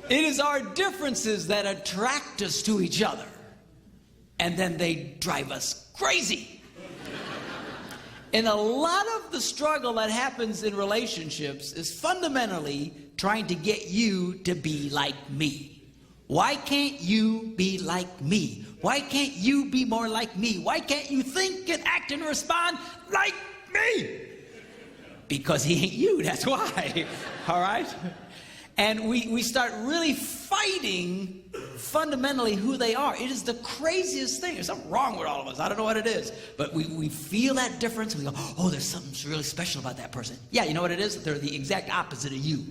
It is our differences that attract us to each other. And then they drive us crazy. And a lot of the struggle that happens in relationships is fundamentally trying to get you to be like me. Why can't you be like me? Why can't you be more like me? Why can't you think and act and respond like me? Because he ain't you, that's why. All right? And we start really fighting fundamentally who they are. It is the craziest thing. There's something wrong with all of us. I don't know what it is. But we feel that difference. And we go, oh, there's something really special about that person. Yeah, you know what it is? They're the exact opposite of you.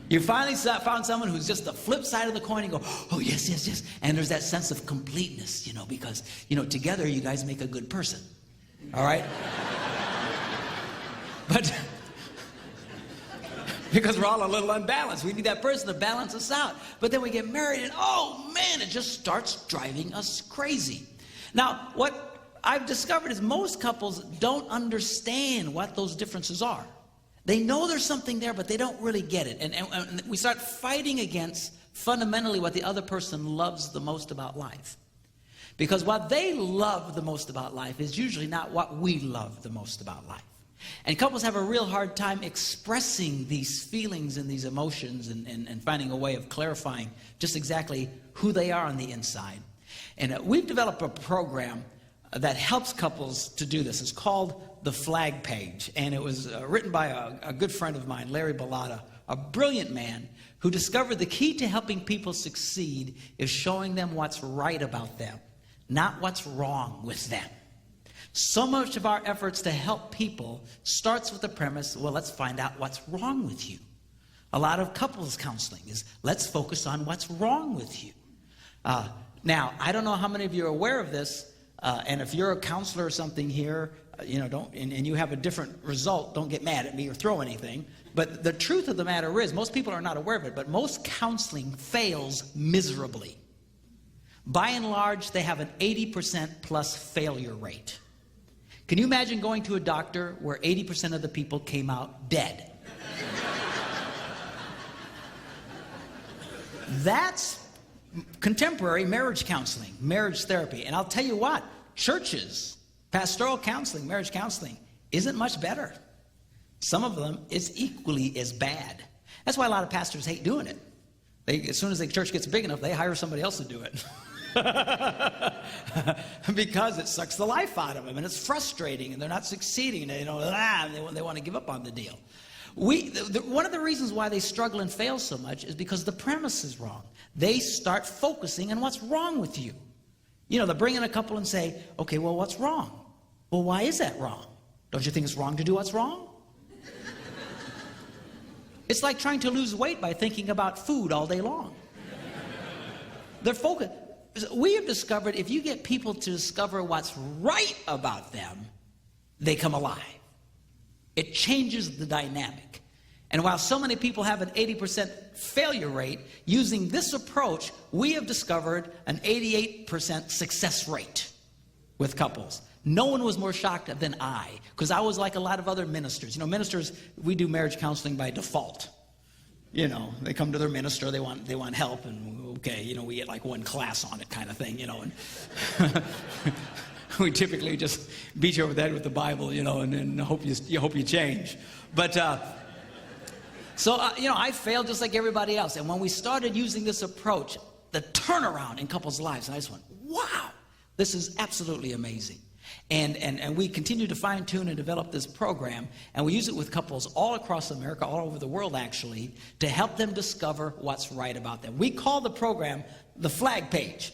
You finally found someone who's just the flip side of the coin and go, oh, yes, yes, yes. And there's that sense of completeness, because, together you guys make a good person. All right? But because we're all a little unbalanced. We need that person to balance us out. But then we get married and, oh, man, it just starts driving us crazy. Now, what I've discovered is most couples don't understand what those differences are. They know there's something there, but they don't really get it. And we start fighting against fundamentally what the other person loves the most about life. Because what they love the most about life is usually not what we love the most about life. And couples have a real hard time expressing these feelings and these emotions and finding a way of clarifying just exactly who they are on the inside. And we've developed a program that helps couples to do this. It's called The Flag Page. And it was written by a good friend of mine, Larry Bellata, a brilliant man who discovered the key to helping people succeed is showing them what's right about them, not what's wrong with them. So much of our efforts to help people starts with the premise, well, let's find out what's wrong with you. A lot of couples counseling is, let's focus on what's wrong with you. Now, I don't know how many of you are aware of this, and if you're a counselor or something here, and you have a different result, don't get mad at me or throw anything. But the truth of the matter is, most people are not aware of it, but most counseling fails miserably. By and large, they have an 80% plus failure rate. Can you imagine going to a doctor where 80% of the people came out dead? That's contemporary marriage counseling, marriage therapy. And I'll tell you what, churches, pastoral counseling, marriage counseling, isn't much better. Some of them is equally as bad. That's why a lot of pastors hate doing it. As soon as the church gets big enough, they hire somebody else to do it. Because it sucks the life out of them, and it's frustrating, and they're not succeeding. They want to give up on the deal. One of the reasons why they struggle and fail so much is because the premise is wrong. They start focusing on what's wrong with you. They bring in a couple and say, okay, well, what's wrong? Well, why is that wrong? Don't you think it's wrong to do what's wrong? It's like trying to lose weight by thinking about food all day long. They're focused. We have discovered if you get people to discover what's right about them, they come alive. It changes the dynamic. And while so many people have an 80% failure rate, using this approach, we have discovered an 88% success rate with couples. No one was more shocked than I, because I was like a lot of other ministers. Ministers, we do marriage counseling by default. They come to their minister, they want help, and okay, we get like one class on it kind of thing, and we typically just beat you over the head with the Bible, and hope you change. But I failed just like everybody else. And when we started using this approach, the turnaround in couples' lives, and I just went, wow, this is absolutely amazing. And we continue to fine-tune and develop this program, and we use it with couples all across America, all over the world actually, to help them discover what's right about them. We call the program The Flag Page.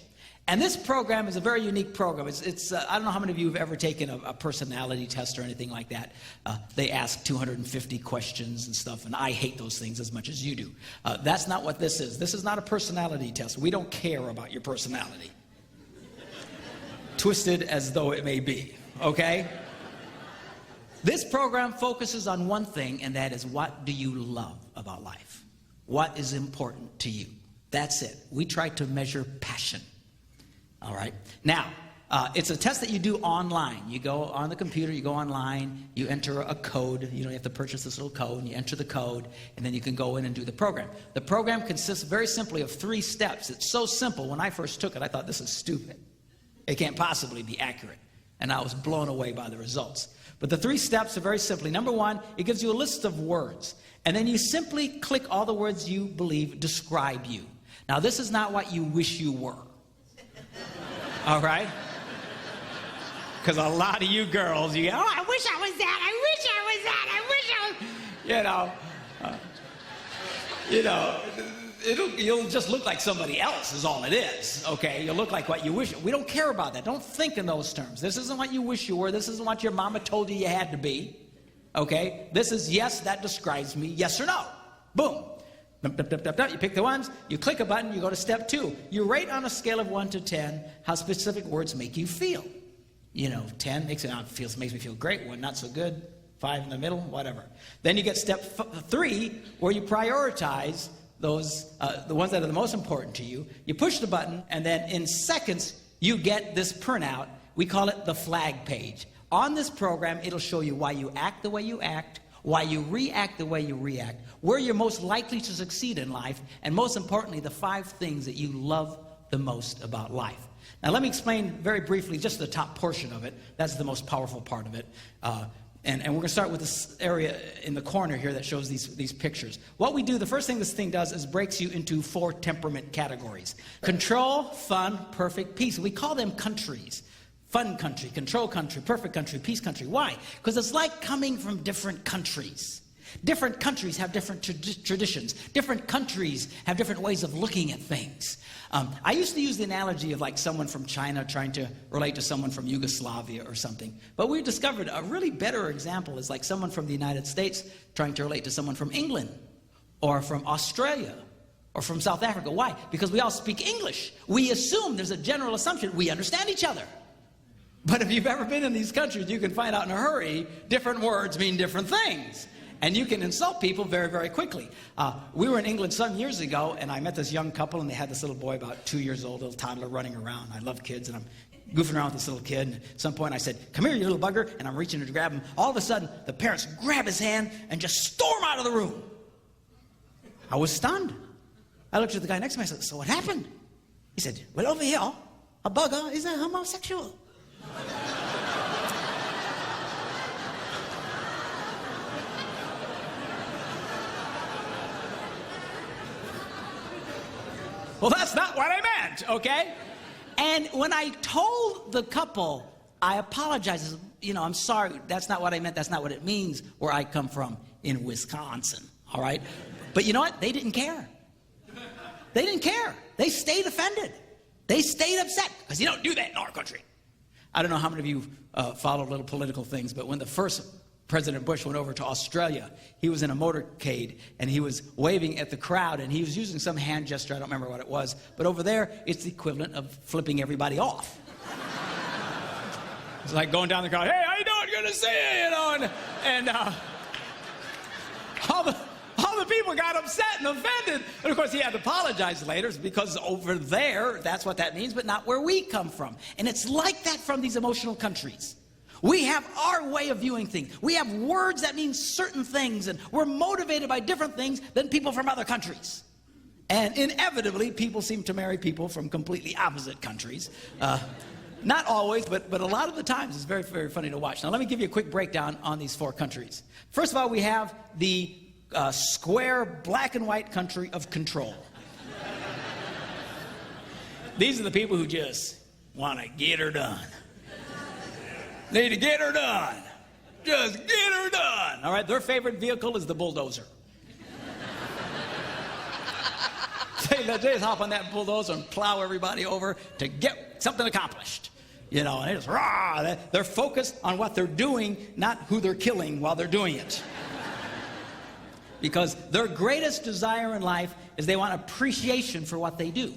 And this program is a very unique program. It's I don't know how many of you have ever taken a personality test or anything like that. They ask 250 questions and stuff, and I hate those things as much as you do. That's not what this is. This is not a personality test. We don't care about your personality. Twisted as though it may be, okay? This program focuses on one thing, and that is, what do you love about life? What is important to you? That's it. We try to measure passion, all right? Now, It's a test that you do online. You go on the computer, you go online, you enter a code. You have to purchase this little code, and you enter the code, and then you can go in and do the program. The program consists very simply of 3 steps. It's so simple. When I first took it, I thought, this is stupid. It can't possibly be accurate. And I was blown away by the results. But the 3 steps are very simply. Number 1, it gives you a list of words. And then you simply click all the words you believe describe you. Now, this is not what you wish you were. All right? Because a lot of you girls, you go, oh, I wish I was that, I wish I was that, I wish I was... you'll just look like somebody else is all it is, okay? You'll look like what you wish. We don't care about that. Don't think in those terms. This isn't what you wish you were. This isn't what your mama told you had to be, okay? This is, yes, that describes me, yes or no. Boom. You pick the ones, you click a button, you go to step 2. You rate on a scale of 1 to 10 how specific words make you feel. 10 makes me feel great, 1 not so good, 5 in the middle, whatever. Then you get step 3, where you prioritize those, the ones that are the most important to you. You push the button, and then in seconds, you get this printout. We call it the flag page. On this program, it'll show you why you act the way you act, why you react the way you react, where you're most likely to succeed in life, and most importantly, the 5 things that you love the most about life. Now, let me explain very briefly just the top portion of it. That's the most powerful part of it. And we're going to start with this area in the corner here that shows these pictures. What we do, the first thing this thing does is breaks you into 4 temperament categories. Control, fun, perfect, peace. We call them countries. Fun country, control country, perfect country, peace country. Why? Because it's like coming from different countries. Different countries have different traditions. Different countries have different ways of looking at things. I used to use the analogy of like someone from China trying to relate to someone from Yugoslavia or something. But we discovered a really better example is like someone from the United States trying to relate to someone from England or from Australia or from South Africa. Why? Because we all speak English. We assume, there's a general assumption, we understand each other. But if you've ever been in these countries, you can find out in a hurry, different words mean different things. And you can insult people very, very quickly. We were in England some years ago, and I met this young couple, and they had this little boy about 2 years old, little toddler running around. I love kids, and I'm goofing around with this little kid. And at some point I said, come here, you little bugger, and I'm reaching to grab him. All of a sudden, the parents grab his hand and just storm out of the room. I was stunned. I looked at the guy next to me, I said, so what happened? He said, well, over here, a bugger is a homosexual. Well, that's not what I meant, okay? And when I told the couple, I apologize. I'm sorry, that's not what I meant. That's not what it means where I come from in Wisconsin, all right? But you know what? They didn't care. They didn't care. They stayed offended. They stayed upset because you don't do that in our country. I don't know how many of you follow little political things, but when the first President Bush went over to Australia, he was in a motorcade, and he was waving at the crowd, and he was using some hand gesture. I don't remember what it was. But over there, it's the equivalent of flipping everybody off. It's like going down the crowd, hey, how you doing? Good to see you, and all the people got upset and offended. And, of course, he had to apologize later because over there, that's what that means, but not where we come from. And it's like that from these emotional countries. We have our way of viewing things. We have words that mean certain things, and we're motivated by different things than people from other countries. And inevitably, people seem to marry people from completely opposite countries. Not always, but a lot of the times. It's very, very funny to watch. Now, let me give you a quick breakdown on these 4 countries. First of all, we have the square black and white country of control. These are the people who just want to get her done. Need to get her done. Just get her done. All right, their favorite vehicle is the bulldozer. They just hop on that bulldozer and plow everybody over to get something accomplished. And they just rah. They're focused on what they're doing, not who they're killing while they're doing it. Because their greatest desire in life is they want appreciation for what they do.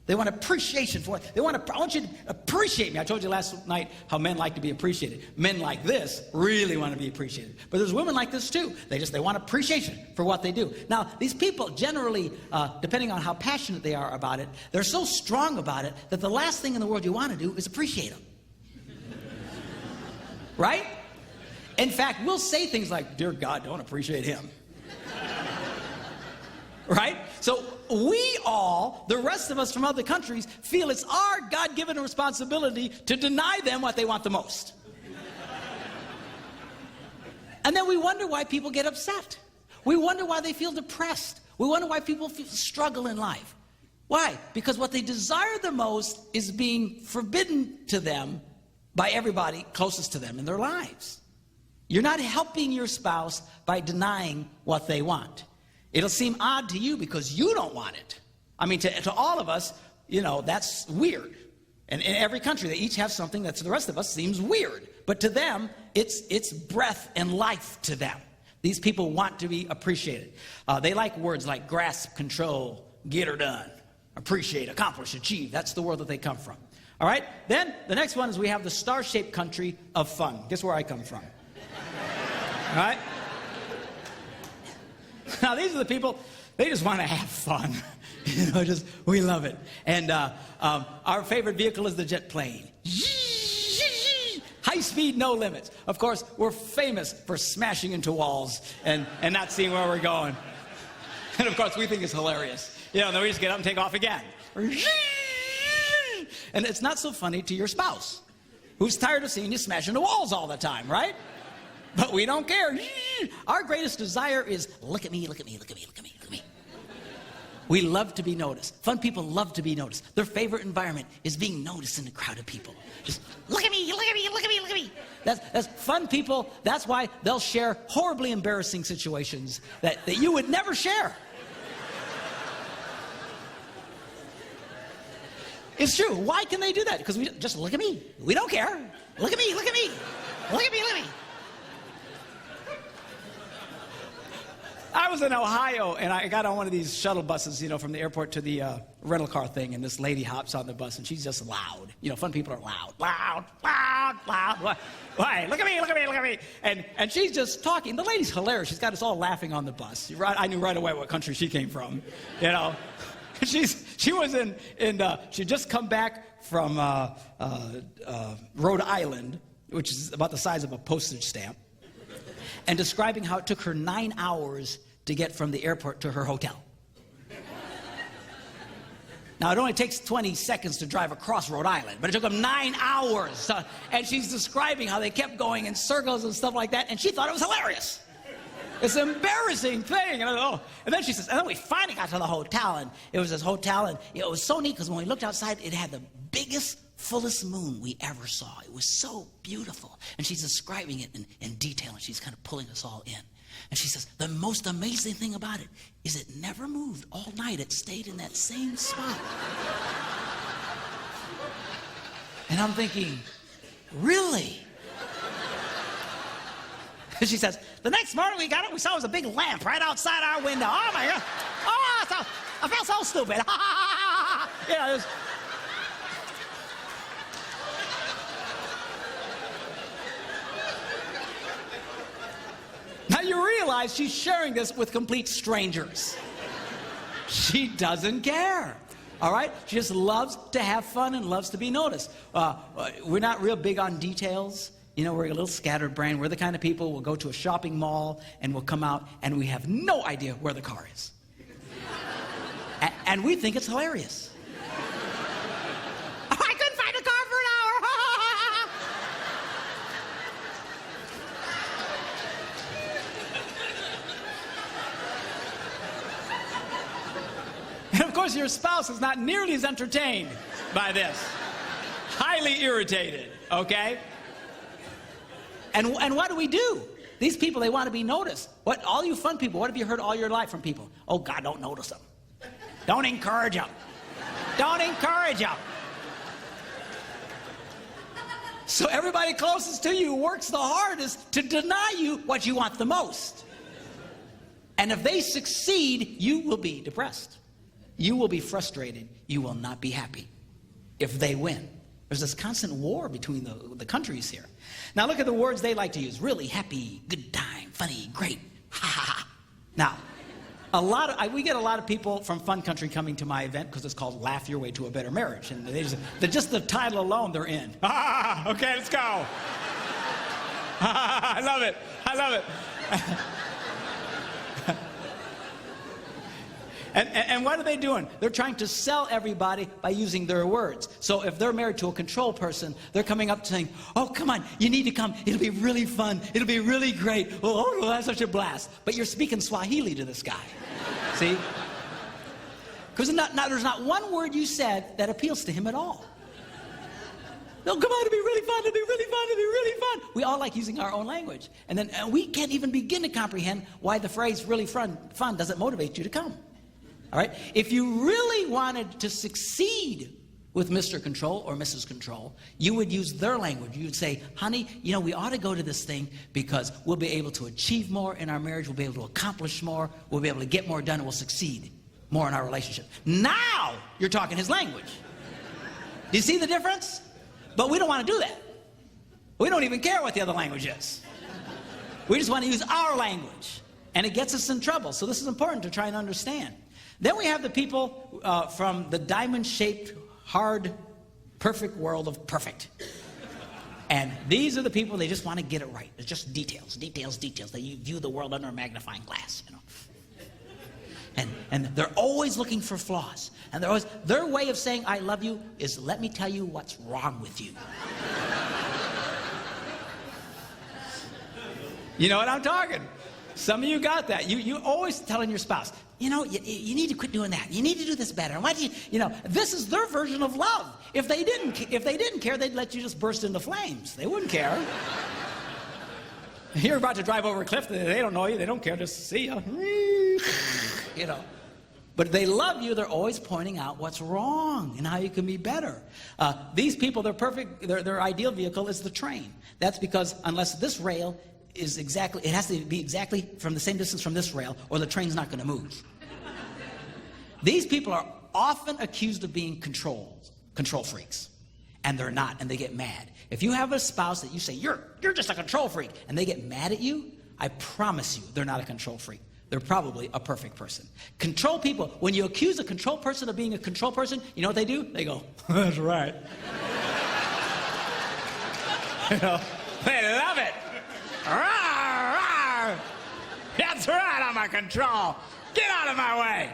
They want appreciation for it. I want you to appreciate me. I told you last night how men like to be appreciated. Men like this really want to be appreciated. But there's women like this too. They want appreciation for what they do. Now, these people generally, depending on how passionate they are about it, they're so strong about it that the last thing in the world you want to do is appreciate them. Right? In fact, we'll say things like, dear God, don't appreciate him. Right? So we all, the rest of us from other countries, feel it's our God-given responsibility to deny them what they want the most. And then we wonder why people get upset. We wonder why they feel depressed. We wonder why people struggle in life. Why? Because what they desire the most is being forbidden to them by everybody closest to them in their lives. You're not helping your spouse by denying what they want. It'll seem odd to you because you don't want it. I mean, to all of us, that's weird. And in every country, they each have something that to the rest of us seems weird. But to them, it's breath and life to them. These people want to be appreciated. They like words like grasp, control, get her done, appreciate, accomplish, achieve. That's the world that they come from. All right? Then the next one is we have the star-shaped country of fun. Guess where I come from? All right? Now, these are the people, they just want to have fun. We love it. And our favorite vehicle is the jet plane. High speed, no limits. Of course, we're famous for smashing into walls and not seeing where we're going. And, of course, we think it's hilarious. Then we just get up and take off again. And it's not so funny to your spouse, who's tired of seeing you smash into walls all the time, right? But we don't care. Our greatest desire is, look at me, look at me, look at me, look at me, look at me. We love to be noticed. Fun people love to be noticed. Their favorite environment is being noticed in a crowd of people. Just, look at me, look at me, look at me, look at me. That's fun people. That's why they'll share horribly embarrassing situations that you would never share. It's true. Why can they do that? Because we just look at me. We don't care. Look at me, look at me. Look at me, look at me. I was in Ohio, and I got on one of these shuttle buses, from the airport to the rental car thing, and this lady hops on the bus, and she's just loud. Fun people are loud, loud, loud, loud. Why? Look at me, look at me, look at me. And she's just talking. The lady's hilarious. She's got us all laughing on the bus. I knew right away what country she came from, She was she'd just come back from Rhode Island, which is about the size of a postage stamp, and describing how it took her 9 hours to get from the airport to her hotel. Now, it only takes 20 seconds to drive across Rhode Island, but it took them 9 hours. And she's describing how they kept going in circles and stuff like that, and she thought it was hilarious. It's an embarrassing thing. And then she says, and then we finally got to the hotel, and it was this hotel, and it was so neat because when we looked outside, it had the biggest, fullest moon we ever saw. It was so beautiful. And she's describing it in detail, and she's kind of pulling us all in. And she says, the most amazing thing about it is it never moved all night. It stayed in that same spot. And I'm thinking, really? And she says, the next morning we got up, we saw it was a big lamp right outside our window. Oh, my God. Oh, I felt so stupid. It was... Now you realize she's sharing this with complete strangers. She doesn't care. All right? She just loves to have fun and loves to be noticed. We're not real big on details. We're a little scattered brain. We're the kind of people we'll go to a shopping mall and we'll come out and we have no idea where the car is. And we think it's hilarious. I couldn't find a car for an hour. And of course, your spouse is not nearly as entertained by this. Highly irritated, okay? And what do? These people, they want to be noticed. All you fun people, what have you heard all your life from people? Oh, God, don't notice them. Don't encourage them. Don't encourage them. So everybody closest to you works the hardest to deny you what you want the most. And if they succeed, you will be depressed. you will be frustrated. You will not be happy if they win. There's this constant war between the countries here. Now look at the words they like to use. Really, happy, good time, funny, great, ha ha ha. Now, we get a lot of people from Fun Country coming to my event because it's called Laugh Your Way to a Better Marriage. And just the title alone, they're in. Ah, okay, let's go. I love it. I love it. And what are they doing? They're trying to sell everybody by using their words. So if they're married to a control person, they're coming up saying, oh, come on, you need to come. It'll be really fun. It'll be really great. Oh, we'll have such a blast. But you're speaking Swahili to this guy. See? Because there's not one word you said that appeals to him at all. No, come on, it'll be really fun. It'll be really fun. It'll be really fun. We all like using our own language. And then we can't even begin to comprehend why the phrase really fun doesn't motivate you to come. All right? If you really wanted to succeed with Mr. Control or Mrs. Control, you would use their language. You would say, honey, we ought to go to this thing because we'll be able to achieve more in our marriage. We'll be able to accomplish more. We'll be able to get more done and we'll succeed more in our relationship. Now you're talking his language. Do you see the difference? But we don't want to do that. We don't even care what the other language is. We just want to use our language. And it gets us in trouble. So this is important to try and understand. Then we have the people from the diamond-shaped, hard, perfect world of perfect. And these are the people, they just want to get it right. It's just details, details, details. They view the world under a magnifying glass, And they're always looking for flaws. And their way of saying, I love you, is let me tell you what's wrong with you. You know what I'm talking? Some of you got that. You always telling your spouse, you need to quit doing that. You need to do this better. And why do this is their version of love. If they didn't care, they'd let you just burst into flames. They wouldn't care. You're about to drive over a cliff. They don't know you. They don't care. Just see you. But they love you. They're always pointing out what's wrong and how you can be better. These people, they're perfect. Their ideal vehicle is the train. That's because unless this rail is exactly, it has to be exactly from the same distance from this rail, or the train's not going to move. These people are often accused of being control freaks, and they're not, and they get mad. If you have a spouse that you say, you're just a control freak, and they get mad at you, I promise you they're not a control freak. They're probably a perfect person. Control people, when you accuse a control person of being a control person, you know what they do? They go, that's right. They love it. That's right, I'm a control. Get out of my way,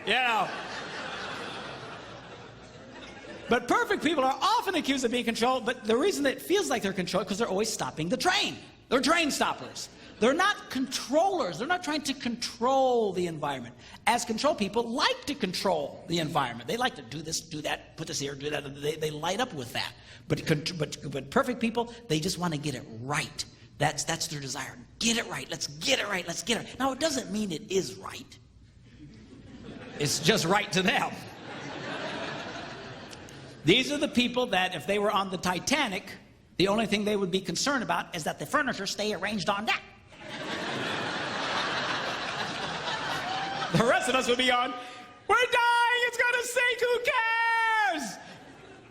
But perfect people are often accused of being controlled, but the reason that it feels like they're controlled because they're always stopping the train. They're train stoppers. They're not controllers. They're not trying to control the environment. As control people like to control the environment. They like to do this, do that, put this here, do that. They light up with that. But perfect people, they just want to get it right. That's their desire. Get it right. Let's get it right. Let's get it right. Now, it doesn't mean it is right. It's just right to them. These are the people that if they were on the Titanic, the only thing they would be concerned about is that the furniture stay arranged on deck. The rest of us would be on, we're dying, it's going to sink, who cares?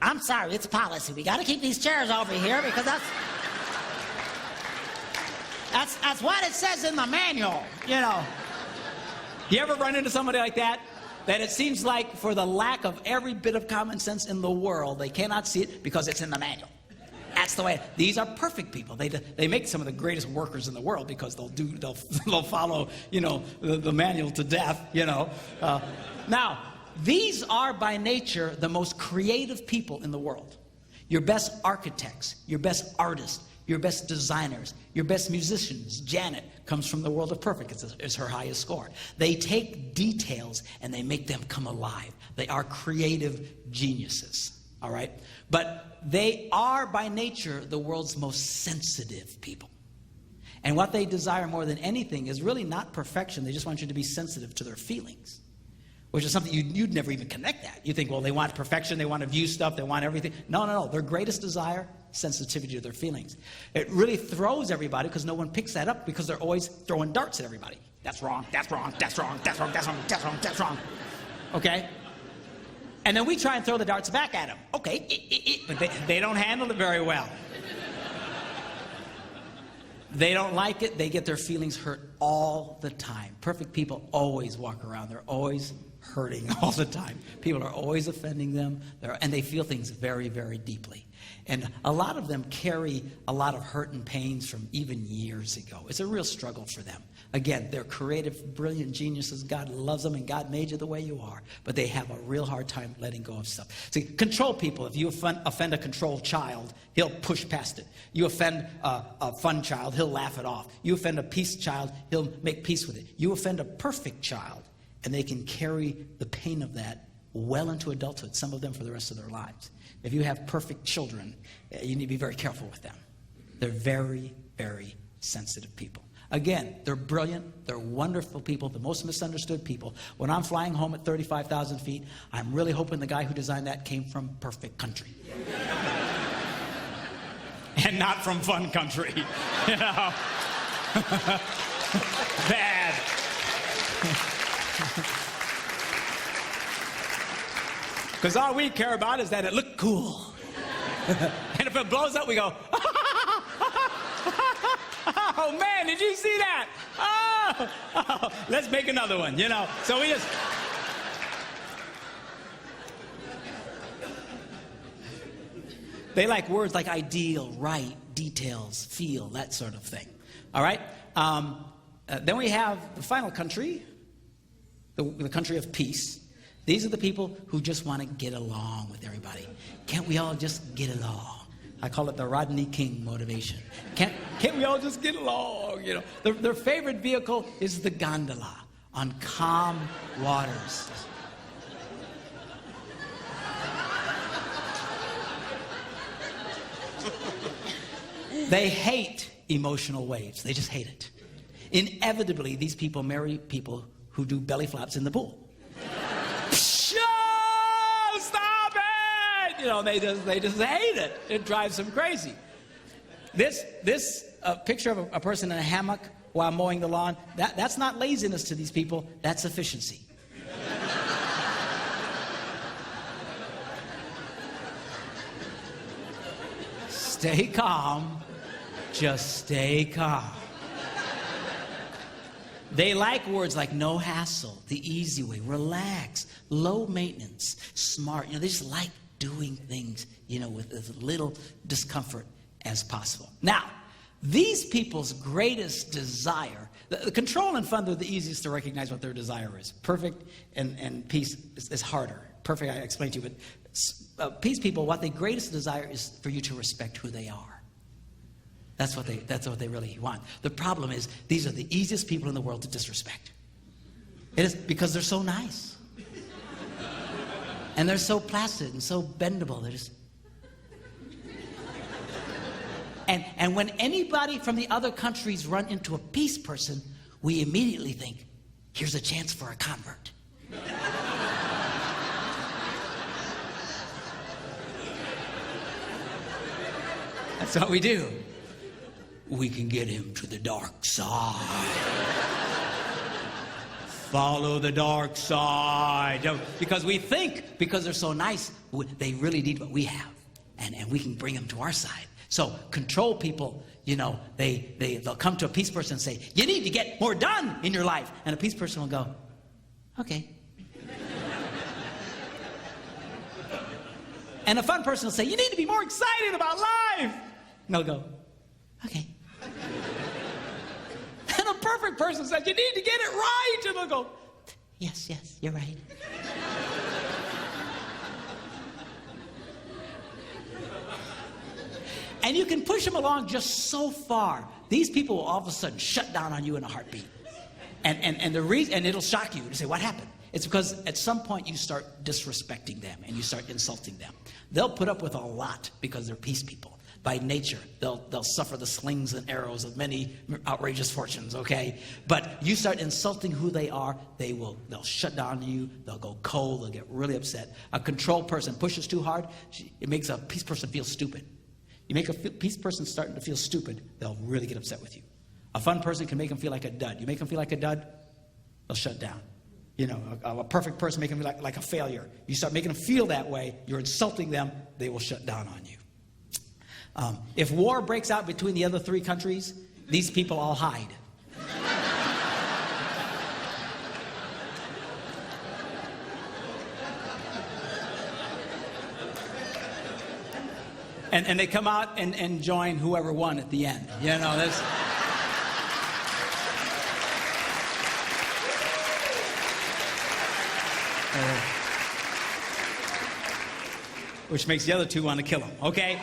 I'm sorry, it's policy. We got to keep these chairs over here because that's what it says in the manual, You ever run into somebody like that? That it seems like for the lack of every bit of common sense in the world, they cannot see it because it's in the manual. That's the way. These are perfect people. They make some of the greatest workers in the world because they'll follow the manual to death. Now these are by nature the most creative people in the world. Your best architects, your best artists, your best designers, your best musicians. Janet comes from the world of perfect. It's her highest score. They take details and they make them come alive. They are creative geniuses. All right? But they are by nature the world's most sensitive people. And what they desire more than anything is really not perfection. They just want you to be sensitive to their feelings, which is something you'd never even connect that. You think, well, they want perfection, they want to view stuff, they want everything. No. Their greatest desire, sensitivity to their feelings. It really throws everybody because no one picks that up because they're always throwing darts at everybody. That's wrong, that's wrong, that's wrong, that's wrong, that's wrong, that's wrong, that's wrong. Okay? And then we try and throw the darts back at them. Okay, but they don't handle it very well. They don't like it. They get their feelings hurt all the time. Perfect people always walk around. They're always hurting all the time. People are always offending them. And they feel things very, very deeply. And a lot of them carry a lot of hurt and pains from even years ago. It's a real struggle for them. Again, they're creative, brilliant geniuses. God loves them, and God made you the way you are. But they have a real hard time letting go of stuff. See, control people, if you offend a controlled child, he'll push past it. You offend a fun child, he'll laugh it off. You offend a peace child, he'll make peace with it. You offend a perfect child, and they can carry the pain of that well into adulthood, some of them for the rest of their lives. If you have perfect children, you need to be very careful with them. They're very, very sensitive people. Again, they're brilliant. They're wonderful people, the most misunderstood people. When I'm flying home at 35,000 feet, I'm really hoping the guy who designed that came from perfect country. And not from fun country. You know? Bad. Because all we care about is that it looked cool. And if it blows up, we go, oh man, did you see that? Oh, let's make another one, you know. So we just... They like words like ideal, right, details, feel, that sort of thing. All right? Then we have the final country, the country of peace. These are the people who just want to get along with everybody. Can't we all just get along? I call it the Rodney King motivation. Can't we all just get along? You know, their favorite vehicle is the gondola on calm waters. They hate emotional waves. They just hate it. Inevitably, these people marry people who do belly flops in the pool. Stop it! You know, they just hate it. It drives them crazy. This picture of a person in a hammock while mowing the lawn, that's not laziness to these people. That's efficiency. Stay calm. Just stay calm. They like words like no hassle, the easy way, relax, low maintenance, smart. You know, they just like doing things, you know, with as little discomfort as possible. Now, these people's greatest desire, the control and fun, they're the easiest to recognize what their desire is. Perfect and peace is harder. Perfect, I explained to you, but peace people, what their greatest desire is for you to respect who they are. That's what they really want. The problem is, these are the easiest people in the world to disrespect. It is because they're so nice. And they're so placid and so bendable. They're just... And when anybody from the other countries run into a peace person, we immediately think, here's a chance for a convert. That's what we do. We can get him to the dark side. Follow the dark side. Because we think, because they're so nice, they really need what we have. And we can bring them to our side. So control people, you know, they'll come to a peace person and say, you need to get more done in your life. And a peace person will go, okay. And a fun person will say, you need to be more excited about life. And they'll go, okay. And a perfect person says, you need to get it right. And they'll go, yes, you're right. And you can push them along just so far. These people will all of a sudden shut down on you in a heartbeat. And the reason, and it'll shock you to say, what happened? It's because at some point you start disrespecting them and you start insulting them. They'll put up with a lot because they're peace people. By nature, they'll suffer the slings and arrows of many outrageous fortunes, okay? But you start insulting who they are, they'll shut down on you, they'll go cold, they'll get really upset. A control person pushes too hard, it makes a peace person feel stupid. You make a peace person starting to feel stupid, they'll really get upset with you. A fun person can make them feel like a dud. You make them feel like a dud, they'll shut down. a perfect person making them like a failure. You start making them feel that way, you're insulting them, they will shut down on you. If war breaks out between the other 3 countries, these people all hide. And they come out and join whoever won at the end. That's... which makes the other 2 want to kill him. Okay?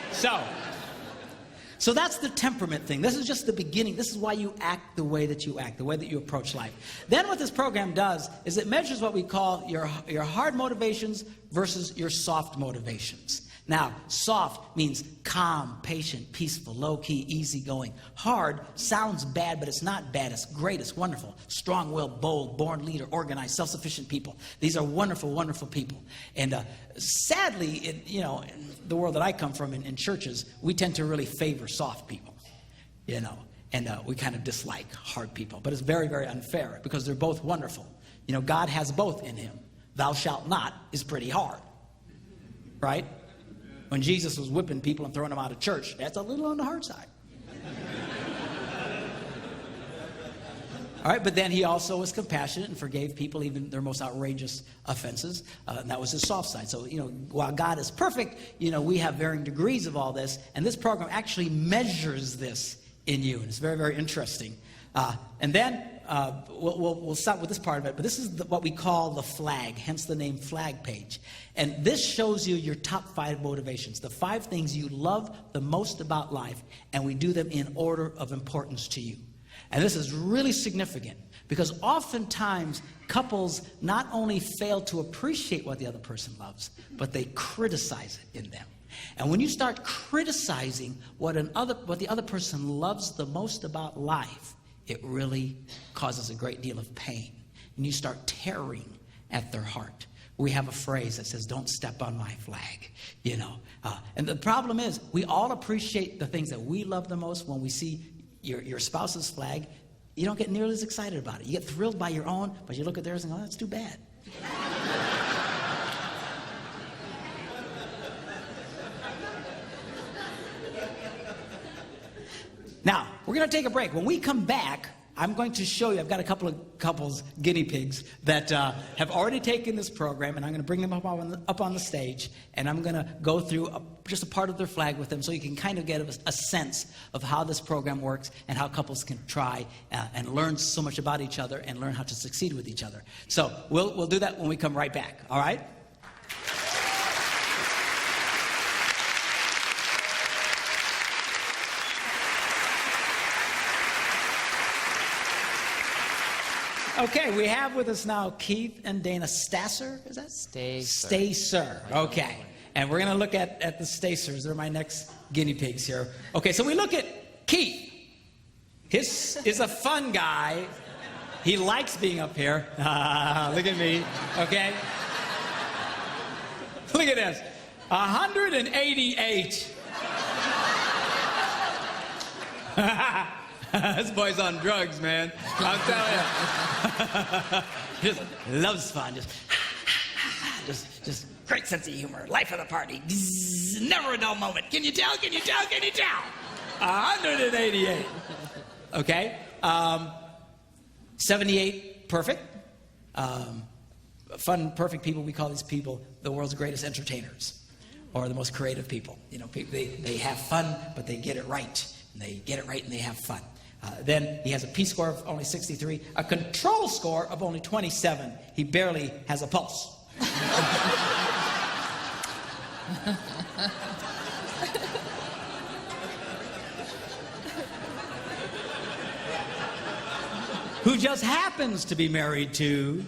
So that's the temperament thing. This is just the beginning. This is why you act the way that you act, the way that you approach life. Then what this program does is it measures what we call your hard motivations versus your soft motivations. Now, soft means calm, patient, peaceful, low-key, easygoing. Hard sounds bad, but it's not bad. It's great. It's wonderful. Strong-willed, bold, born leader, organized, self-sufficient people. These are wonderful, wonderful people. And sadly, in the world that I come from, in churches, we tend to really favor soft people, and we kind of dislike hard people. But it's very, very unfair because they're both wonderful. God has both in him. Thou shalt not is pretty hard, right? When Jesus was whipping people and throwing them out of church, that's a little on the hard side. All right, but then he also was compassionate and forgave people even their most outrageous offenses. And that was his soft side. So, while God is perfect, we have varying degrees of all this. And this program actually measures this in you. And it's very, very interesting. And then we'll start with this part of it. But this is what we call the flag, hence the name flag page. And this shows you your top 5 motivations, the 5 things you love the most about life. And we do them in order of importance to you. And this is really significant because oftentimes couples not only fail to appreciate what the other person loves, but they criticize it in them. And when you start criticizing what the other person loves the most about life, it really causes a great deal of pain. And you start tearing at their heart. We have a phrase that says, don't step on my flag, And the problem is, we all appreciate the things that we love the most. When we see your spouse's flag, you don't get nearly as excited about it. You get thrilled by your own, but you look at theirs and go, oh, that's too bad. Now, we're going to take a break. When we come back, I'm going to show you, I've got a couple of couples, guinea pigs, that have already taken this program, and I'm going to bring them up on the stage, and I'm going to go through just a part of their flag with them so you can kind of get a sense of how this program works and how couples can try and learn so much about each other and learn how to succeed with each other. So we'll do that when we come right back, all right? Okay, we have with us now Keith and Dana Stasser. Is that? Stacer. Okay. And we're going to look at the Stacers. They're my next guinea pigs here. Okay, so we look at Keith. His is a fun guy. He likes being up here. Look at me. Okay. Look at this. 188. This boy's on drugs, man. I'm telling you. Just loves fun. Just great sense of humor. Life of the party. Never a dull moment. Can you tell? Can you tell? Can you tell? 188. Okay. 78, perfect. Fun, perfect people. We call these people the world's greatest entertainers or the most creative people. They have fun, but they get it right. And they get it right and they have fun. Then he has a P score of only 63, a control score of only 27. He barely has a pulse. Who just happens to be married to...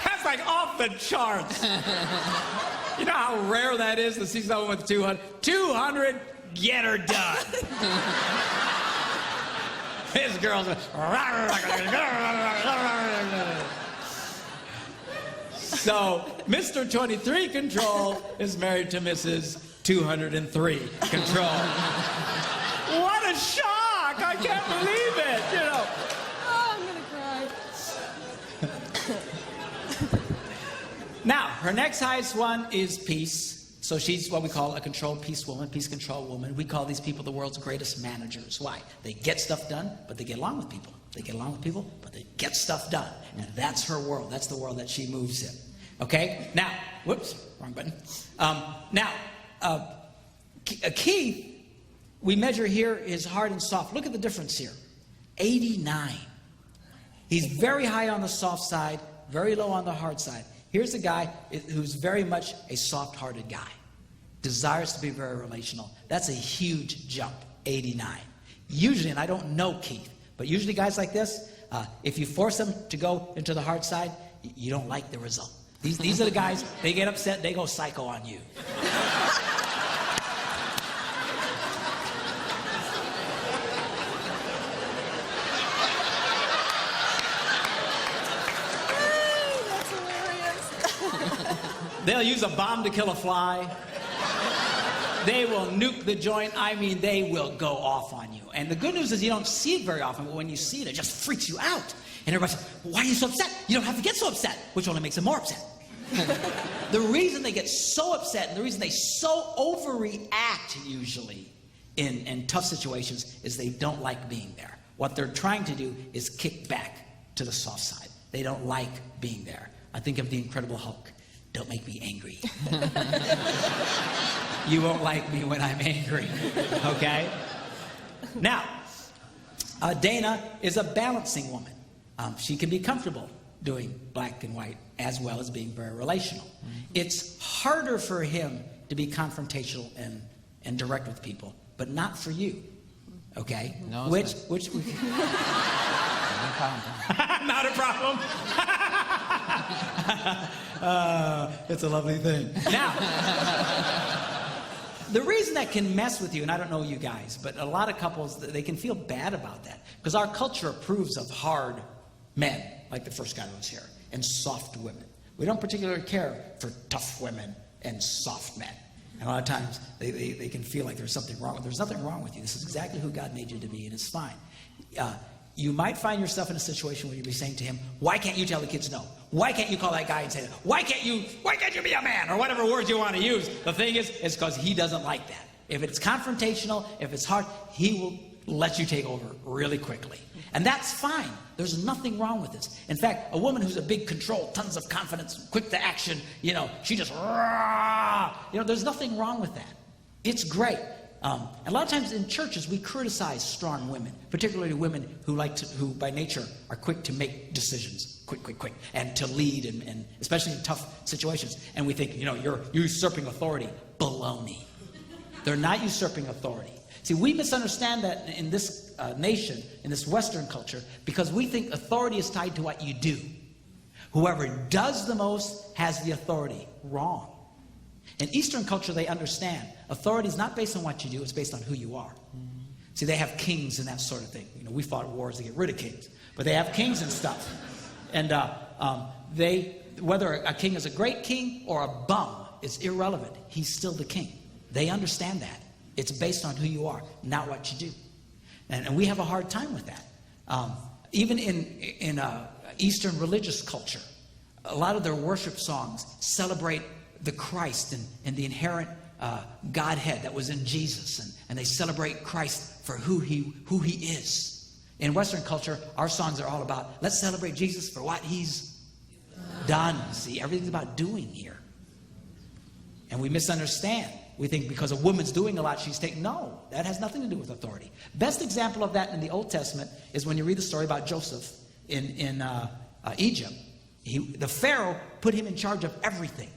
That's like off the charts. You know how rare that is to see someone with 200? 200, get her done. His girl's so Mr. 23 Control is married to Mrs. 203 Control. What a shock! I can't believe it, you know. Oh, I'm gonna cry. Now, her next highest one is peace. So she's what we call a control peace woman, peace control woman. We call these people the world's greatest managers. Why? They get stuff done, but they get along with people. They get along with people, but they get stuff done. And that's her world. That's the world that she moves in. Okay? Now, whoops, wrong button. Keith, we measure here is hard and soft. Look at the difference here. 89. He's very high on the soft side, very low on the hard side. Here's a guy who's very much a soft-hearted guy. Desires to be very relational. That's a huge jump, 89. Usually, and I don't know Keith, but usually guys like this, if you force them to go into the hard side, you don't like the result. These are the guys, they get upset, they go psycho on you. That's hilarious. They'll use a bomb to kill a fly. They will nuke the joint. I mean, they will go off on you. And the good news is you don't see it very often, but when you see it, it just freaks you out. And everybody says, why are you so upset? You don't have to get so upset, which only makes them more upset. The reason they get so upset and the reason they so overreact usually in tough situations is they don't like being there. What they're trying to do is kick back to the soft side. They don't like being there. I think of the Incredible Hulk. Don't make me angry. You won't like me when I'm angry, okay? Now, Dana is a balancing woman. She can be comfortable doing black and white as well as being very relational. It's harder for him to be confrontational and direct with people, but not for you, okay? No, which no problem. Not a problem. It's a lovely thing. Now, the reason that can mess with you, and I don't know you guys, but a lot of couples, they can feel bad about that because our culture approves of hard men, like the first guy that was here, and soft women. We don't particularly care for tough women and soft men. And a lot of times, they can feel like there's something wrong with There's nothing wrong with you. This is exactly who God made you to be, and it's fine. You might find yourself in a situation where you'll be saying to him, why can't you tell the kids no? Why can't you call that guy and say that? Why can't you be a man? Or whatever words you want to use. The thing is, it's because he doesn't like that. If it's confrontational, if it's hard, he will let you take over really quickly. And that's fine. There's nothing wrong with this. In fact, a woman who's a big control, tons of confidence, quick to action, she just, there's nothing wrong with that. It's great. And a lot of times in churches, we criticize strong women, particularly women who by nature are quick to make decisions, quick, and to lead, and especially in tough situations. And we think, you're usurping authority. Baloney. They're not usurping authority. See, we misunderstand that in this nation, in this Western culture, because we think authority is tied to what you do. Whoever does the most has the authority. Wrong. In Eastern culture, they understand authority is not based on what you do, it's based on who you are. See, they have kings and that sort of thing. We fought wars to get rid of kings, but they have kings and stuff. And whether a king is a great king or a bum is irrelevant. He's still the king. They understand that. It's based on who you are, not what you do. And we have a hard time with that. Even in Eastern religious culture, a lot of their worship songs celebrate the Christ and the inherent Godhead that was in Jesus, and they celebrate Christ for who he is. In Western culture, our songs are all about, let's celebrate Jesus for what he's done. See, everything's about doing here. And we misunderstand. We think because a woman's doing a lot, she's taking. No, that has nothing to do with authority. Best example of that in the Old Testament is when you read the story about Joseph in Egypt. The Pharaoh put him in charge of everything.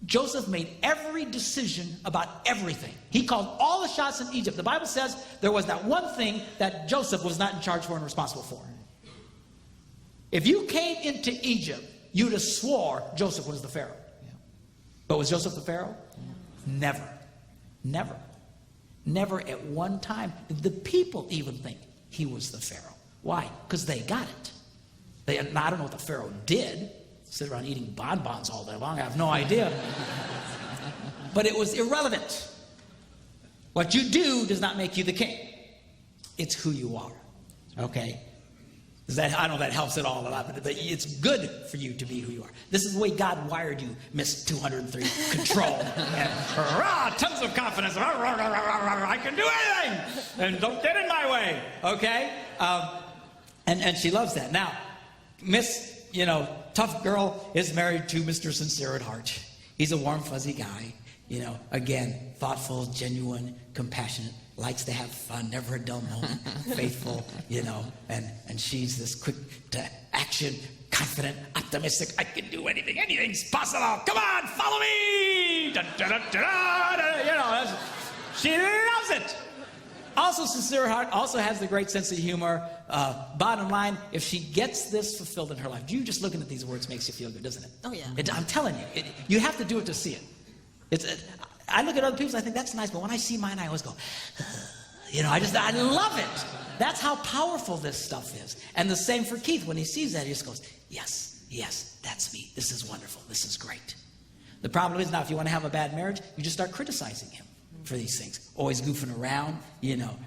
Joseph made every decision about everything. He called all the shots in Egypt. The Bible says there was not one thing that Joseph was not in charge for and responsible for. If you came into Egypt, you'd have swore Joseph was the Pharaoh. But was Joseph the Pharaoh? Never. Never. Never at one time did the people even think he was the Pharaoh. Why? Because they got it. Now, I don't know what the Pharaoh did. Sit around eating bonbons all day long. I have no idea. But it was irrelevant. What you do does not make you the king. It's who you are. Okay? I don't know if that helps at all a lot, but it's good for you to be who you are. This is the way God wired you, Miss 203, control. And tons of confidence. I can do anything. And don't get in my way. Okay? And she loves that. Now, Miss, tough girl is married to Mr. Sincere at Heart. He's a warm, fuzzy guy. Again, thoughtful, genuine, compassionate, likes to have fun, never a dull moment, faithful, and she's this quick to action, confident, optimistic. I can do anything. Anything's possible. Come on, follow me. Da, da, da, da, da. She loves it. Also, Sincere Heart also has the great sense of humor. Bottom line, if she gets this fulfilled in her life, you just looking at these words makes you feel good, doesn't it? Oh, yeah. I'm telling you, you have to do it to see it. I look at other people's, I think that's nice, but when I see mine, I always go, I love it. That's how powerful this stuff is. And the same for Keith. When he sees that, he just goes, yes, that's me. This is wonderful. This is great. The problem is now, if you want to have a bad marriage, you just start criticizing him for these things. Always goofing around,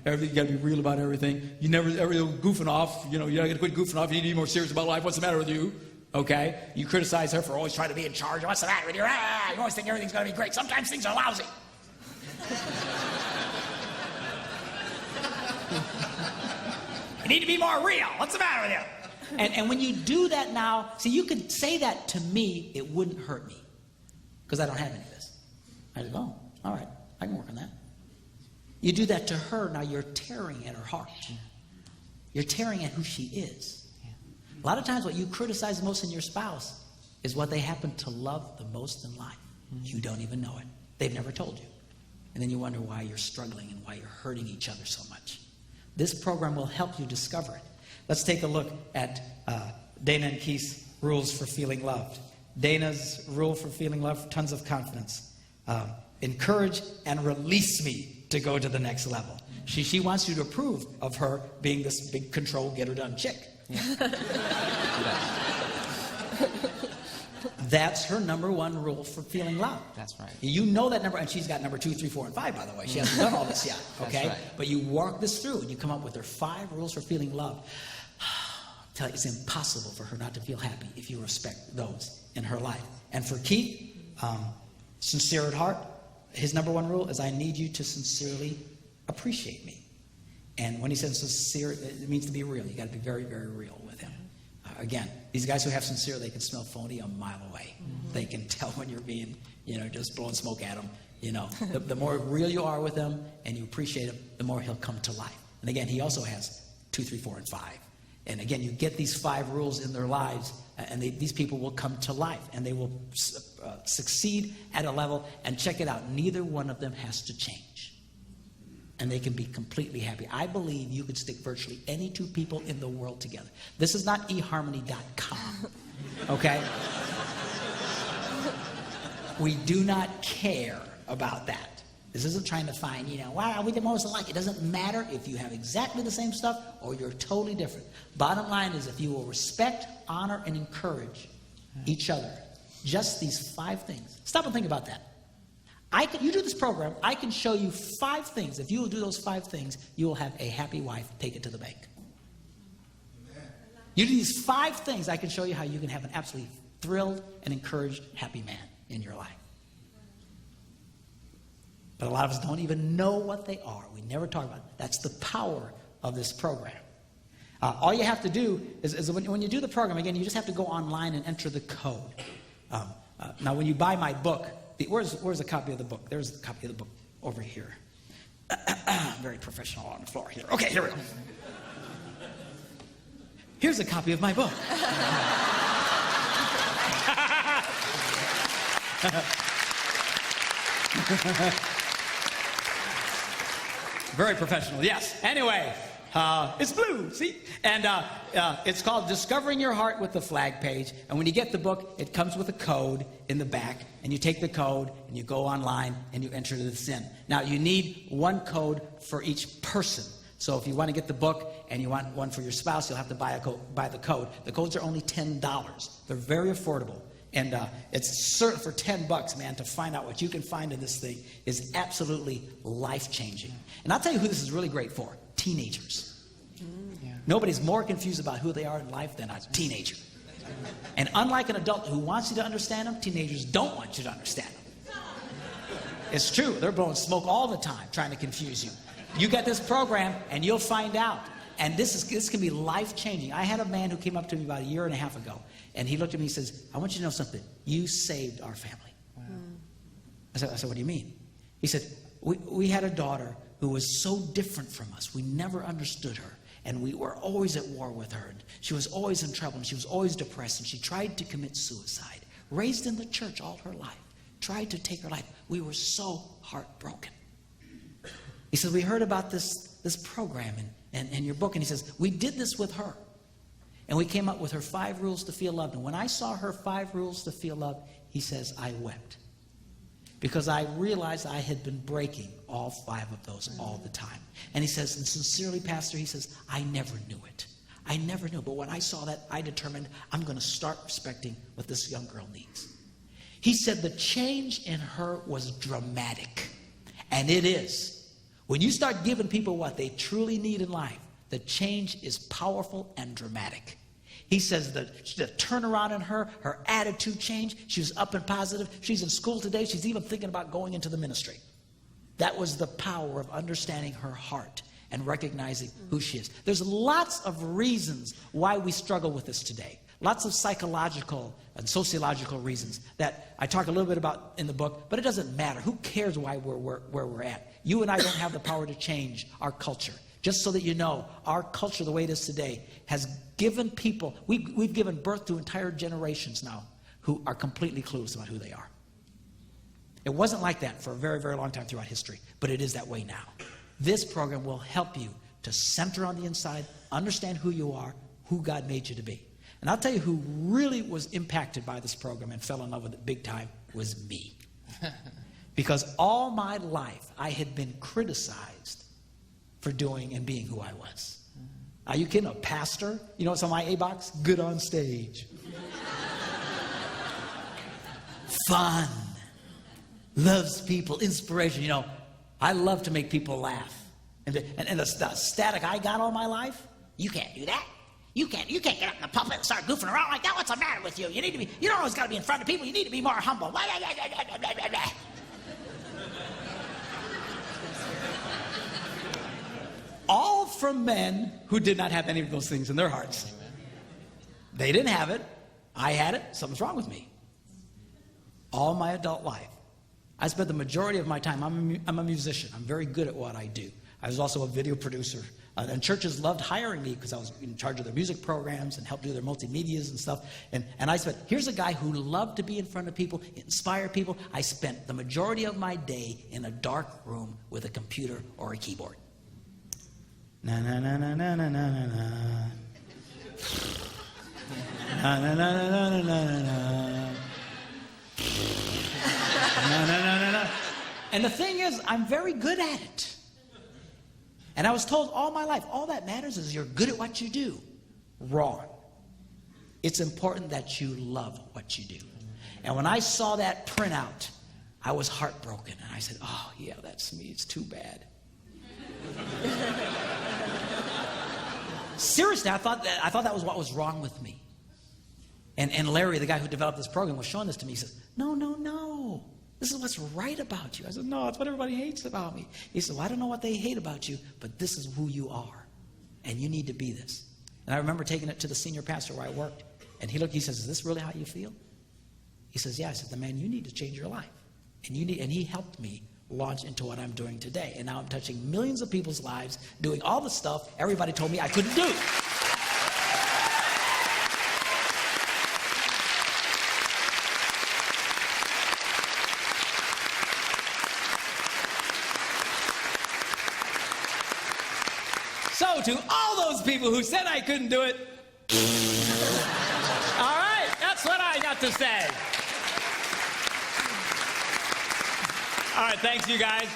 everything, you got to be real about everything. You never goofing off, you got to quit goofing off. You need to be more serious about life. What's the matter with you? Okay? You criticize her for always trying to be in charge. What's the matter with you? You always think everything's going to be great. Sometimes things are lousy. You need to be more real. What's the matter with you? And when you do that now, see, you could say that to me, it wouldn't hurt me. Because I don't have any of this. I just go, all right, I can work on that. You do that to her, now you're tearing at her heart. You're tearing at who she is. A lot of times what you criticize most in your spouse is what they happen to love the most in life. You don't even know it. They've never told you. And then you wonder why you're struggling and why you're hurting each other so much. This program will help you discover it. Let's take a look at Dana and Keith's rules for feeling loved. Dana's rule for feeling loved, tons of confidence. Encourage and release me to go to the next level. She wants you to approve of her being this big control, get her done chick. Yeah. That's her number one rule for feeling loved. That's right. You know that number, and she's got number 2, 3, 4, and 5, by the way. She hasn't done all this yet, okay? That's right. But you work this through, and you come up with her 5 rules for feeling loved. Tell you, it's impossible for her not to feel happy if you respect those in her life. And for Keith, sincere at heart, his number one rule is I need you to sincerely appreciate me. And when he says sincere, it means to be real. You got to be very, very real with him. Again, these guys who have sincere, they can smell phony a mile away. Mm-hmm. They can tell when you're being, just blowing smoke at them. The more real you are with him and you appreciate him, the more he'll come to life. And again, he also has 2, 3, 4, and 5. And again, you get these 5 rules in their lives, and these people will come to life, and they will succeed at a level. And check it out, neither one of them has to change. And they can be completely happy. I believe you could stick virtually any 2 people in the world together. This is not eharmony.com, okay? We do not care about that. This isn't trying to find, why are we the most alike? It doesn't matter if you have exactly the same stuff or you're totally different. Bottom line is if you will respect, honor, and encourage each other, just these 5 things. Stop and think about that. You do this program, I can show you 5 things. If you will do those 5 things, you will have a happy wife. Take it to the bank. Amen. You do these 5 things, I can show you how you can have an absolutely thrilled and encouraged, happy man in your life. But a lot of us don't even know what they are. We never talk about it. That's the power of this program. All you have to do is when you do the program, again, you just have to go online and enter the code. Now, when you buy my book, where's a copy of the book? There's a copy of the book over here. Very professional on the floor here. Okay, here we go. Here's a copy of my book. Very professional, yes. Anyway, It's blue, see? And it's called Discovering Your Heart with the Flag page. And when you get the book, it comes with a code in the back. And you take the code and you go online and you enter this in. Now, you need one code for each person. So if you want to get the book and you want one for your spouse, you'll have to buy the code. The codes are only $10. They're very affordable. And it's certain for $10, man, to find out what you can find in this thing is absolutely life-changing. And I'll tell you who this is really great for. Teenagers. Yeah. Nobody's more confused about who they are in life than a teenager. And unlike an adult who wants you to understand them, teenagers don't want you to understand them. It's true. They're blowing smoke all the time trying to confuse you. You get this program and you'll find out. And this can be life-changing. I had a man who came up to me about a year and a half ago, and he looked at me and says, I want you to know something. You saved our family. Wow. I said, what do you mean? He said, we had a daughter who was so different from us. We never understood her. And we were always at war with her. And she was always in trouble. And she was always depressed. And she tried to commit suicide. Raised in the church all her life. Tried to take her life. We were so heartbroken. He said, we heard about this program and your book. And he says, we did this with her. And we came up with her 5 rules to feel loved. And when I saw her 5 rules to feel loved, he says, I wept. Because I realized I had been breaking all 5 of those all the time. And he says, and sincerely, Pastor, he says, I never knew it. I never knew. But when I saw that, I determined I'm going to start respecting what this young girl needs. He said the change in her was dramatic. And it is. When you start giving people what they truly need in life, the change is powerful and dramatic. He says the turnaround in her attitude changed. She was up and positive. She's in school today. She's even thinking about going into the ministry. That was the power of understanding her heart and recognizing who she is. There's lots of reasons why we struggle with this today. Lots of psychological and sociological reasons that I talk a little bit about in the book, but it doesn't matter. Who cares why we're where we're at? You and I don't have the power to change our culture. Just so that you know, our culture, the way it is today, has given people, we've given birth to entire generations now who are completely clueless about who they are. It wasn't like that for a very, very long time throughout history, but it is that way now. This program will help you to center on the inside, understand who you are, who God made you to be. And I'll tell you who really was impacted by this program and fell in love with it big time was me. Because all my life I had been criticized for doing and being who I was. Are you kidding? A pastor? You know what's on my A box? Good on stage. Fun. Loves people. Inspiration. You know, I love to make people laugh. And the static I got all my life, you can't do that. You can't get up in the pulpit and start goofing around like that. What's the matter with you? You don't always got to be in front of people. You need to be more humble. All from men who did not have any of those things in their hearts. They didn't have it. I had it. Something's wrong with me. All my adult life, I spent the majority of my time, I'm a musician. I'm very good at what I do. I was also a video producer. And churches loved hiring me because I was in charge of their music programs and helped do their multimedias and stuff. And I spent, here's a guy who loved to be in front of people, inspire people. I spent the majority of my day in a dark room with a computer or a keyboard. Na na na na na na na na na. Na na na na na na na na. Na na na na na. And the thing is, I'm very good at it. And I was told all my life, all that matters is you're good at what you do. Wrong. It's important that you love what you do. And when I saw that printout, I was heartbroken. And I said, oh, yeah, that's me. It's too bad. Seriously, I thought that was what was wrong with me. And Larry, the guy who developed this program, was showing this to me. He says, no. This is what's right about you. I said, no, it's what everybody hates about me. He said, well, I don't know what they hate about you, but this is who you are. And you need to be this. And I remember taking it to the senior pastor where I worked. And he says, is this really how you feel? He says, yeah. I said, man, you need to change your life. And he helped me launch into what I'm doing today. And now I'm touching millions of people's lives, doing all the stuff everybody told me I couldn't do. So to all those people who said I couldn't do it. All right, that's what I got to say. All right, thanks, you guys.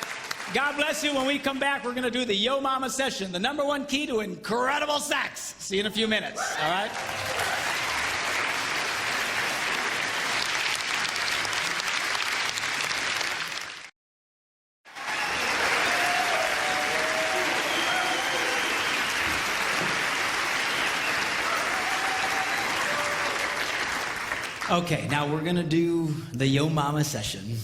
God bless you. When we come back, we're going to do the Yo Mama session, the #1 key to incredible sex. See you in a few minutes, all right? Okay, now we're going to do the Yo Mama session.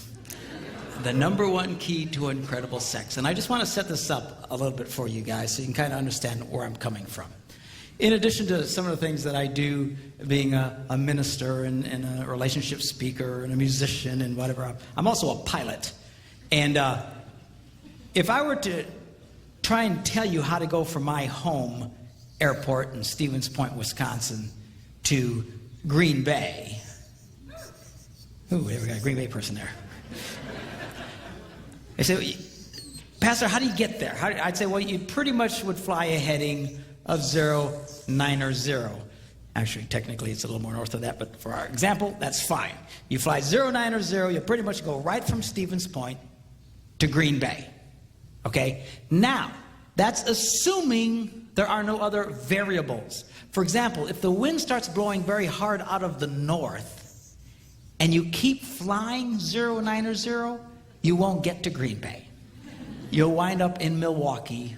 The #1 key to incredible sex. And I just want to set this up a little bit for you guys so you can kind of understand where I'm coming from. In addition to some of the things that I do, being a minister and a relationship speaker and a musician and whatever, I'm also a pilot. And if I were to try and tell you how to go from my home airport in Stevens Point, Wisconsin to Green Bay. Ooh, we got a Green Bay person there. They say, Pastor, how do you get there? I'd say, well, you pretty much would fly a heading of 090. Actually, technically, it's a little more north of that, but for our example, that's fine. You fly 090, you pretty much go right from Stevens Point to Green Bay. Okay? Now, that's assuming there are no other variables. For example, if the wind starts blowing very hard out of the north, and you keep flying 090, you won't get to Green Bay. You'll wind up in Milwaukee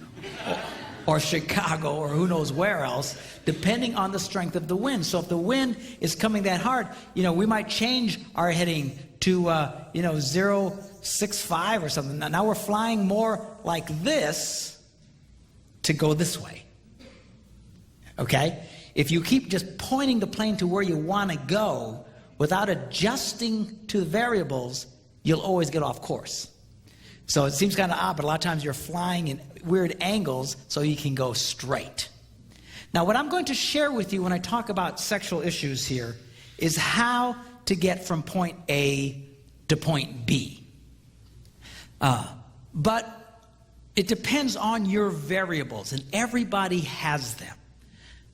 or Chicago or who knows where else, depending on the strength of the wind. So if the wind is coming that hard, we might change our heading to 065 or something. Now we're flying more like this to go this way. Okay? If you keep just pointing the plane to where you want to go without adjusting to the variables, you'll always get off course. So it seems kind of odd, but a lot of times you're flying in weird angles so you can go straight. Now, what I'm going to share with you when I talk about sexual issues here is how to get from point A to point B. But it depends on your variables, and everybody has them.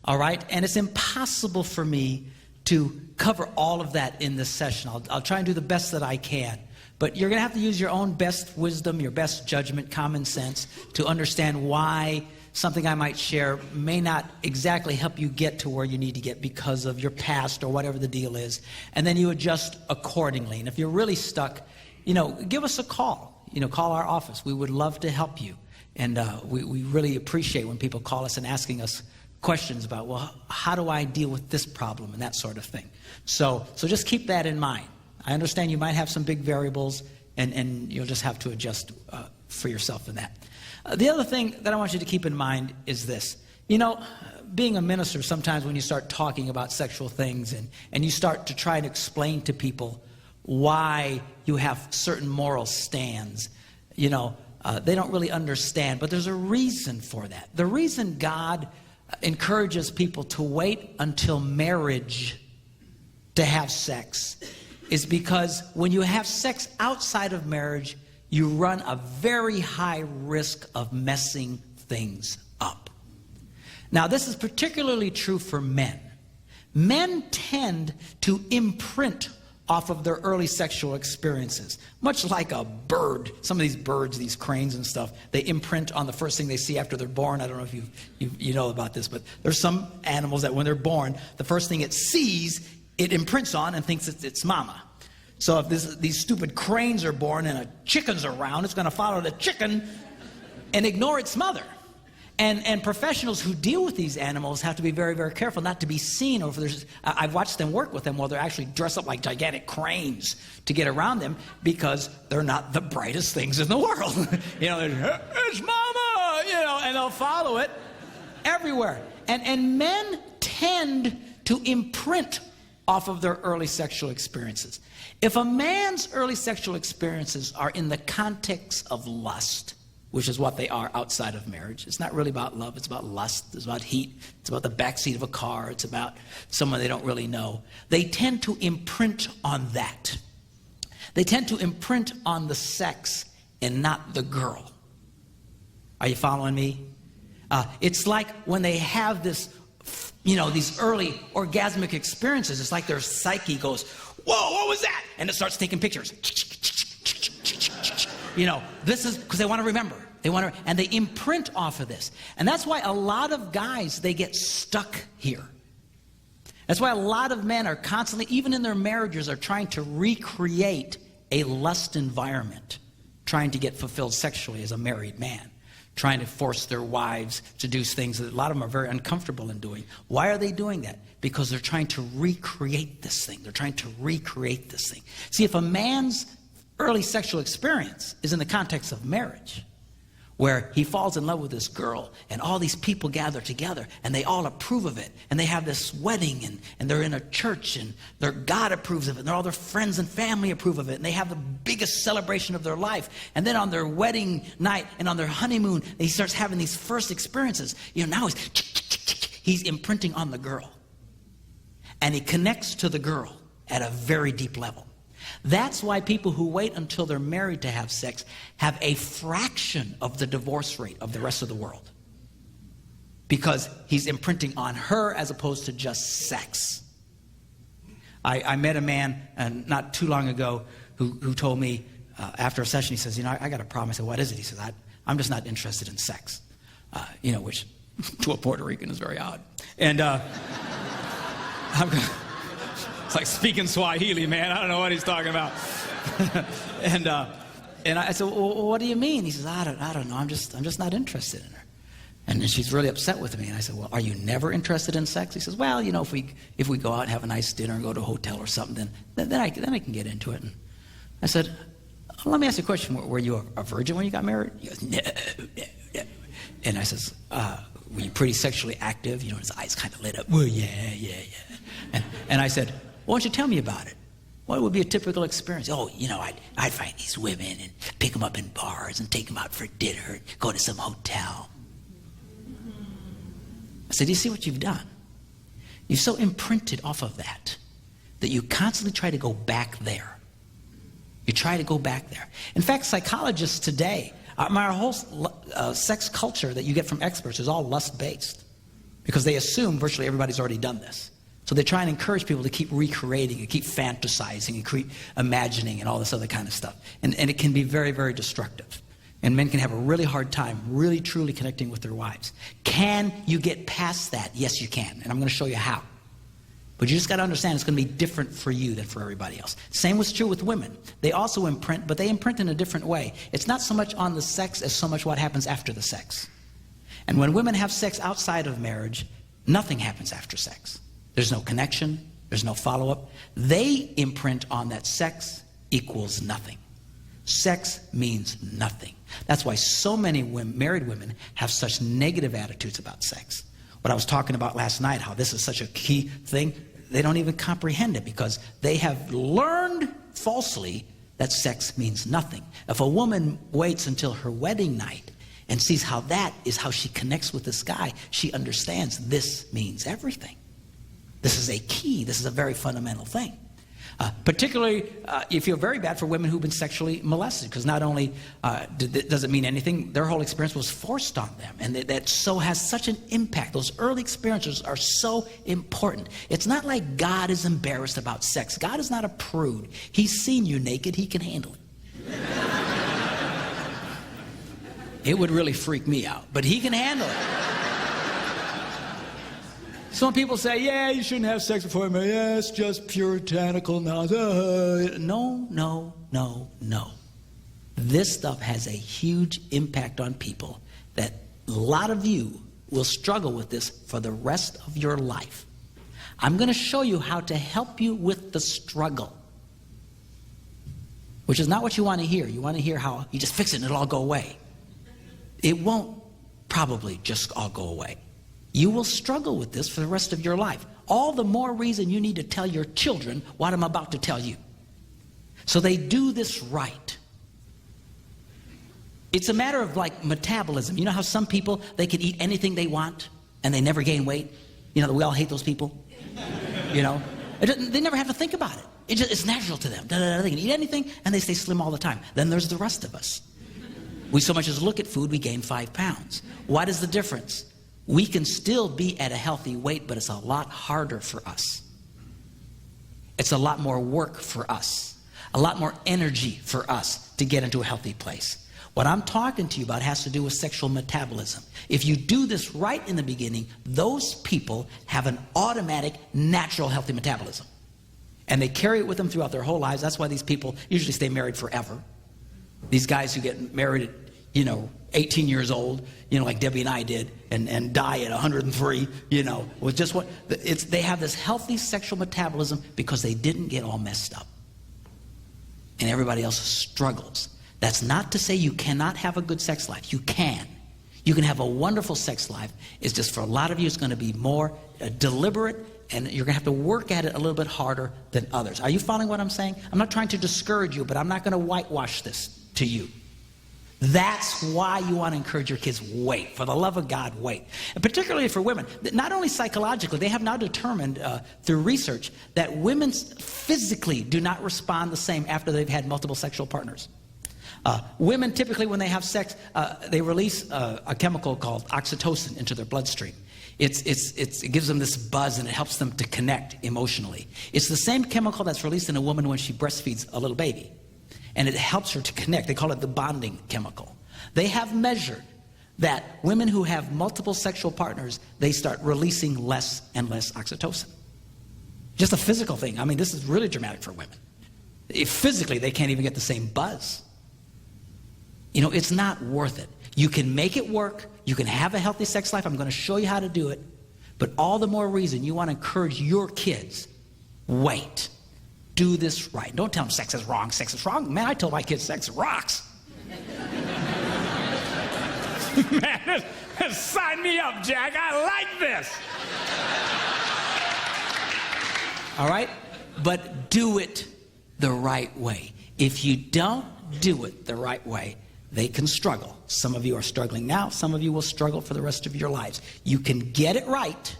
All right? And it's impossible for me to cover all of that in this session. I'll try and do the best that I can. But you're going to have to use your own best wisdom, your best judgment, common sense to understand why something I might share may not exactly help you get to where you need to get because of your past or whatever the deal is. And then you adjust accordingly. And if you're really stuck, give us a call. Call our office. We would love to help you. And we really appreciate when people call us and asking us questions about, well, how do I deal with this problem and that sort of thing. So just keep that in mind. I understand you might have some big variables, and you'll just have to adjust for yourself in that. The other thing that I want you to keep in mind is this. Being a minister, sometimes when you start talking about sexual things and you start to try to explain to people why you have certain moral stands, they don't really understand. But there's a reason for that. The reason God encourages people to wait until marriage to have sex is because when you have sex outside of marriage, you run a very high risk of messing things up. Now, this is particularly true for men. Men tend to imprint off of their early sexual experiences, much like a bird. Some of these birds, these cranes and stuff, they imprint on the first thing they see after they're born. I don't know if you know about this, but there's some animals that when they're born, the first thing it sees, it imprints on and thinks it's mama. So if these stupid cranes are born and a chicken's around, it's going to follow the chicken and ignore its mother. And professionals who deal with these animals have to be very, very careful not to be seen. Or if I've watched them work with them while they're actually dressed up like gigantic cranes to get around them because they're not the brightest things in the world. It's mama, and they'll follow it everywhere. And men tend to imprint off of their early sexual experiences. If a man's early sexual experiences are in the context of lust, which is what they are outside of marriage. It's not really about love. It's about lust. It's about heat. It's about the backseat of a car. It's about someone they don't really know. They tend to imprint on that. They tend to imprint on the sex and not the girl. Are you following me? It's like when they have this, these early orgasmic experiences, it's like their psyche goes, whoa, what was that? And it starts taking pictures. This is because they want to remember. And they imprint off of this. And that's why a lot of guys, they get stuck here. That's why a lot of men are constantly, even in their marriages, are trying to recreate a lust environment, trying to get fulfilled sexually as a married man, trying to force their wives to do things that a lot of them are very uncomfortable in doing. Why are they doing that? Because they're trying to recreate this thing. They're trying to recreate this thing. See, if a man's early sexual experience is in the context of marriage, where he falls in love with this girl and all these people gather together and they all approve of it and they have this wedding and they're in a church and their God approves of it and all their friends and family approve of it and they have the biggest celebration of their life, and then on their wedding night and on their honeymoon he starts having these first experiences. Now he's imprinting on the girl and he connects to the girl at a very deep level. That's why people who wait until they're married to have sex have a fraction of the divorce rate of the rest of the world. Because he's imprinting on her as opposed to just sex. I met a man not too long ago who told me after a session, he says, I got a problem. I said, what is it? He says, I'm just not interested in sex. Which to a Puerto Rican is very odd. And it's like speaking Swahili, man. I don't know what he's talking about. and I said, well, what do you mean? He says, I don't know. I'm just not interested in her. And then she's really upset with me. And I said, well, are you never interested in sex? He says, well, if we go out and have a nice dinner and go to a hotel or something, then I can get into it. And I said, let me ask you a question. Were you a virgin when you got married? He goes, no. And I says, were you pretty sexually active? His eyes kind of lit up. Well, yeah. And I said, why don't you tell me about it? What would be a typical experience? Oh, I'd find these women and pick them up in bars and take them out for dinner and go to some hotel. I said, do you see what you've done? You're so imprinted off of that you constantly try to go back there. You try to go back there. In fact, psychologists today, our whole sex culture that you get from experts is all lust-based because they assume virtually everybody's already done this. So they try and encourage people to keep recreating and keep fantasizing and keep imagining and all this other kind of stuff. And it can be very, very destructive. And men can have a really hard time really truly connecting with their wives. Can you get past that? Yes, you can. And I'm going to show you how. But you just got to understand it's going to be different for you than for everybody else. Same was true with women. They also imprint, but they imprint in a different way. It's not so much on the sex as so much what happens after the sex. And when women have sex outside of marriage, nothing happens after sex. There's no connection. There's no follow-up. They imprint on that sex equals nothing. Sex means nothing. That's why so many married women have such negative attitudes about sex. What I was talking about last night, how this is such a key thing, they don't even comprehend it because they have learned falsely that sex means nothing. If a woman waits until her wedding night and sees how that is how she connects with this guy, she understands this means everything. This is a key. This is a very fundamental thing. Particularly, you feel very bad for women who've been sexually molested because not only does it mean anything, their whole experience was forced on them. And that so has such an impact. Those early experiences are so important. It's not like God is embarrassed about sex. God is not a prude. He's seen you naked. He can handle it. It would really freak me out, but he can handle it. Some people say, yeah, you shouldn't have sex before marriage. Yeah, it's just puritanical nonsense. No. This stuff has a huge impact on people that a lot of you will struggle with this for the rest of your life. I'm going to show you how to help you with the struggle, which is not what you want to hear. You want to hear how you just fix it and it'll all go away. It won't probably just all go away. You will struggle with this for the rest of your life. All the more reason you need to tell your children what I'm about to tell you. So they do this right. It's a matter of like metabolism. You know how some people, they can eat anything they want and they never gain weight? We all hate those people. They never have to think about it. It's natural to them. They can eat anything and they stay slim all the time. Then there's the rest of us. We so much as look at food, we gain 5 pounds. What is the difference? We can still be at a healthy weight, but it's a lot harder for us. It's a lot more work for us, a lot more energy for us to get into a healthy place. What I'm talking to you about has to do with sexual metabolism. If you do this right in the beginning, those people have an automatic, natural, healthy metabolism. And they carry it with them throughout their whole lives. That's why these people usually stay married forever. These guys who get married at, 18 years old, like Debbie and I did, and die at 103, with just what, they have this healthy sexual metabolism because they didn't get all messed up. And everybody else struggles. That's not to say you cannot have a good sex life. You can. You can have a wonderful sex life. It's just for a lot of you, it's going to be more deliberate, and you're going to have to work at it a little bit harder than others. Are you following what I'm saying? I'm not trying to discourage you, but I'm not going to whitewash this to you. That's why you want to encourage your kids, wait. For the love of God, wait. And particularly for women. Not only psychologically, they have now determined through research that women physically do not respond the same after they've had multiple sexual partners. Women typically, when they have sex, they release a chemical called oxytocin into their bloodstream. It gives them this buzz and it helps them to connect emotionally. It's the same chemical that's released in a woman when she breastfeeds a little baby. And it helps her to connect. They call it the bonding chemical. They have measured that women who have multiple sexual partners, they start releasing less and less oxytocin. Just a physical thing. I mean, this is really dramatic for women. Physically, they can't even get the same buzz. It's not worth it. You can make it work. You can have a healthy sex life. I'm going to show you how to do it. But all the more reason you want to encourage your kids, wait. Do this right. Don't tell them sex is wrong. Sex is wrong. Man, I told my kids sex rocks. Man, sign me up, Jack. I like this. All right? But do it the right way. If you don't do it the right way, they can struggle. Some of you are struggling now. Some of you will struggle for the rest of your lives. You can get it right.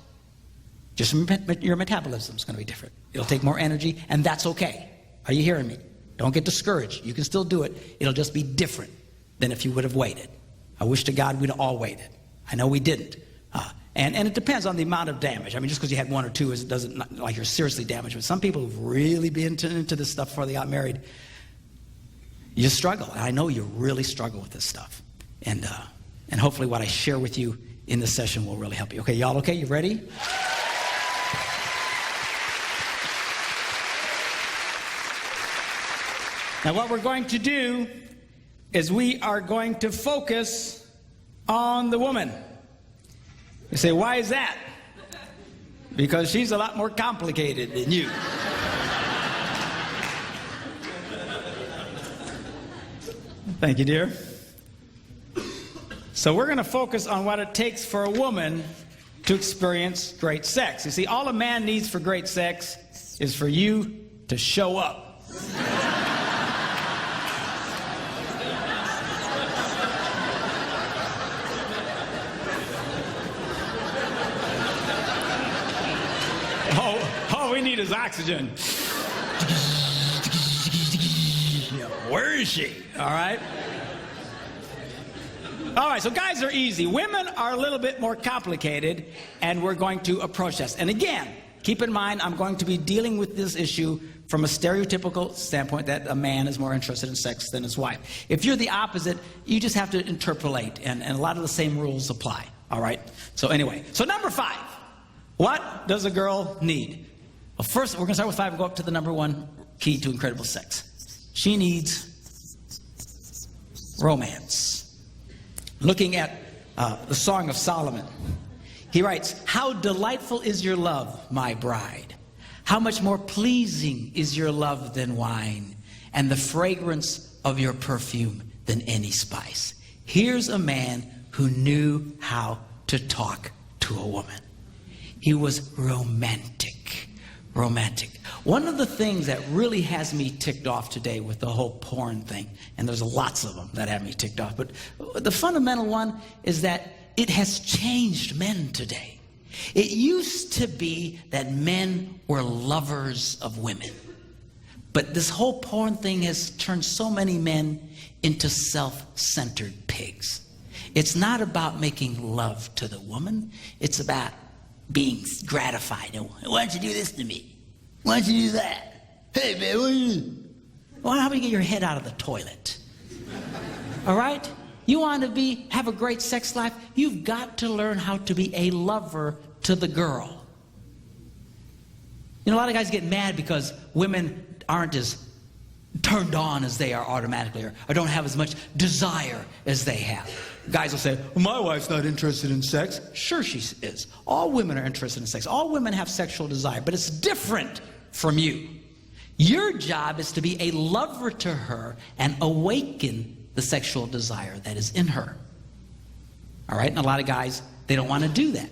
Just your metabolism is going to be different. It'll take more energy, and that's okay. Are you hearing me? Don't get discouraged. You can still do it. It'll just be different than if you would have waited. I wish to God we'd all waited. I know we didn't. And it depends on the amount of damage. I mean, just because you had 1 or 2, it doesn't like you're seriously damaged. But some people who've really been into this stuff before they got married, you struggle. And I know you really struggle with this stuff. And hopefully what I share with you in this session will really help you. Okay, y'all okay? You ready? Now what we're going to do is we are going to focus on the woman. You say, why is that? Because she's a lot more complicated than you. Thank you, dear. So we're going to focus on what it takes for a woman to experience great sex. You see, all a man needs for great sex is for you to show up. All we need is oxygen. Where is she? All right? All right, so guys are easy. Women are a little bit more complicated, and we're going to approach this. And again, keep in mind, I'm going to be dealing with this issue from a stereotypical standpoint that a man is more interested in sex than his wife. If you're the opposite, you just have to interpolate, and a lot of the same rules apply. All right? So anyway, so number 5. What does a girl need? Well, first, we're going to start with 5 and go up to the number 1 key to incredible sex. She needs romance. Looking at the Song of Solomon, he writes, "How delightful is your love, my bride. How much more pleasing is your love than wine, and the fragrance of your perfume than any spice." Here's a man who knew how to talk to a woman. He was romantic. Romantic. One of the things that really has me ticked off today with the whole porn thing, and there's lots of them that have me ticked off, but the fundamental one is that it has changed men today. It used to be that men were lovers of women. But this whole porn thing has turned so many men into self-centered pigs. It's not about making love to the woman. It's about being gratified. Why don't you do this to me? Why don't you do that? Hey, man, what do you do? Well, how about you get your head out of the toilet? All right? You want to have a great sex life? You've got to learn how to be a lover to the girl. You know, a lot of guys get mad because women aren't as turned on as they are automatically, or don't have as much desire as they have. Guys will say, well, my wife's not interested in sex. Sure she is. All women are interested in sex. All women have sexual desire, but it's different from you. Your job is to be a lover to her and awaken the sexual desire that is in her. All right? And a lot of guys, they don't want to do that.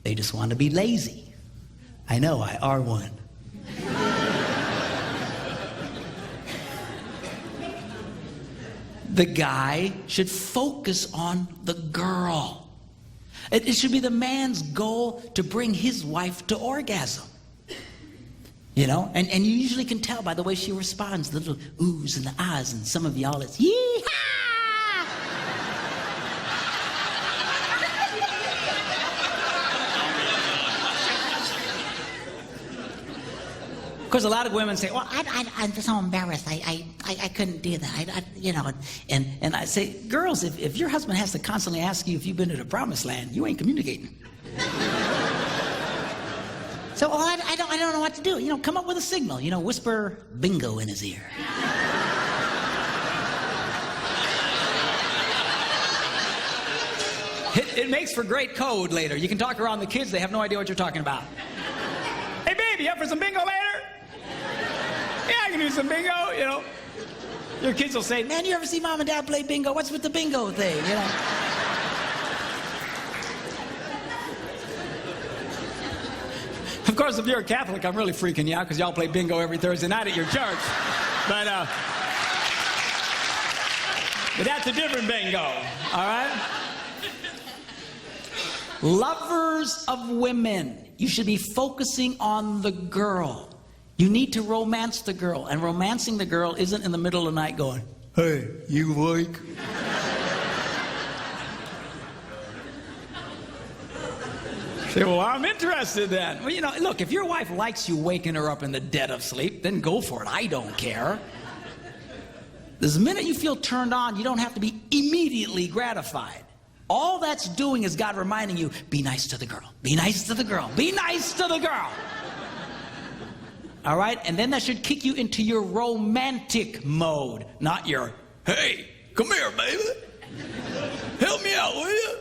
They just want to be lazy. I know, I are one. The guy should focus on the girl. It should be the man's goal to bring his wife to orgasm. You know, and you usually can tell by the way she responds, the little oohs and the ahs, and some of y'all it's yee-haw! Of course, a lot of women say, well, I'm so embarrassed. I couldn't do that. You know, and I say, girls, if your husband has to constantly ask you if you've been to the promised land, you ain't communicating. So, well, I don't know what to do. You know, come up with a signal. You know, whisper bingo in his ear. It makes for great code later. You can talk around the kids. They have no idea what you're talking about. Hey, baby, you up for some bingo later? Yeah, I can do some bingo, you know. Your kids will say, man, you ever see mom and dad play bingo? What's with the bingo thing, you know? Of course, if you're a Catholic, I'm really freaking you out because y'all play bingo every Thursday night at your church. But that's a different bingo, all right? Lovers of women, you should be focusing on the girl. You need to romance the girl, and romancing the girl isn't in the middle of the night going, hey, you awake? Say, well, I'm interested then. Well, you know, look, if your wife likes you waking her up in the dead of sleep, then go for it. I don't care. The minute you feel turned on, you don't have to be immediately gratified. All that's doing is God reminding you, be nice to the girl. Be nice to the girl. Be nice to the girl. All right? And then that should kick you into your romantic mode, not your, hey, come here, baby. Help me out, will you?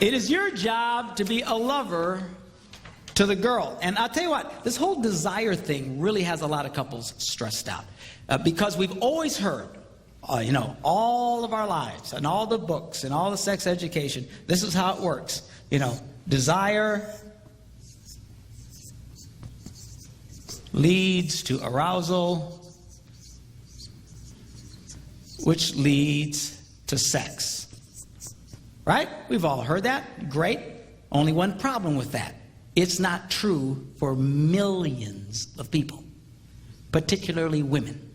It is your job to be a lover to the girl. And I'll tell you what, this whole desire thing really has a lot of couples stressed out. Because we've always heard, you know, all of our lives and all the books and all the sex education, this is how it works. You know, desire leads to arousal, which leads to sex. Right? We've all heard that. Great. Only one problem with that. It's not true for millions of people, particularly women.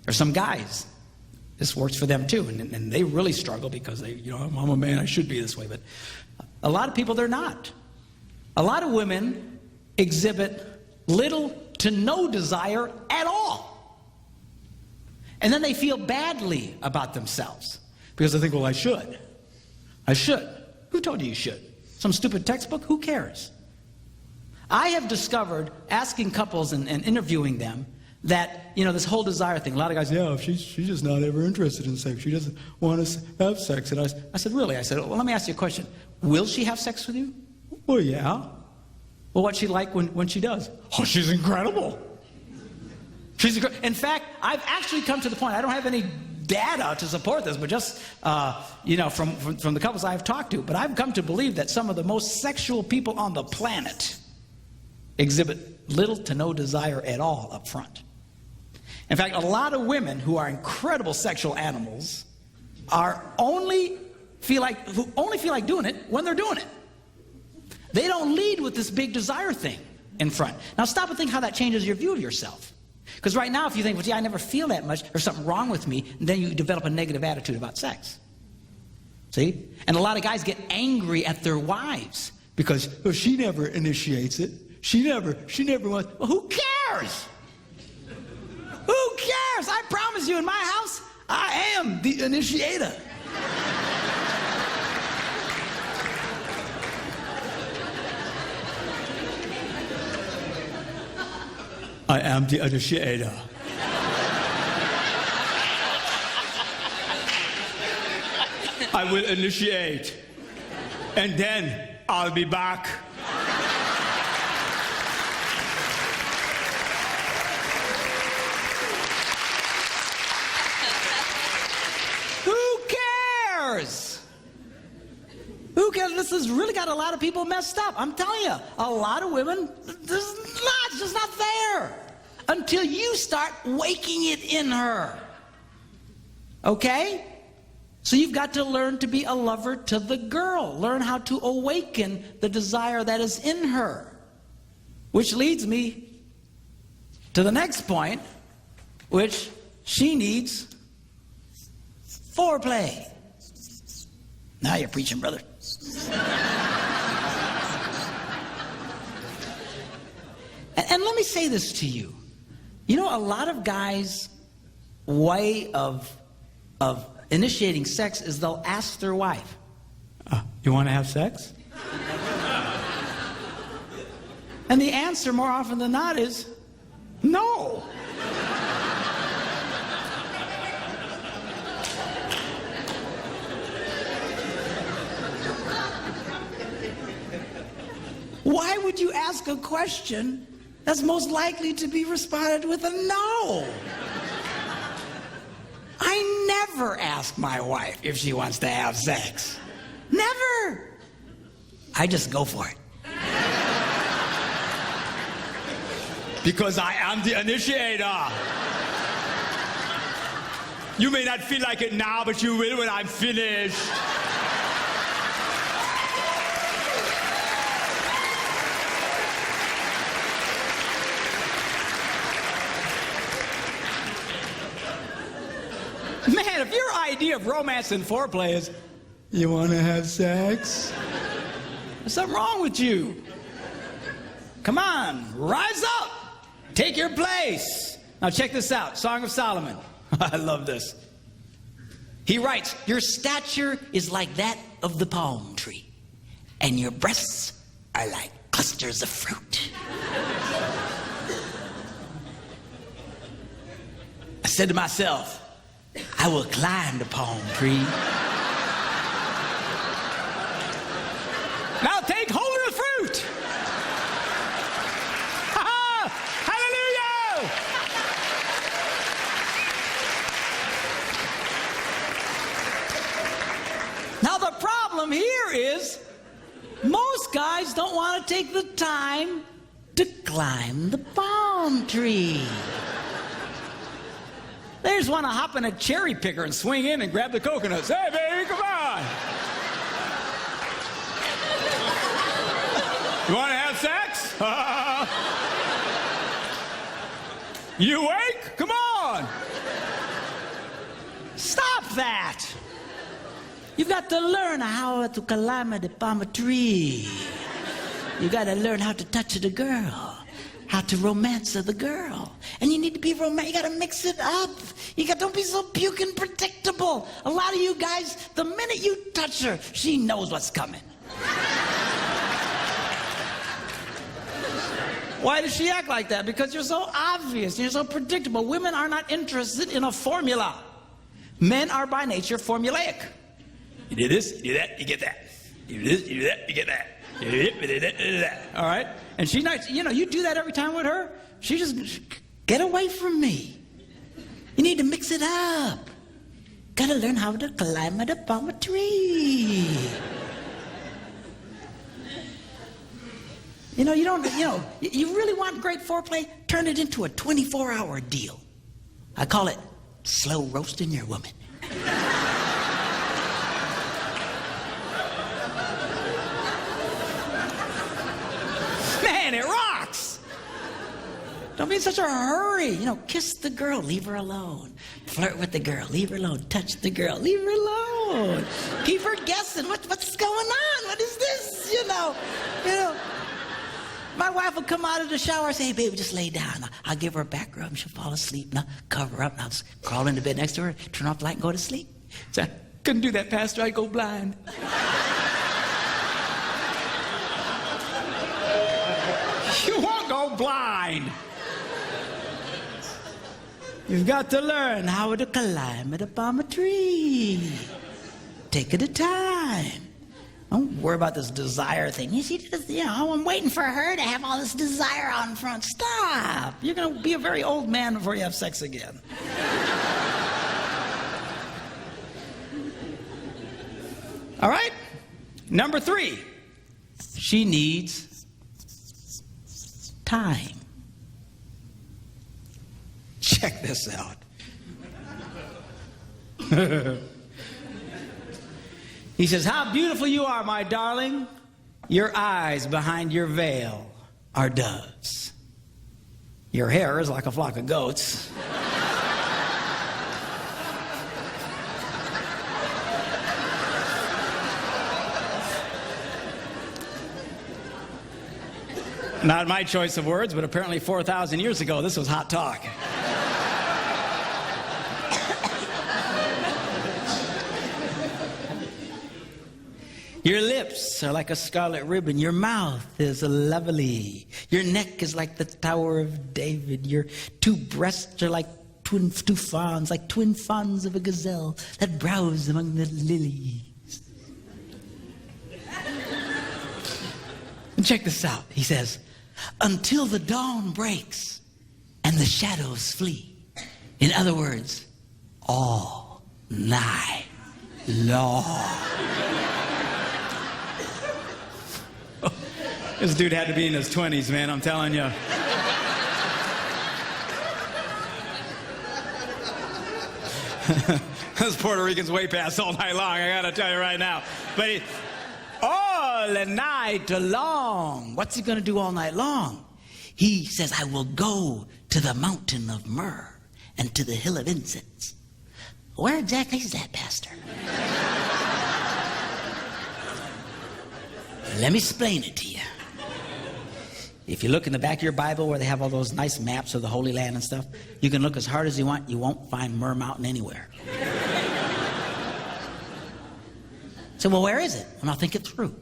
There's some guys, this works for them too, and they really struggle because they, you know, I'm a man, I should be this way, but a lot of people, they're not. A lot of women exhibit little to no desire at all. And then they feel badly about themselves because they think, well, I should. I should. Who told you you should? Some stupid textbook? Who cares? I have discovered, asking couples and interviewing them, that, you know, this whole desire thing, a lot of guys, yeah, she's just not ever interested in sex. She doesn't want to have sex. And I said, really? I said, well, let me ask you a question. Will she have sex with you? Well, yeah. Well, what's she like when she does? Oh, she's incredible. In fact, I've actually come to the point, I don't have any data to support this, but just, you know, from the couples I've talked to, but I've come to believe that some of the most sexual people on the planet exhibit little to no desire at all up front. In fact, a lot of women who are incredible sexual animals only feel like doing it when they're doing it. They don't lead with this big desire thing in front. Now stop and think how that changes your view of yourself. Because right now, if you think, well, gee, I never feel that much, there's something wrong with me, and then you develop a negative attitude about sex. See? And a lot of guys get angry at their wives because, well, she never initiates it. She never wants. Well, who cares? Who cares? I promise you, in my house, I am the initiator. I am the initiator. I will initiate, and then I'll be back. Who cares? Who cares? This has really got a lot of people messed up. I'm telling you, a lot of women, it's just not there until you start waking it in her. Okay? So you've got to learn to be a lover to the girl. Learn how to awaken the desire that is in her. Which leads me to the next point, which she needs foreplay. Now you're preaching, brother. And let me say this to you. You know, a lot of guys' way of initiating sex is they'll ask their wife, you want to have sex? And the answer more often than not is no. Why would you ask a question that's most likely to be responded with a no? I never ask my wife if she wants to have sex. Never. I just go for it. Because I am the initiator. You may not feel like it now, but you will when I'm finished. Man, if your idea of romance and foreplay is, you want to have sex? There's something wrong with you. Come on, rise up. Take your place. Now check this out, Song of Solomon. I love this. He writes, your stature is like that of the palm tree, and your breasts are like clusters of fruit. I said to myself, I will climb the palm tree. Now take hold of the fruit. Hallelujah! Now the problem here is most guys don't want to take the time to climb the palm tree. They just want to hop in a cherry picker and swing in and grab the coconuts. Hey, baby, come on. You want to have sex? You awake? Come on. Stop that. You've got to learn how to climb the palm tree. You've got to learn how to touch the girl. How to romance the girl. And you need to be romantic. You got to mix it up. Don't be so puking predictable. A lot of you guys, the minute you touch her, she knows what's coming. Why does she act like that? Because you're so obvious. You're so predictable. Women are not interested in a formula. Men are by nature formulaic. You do this, you do that, you get that. You do this, you do that, you get that. All right? And she's not, you do that every time with her. She just, get away from me. You need to mix it up. Gotta learn how to climb the palm tree. You really want great foreplay? Turn it into a 24-hour deal. I call it slow roasting your woman. Don't be in such a hurry. You know, kiss the girl, leave her alone. Flirt with the girl, leave her alone. Touch the girl, leave her alone. Keep her guessing. What's going on? What is this? You know. My wife will come out of the shower and say, hey, baby, just lay down. I'll give her a back rub and she'll fall asleep. And I'll cover her up and I'll just crawl into bed next to her, turn off the light and go to sleep. So I couldn't do that, Pastor. I'd go blind. You won't go blind. You've got to learn how to climb at a palm tree. Take it a time. Don't worry about this desire thing. You see, I'm waiting for her to have all this desire out in front. Stop. You're going to be a very old man before you have sex again. All right? Number 3. She needs time. Check this out. He says, how beautiful you are, my darling. Your eyes behind your veil are doves. Your hair is like a flock of goats. Not my choice of words, but apparently 4,000 years ago, this was hot talk. Your lips are like a scarlet ribbon. Your mouth is lovely. Your neck is like the Tower of David. Your 2 breasts are like two fawns, like twin fawns of a gazelle that browse among the lilies. And check this out. He says, until the dawn breaks and the shadows flee. In other words, all night long. This dude had to be in his 20s, man, I'm telling you. Those Puerto Ricans way past all night long, I gotta tell you right now. But all night long. What's he gonna do all night long? He says, I will go to the mountain of myrrh and to the hill of incense. Where exactly is that, Pastor? Let me explain it to you. If you look in the back of your Bible where they have all those nice maps of the Holy Land and stuff, you can look as hard as you want. You won't find Myrrh Mountain anywhere. So, well, where is it? And I'll think it through.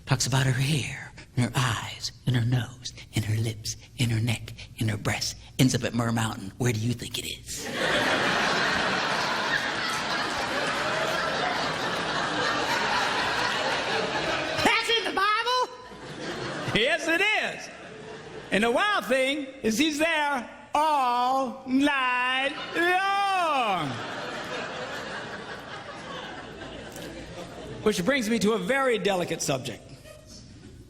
Talks about her hair, and her eyes, and her nose, and her lips, and her neck, and her breasts. Ends up at Myrrh Mountain. Where do you think it is? That's in the Bible? Yes, it is. And the wild thing is he's there all night long. Which brings me to a very delicate subject.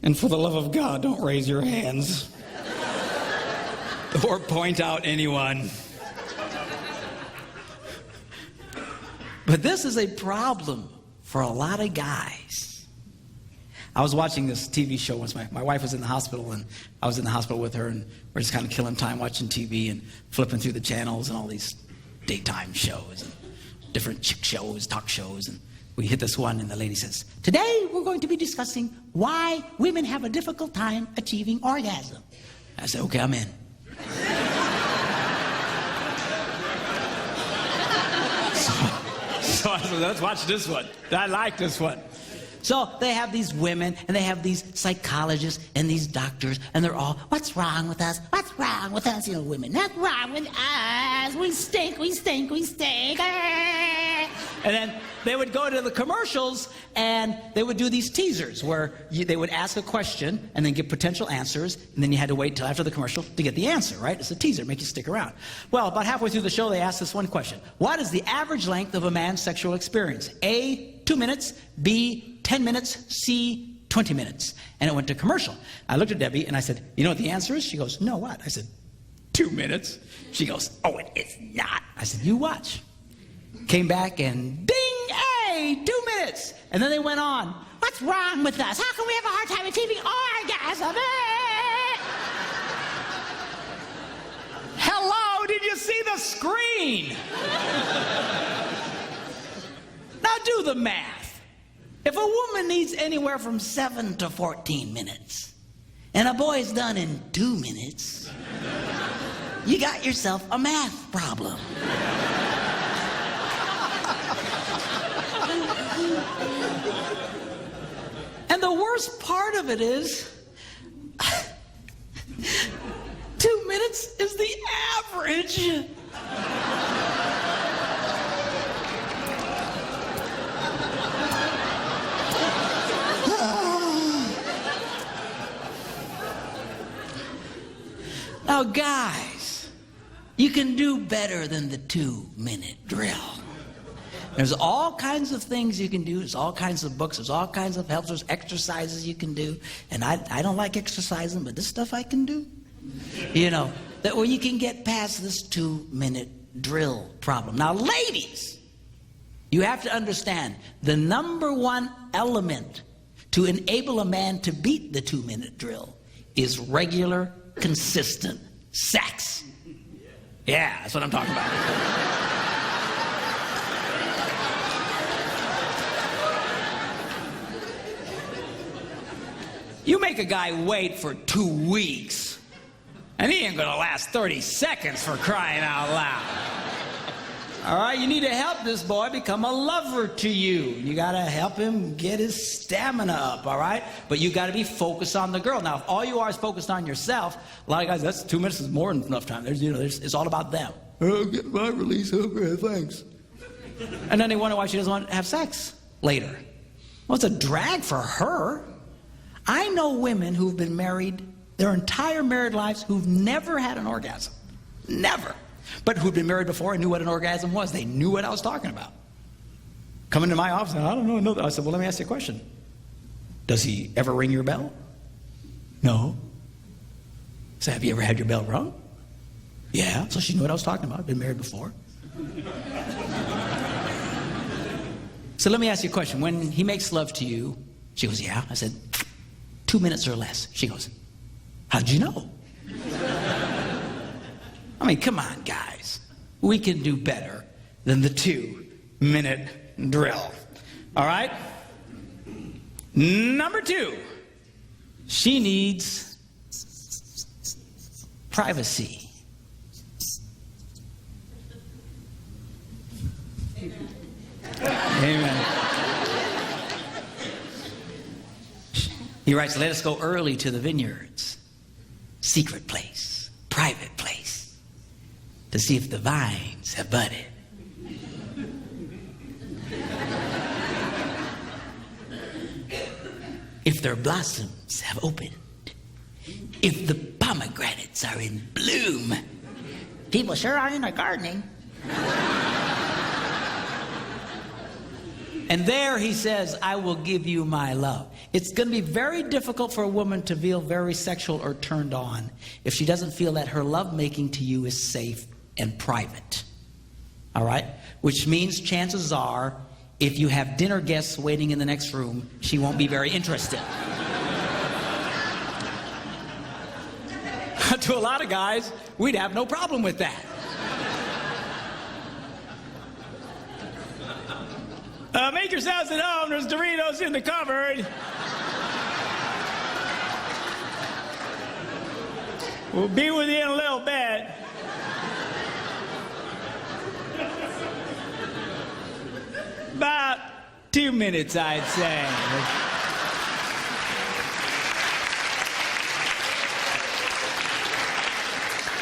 And for the love of God, don't raise your hands or point out anyone. But this is a problem for a lot of guys. I was watching this TV show once. My wife was in the hospital, and I was in the hospital with her, and we're just kind of killing time watching TV and flipping through the channels and all these daytime shows and different chick shows, talk shows. And we hit this one, and the lady says, today we're going to be discussing why women have a difficult time achieving orgasm. I said, okay, I'm in. So I said, let's watch this one. I like this one. So they have these women, and they have these psychologists and these doctors, and they're all, what's wrong with us? What's wrong with us? You know, women, what's wrong with us? We stink, we stink, we stink. And then they would go to the commercials, and they would do these teasers where they would ask a question and then give potential answers, and then you had to wait till after the commercial to get the answer, right? It's a teaser, make you stick around. Well, about halfway through the show, they asked this one question. What is the average length of a man's sexual experience? A, 2 minutes, B, 10 minutes, C, 20 minutes. And it went to commercial. I looked at Debbie and I said, you know what the answer is? She goes, no, what? I said, 2 minutes. She goes, oh, it is not. I said, you watch. Came back and ding, hey, 2 minutes. And then they went on. What's wrong with us? How can we have a hard time achieving orgasm? screen. Now do the math. If a woman needs anywhere from 7 to 14 minutes, and a boy's done in 2 minutes, you got yourself a math problem. And the worst part of it is, 2 minutes is the average. Now, guys, you can do better than the 2-minute drill. There's all kinds of things you can do. There's all kinds of books. There's all kinds of helps. There's exercises you can do. And I don't like exercising, but this stuff I can do. You know, that way you can get past this 2-minute drill problem. Now, ladies, you have to understand the number one element to enable a man to beat the 2-minute drill is regular, consistent sex. Yeah, that's what I'm talking about. You make a guy wait for 2 weeks, and he ain't gonna last 30 seconds, for crying out loud. All right, you need to help this boy become a lover to you. You gotta help him get his stamina up, all right? But you gotta be focused on the girl. Now, if all you are is focused on yourself, a lot of guys, that's 2 minutes is more than enough time. It's all about them. Oh, get my release, okay, thanks. And then they wonder why she doesn't want to have sex later. Well, it's a drag for her. I know women who've been married their entire married lives who've never had an orgasm. Never. But who'd been married before and knew what an orgasm was. They knew what I was talking about. Come into my office and I don't know. I said, well, let me ask you a question. Does he ever ring your bell? No. So have you ever had your bell rung? Yeah. So she knew what I was talking about. Been married before. So let me ask you a question. When he makes love to you, she goes, yeah. I said, 2 minutes or less. She goes, how'd you know? I mean, come on, guys. We can do better than the 2-minute drill. All right? Number 2, she needs privacy. Amen. He writes, let us go early to the vineyards, secret place, private place, to see if the vines have budded. If their blossoms have opened. If the pomegranates are in bloom. People sure are into gardening. And there he says, I will give you my love. It's going to be very difficult for a woman to feel very sexual or turned on if she doesn't feel that her lovemaking to you is safe and private. All right? Which means chances are, if you have dinner guests waiting in the next room, she won't be very interested. To a lot of guys, we'd have no problem with that. Make yourselves at home. There's Doritos in the cupboard. We'll be with you in a little bit. About 2 minutes, I'd say.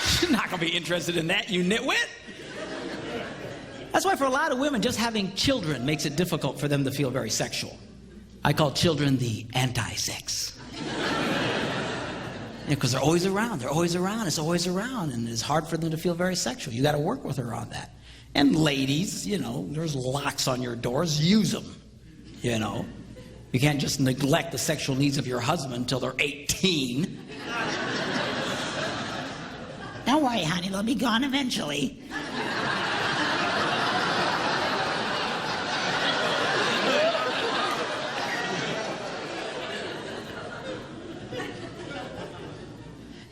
She's not going to be interested in that, you nitwit. That's why for a lot of women, just having children makes it difficult for them to feel very sexual. I call children the anti-sex. Because they're always around. They're always around. It's always around. And it's hard for them to feel very sexual. You got to work with her on that. And ladies, you know, there's locks on your doors. Use them. You know. You can't just neglect the sexual needs of your husband until they're 18. Don't worry, honey. They'll be gone eventually.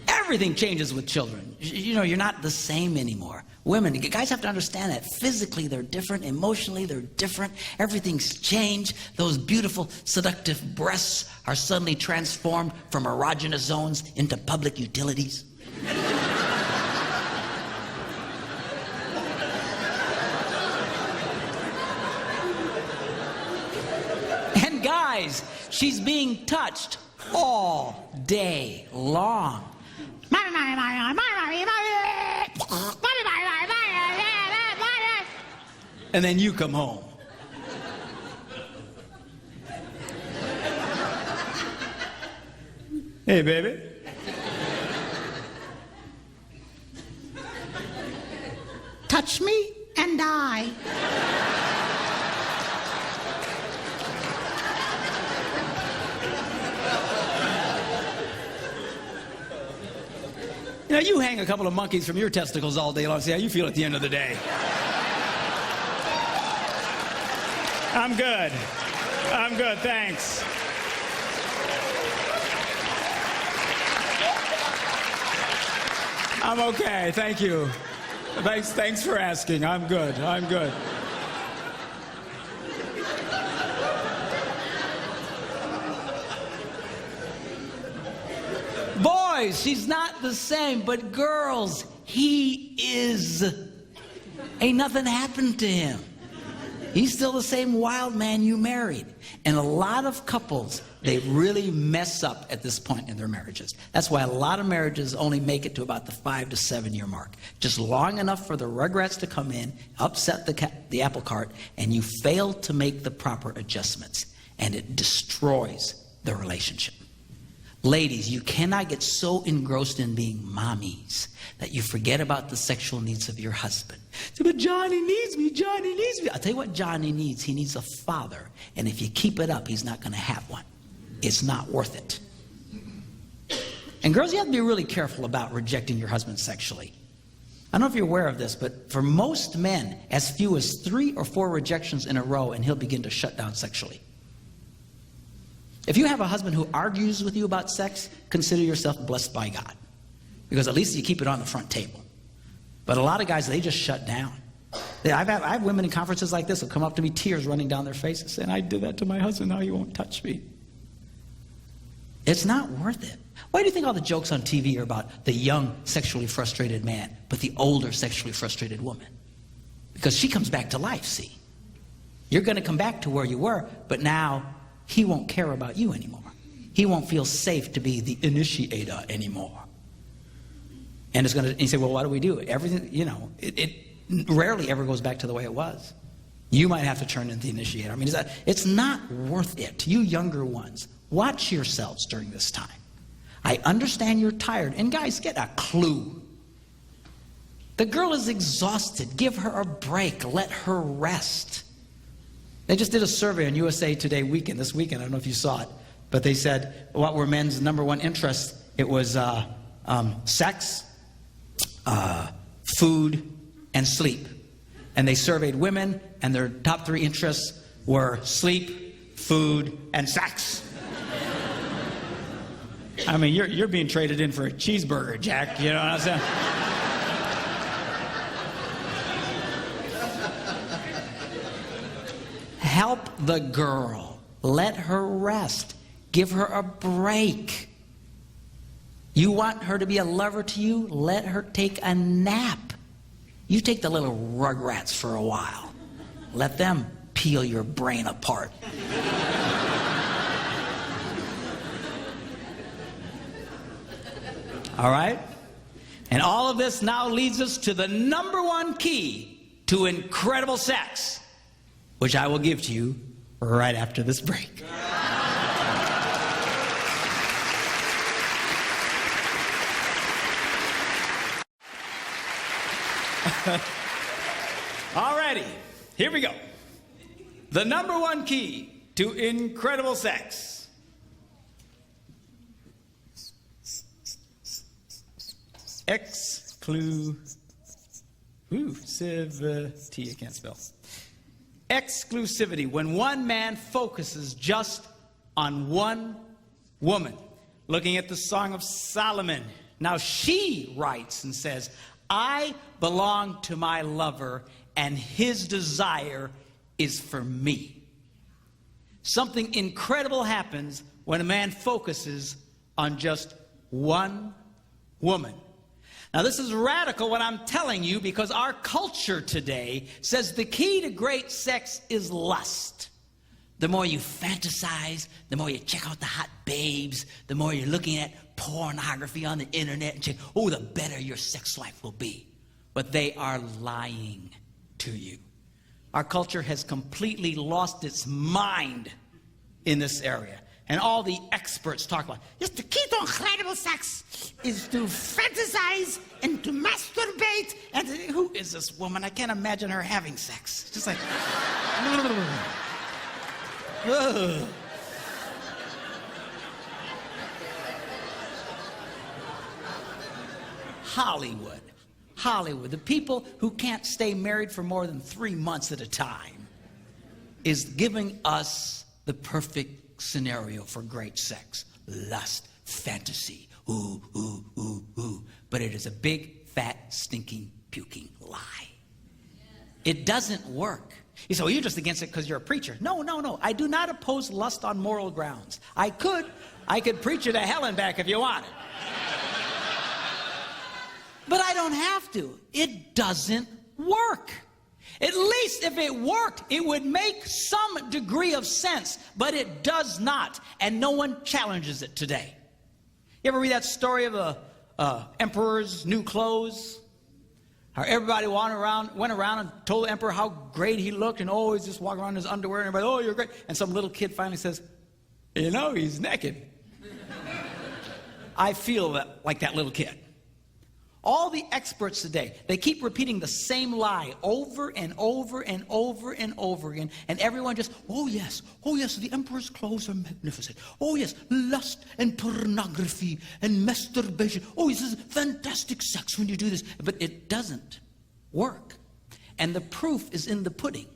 Everything changes with children. You know, you're not the same anymore. Women, guys have to understand that physically they're different, emotionally they're different, everything's changed. Those beautiful, seductive breasts are suddenly transformed from erogenous zones into public utilities. And guys, she's being touched all day long. And then you come home. Hey, baby. Touch me and die. You know, you hang a couple of monkeys from your testicles all day long. See how you feel at the end of the day. I'm good. I'm good, thanks. I'm okay, thank you. Thanks for asking. I'm good. I'm good. Boys, she's not the same, but girls, he is. Ain't nothing happened to him. He's still the same wild man you married. And a lot of couples, they really mess up at this point in their marriages. That's why a lot of marriages only make it to about the 5 to 7 year mark. Just long enough for the rugrats to come in, upset the apple cart, and you fail to make the proper adjustments. And it destroys the relationship. Ladies, you cannot get so engrossed in being mommies that you forget about the sexual needs of your husband. But Johnny needs me, Johnny needs me. I'll tell you what Johnny needs. He needs a father. And if you keep it up, he's not going to have one. It's not worth it. And girls, you have to be really careful about rejecting your husband sexually. I don't know if you're aware of this, but for most men, as few as 3 or 4 rejections in a row, and he'll begin to shut down sexually. If you have a husband who argues with you about sex, consider yourself blessed by God. Because at least you keep it on the front table. But a lot of guys, they just shut down. I have women in conferences like this who come up to me, tears running down their faces, saying, I did that to my husband, now he won't touch me. It's not worth it. Why do you think all the jokes on TV are about the young, sexually frustrated man, but the older, sexually frustrated woman? Because she comes back to life, see? You're going to come back to where you were, but now he won't care about you anymore. He won't feel safe to be the initiator anymore. And it's going to, you say, well, what do we do? Everything, you know, it rarely ever goes back to the way it was. You might have to turn into the initiator. I mean, it's not worth it. You younger ones, watch yourselves during this time. I understand you're tired. And guys, get a clue. The girl is exhausted. Give her a break. Let her rest. They just did a survey on USA Today weekend, this weekend. I don't know if you saw it. But they said, what were men's number one interests? It was sex, food, and sleep. And they surveyed women, and their top 3 interests were sleep, food, and sex. I mean, you're being traded in for a cheeseburger, Jack. You know what I'm saying? Help the girl. Let her rest. Give her a break. You want her to be a lover to you? Let her take a nap. You take the little rugrats for a while. Let them peel your brain apart. All right? And all of this now leads us to the number 1 key to incredible sex, which I will give to you right after this break. Alrighty, here we go. The number 1 key to incredible sex. Exclusivity. I can't spell. Exclusivity. When one man focuses just on one woman. Looking at the Song of Solomon. Now she writes and says, I belong to my lover, and his desire is for me. Something incredible happens when a man focuses on just one woman. Now, this is radical what I'm telling you, because our culture today says the key to great sex is lust. The more you fantasize, the more you check out the hot babes, the more you're looking at pornography on the internet and say, oh, the better your sex life will be. But they are lying to you. Our culture has completely lost its mind in this area. And all the experts talk about, yes, the key to incredible sex is to fantasize and to masturbate. And who is this woman? I can't imagine her having sex. It's just like, ugh. Hollywood, the people who can't stay married for more than 3 months at a time, is giving us the perfect scenario for great sex. Lust, fantasy, ooh, ooh, ooh, ooh. But it is a big, fat, stinking, puking lie. It doesn't work. You say, well, you're just against it because you're a preacher. No. I do not oppose lust on moral grounds. I could preach you to hell and back if you wanted. But I don't have to. It doesn't work. At least if it worked, it would make some degree of sense. But it does not. And no one challenges it today. You ever read that story of the emperor's new clothes? How everybody went around and told the emperor how great he looked. And oh, he's just walking around in his underwear. And everybody, oh, you're great. And some little kid finally says, you know, he's naked. I feel like that little kid. All the experts today, they keep repeating the same lie over and over and over and over again. And everyone just, oh yes, the emperor's clothes are magnificent. Oh yes, lust and pornography and masturbation. Oh, this is fantastic sex when you do this. But it doesn't work. And the proof is in the pudding.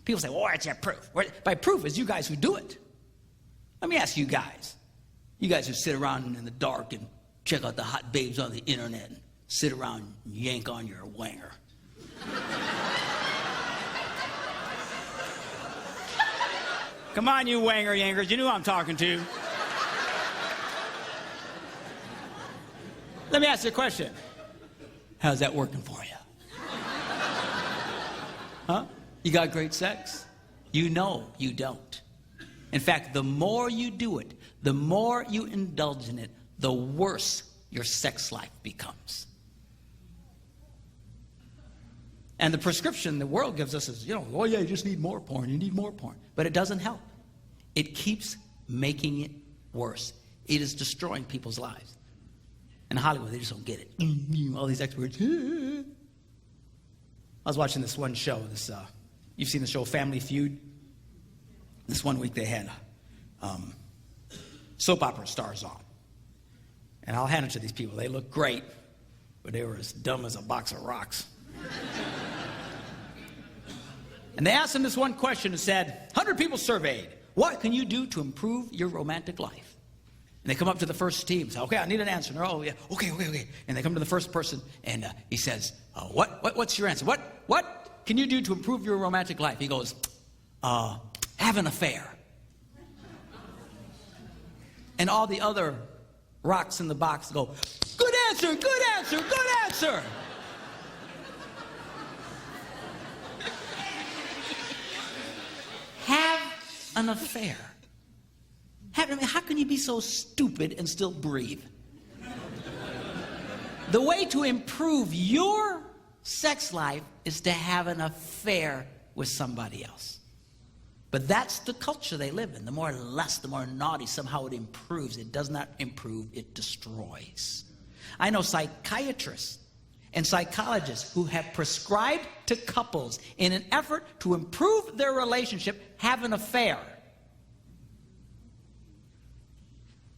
People say, well, where's your proof? By proof is you guys who do it. Let me ask you guys who sit around in the dark and check out the hot babes on the internet and sit around and yank on your wanger. Come on, you wanger yankers. You know who I'm talking to. Let me ask you a question. How's that working for you? Huh? You got great sex? You know you don't. In fact, the more you do it, the more you indulge in it, the worse your sex life becomes. And the prescription the world gives us is, oh yeah, you just need more porn. You need more porn. But it doesn't help. It keeps making it worse. It is destroying people's lives. In Hollywood, they just don't get it. All these experts. I was watching this one show. You've seen the show Family Feud? This one week they had soap opera stars on. And I'll hand it to these people. They look great, but they were as dumb as a box of rocks. And they asked them this one question and said, 100 people surveyed, what can you do to improve your romantic life? And they come up to the first team and say, okay, I need an answer. And they're, oh, yeah, okay. And they come to the first person and he says, what's your answer? What can you do to improve your romantic life? He goes, have an affair. And all the other rocks in the box go, good answer, good answer, good answer. Have an affair. How can you be so stupid and still breathe? The way to improve your sex life is to have an affair with somebody else. But that's the culture they live in. The more lust, the more naughty, somehow it improves. It does not improve, it destroys. I know psychiatrists and psychologists who have prescribed to couples in an effort to improve their relationship, have an affair.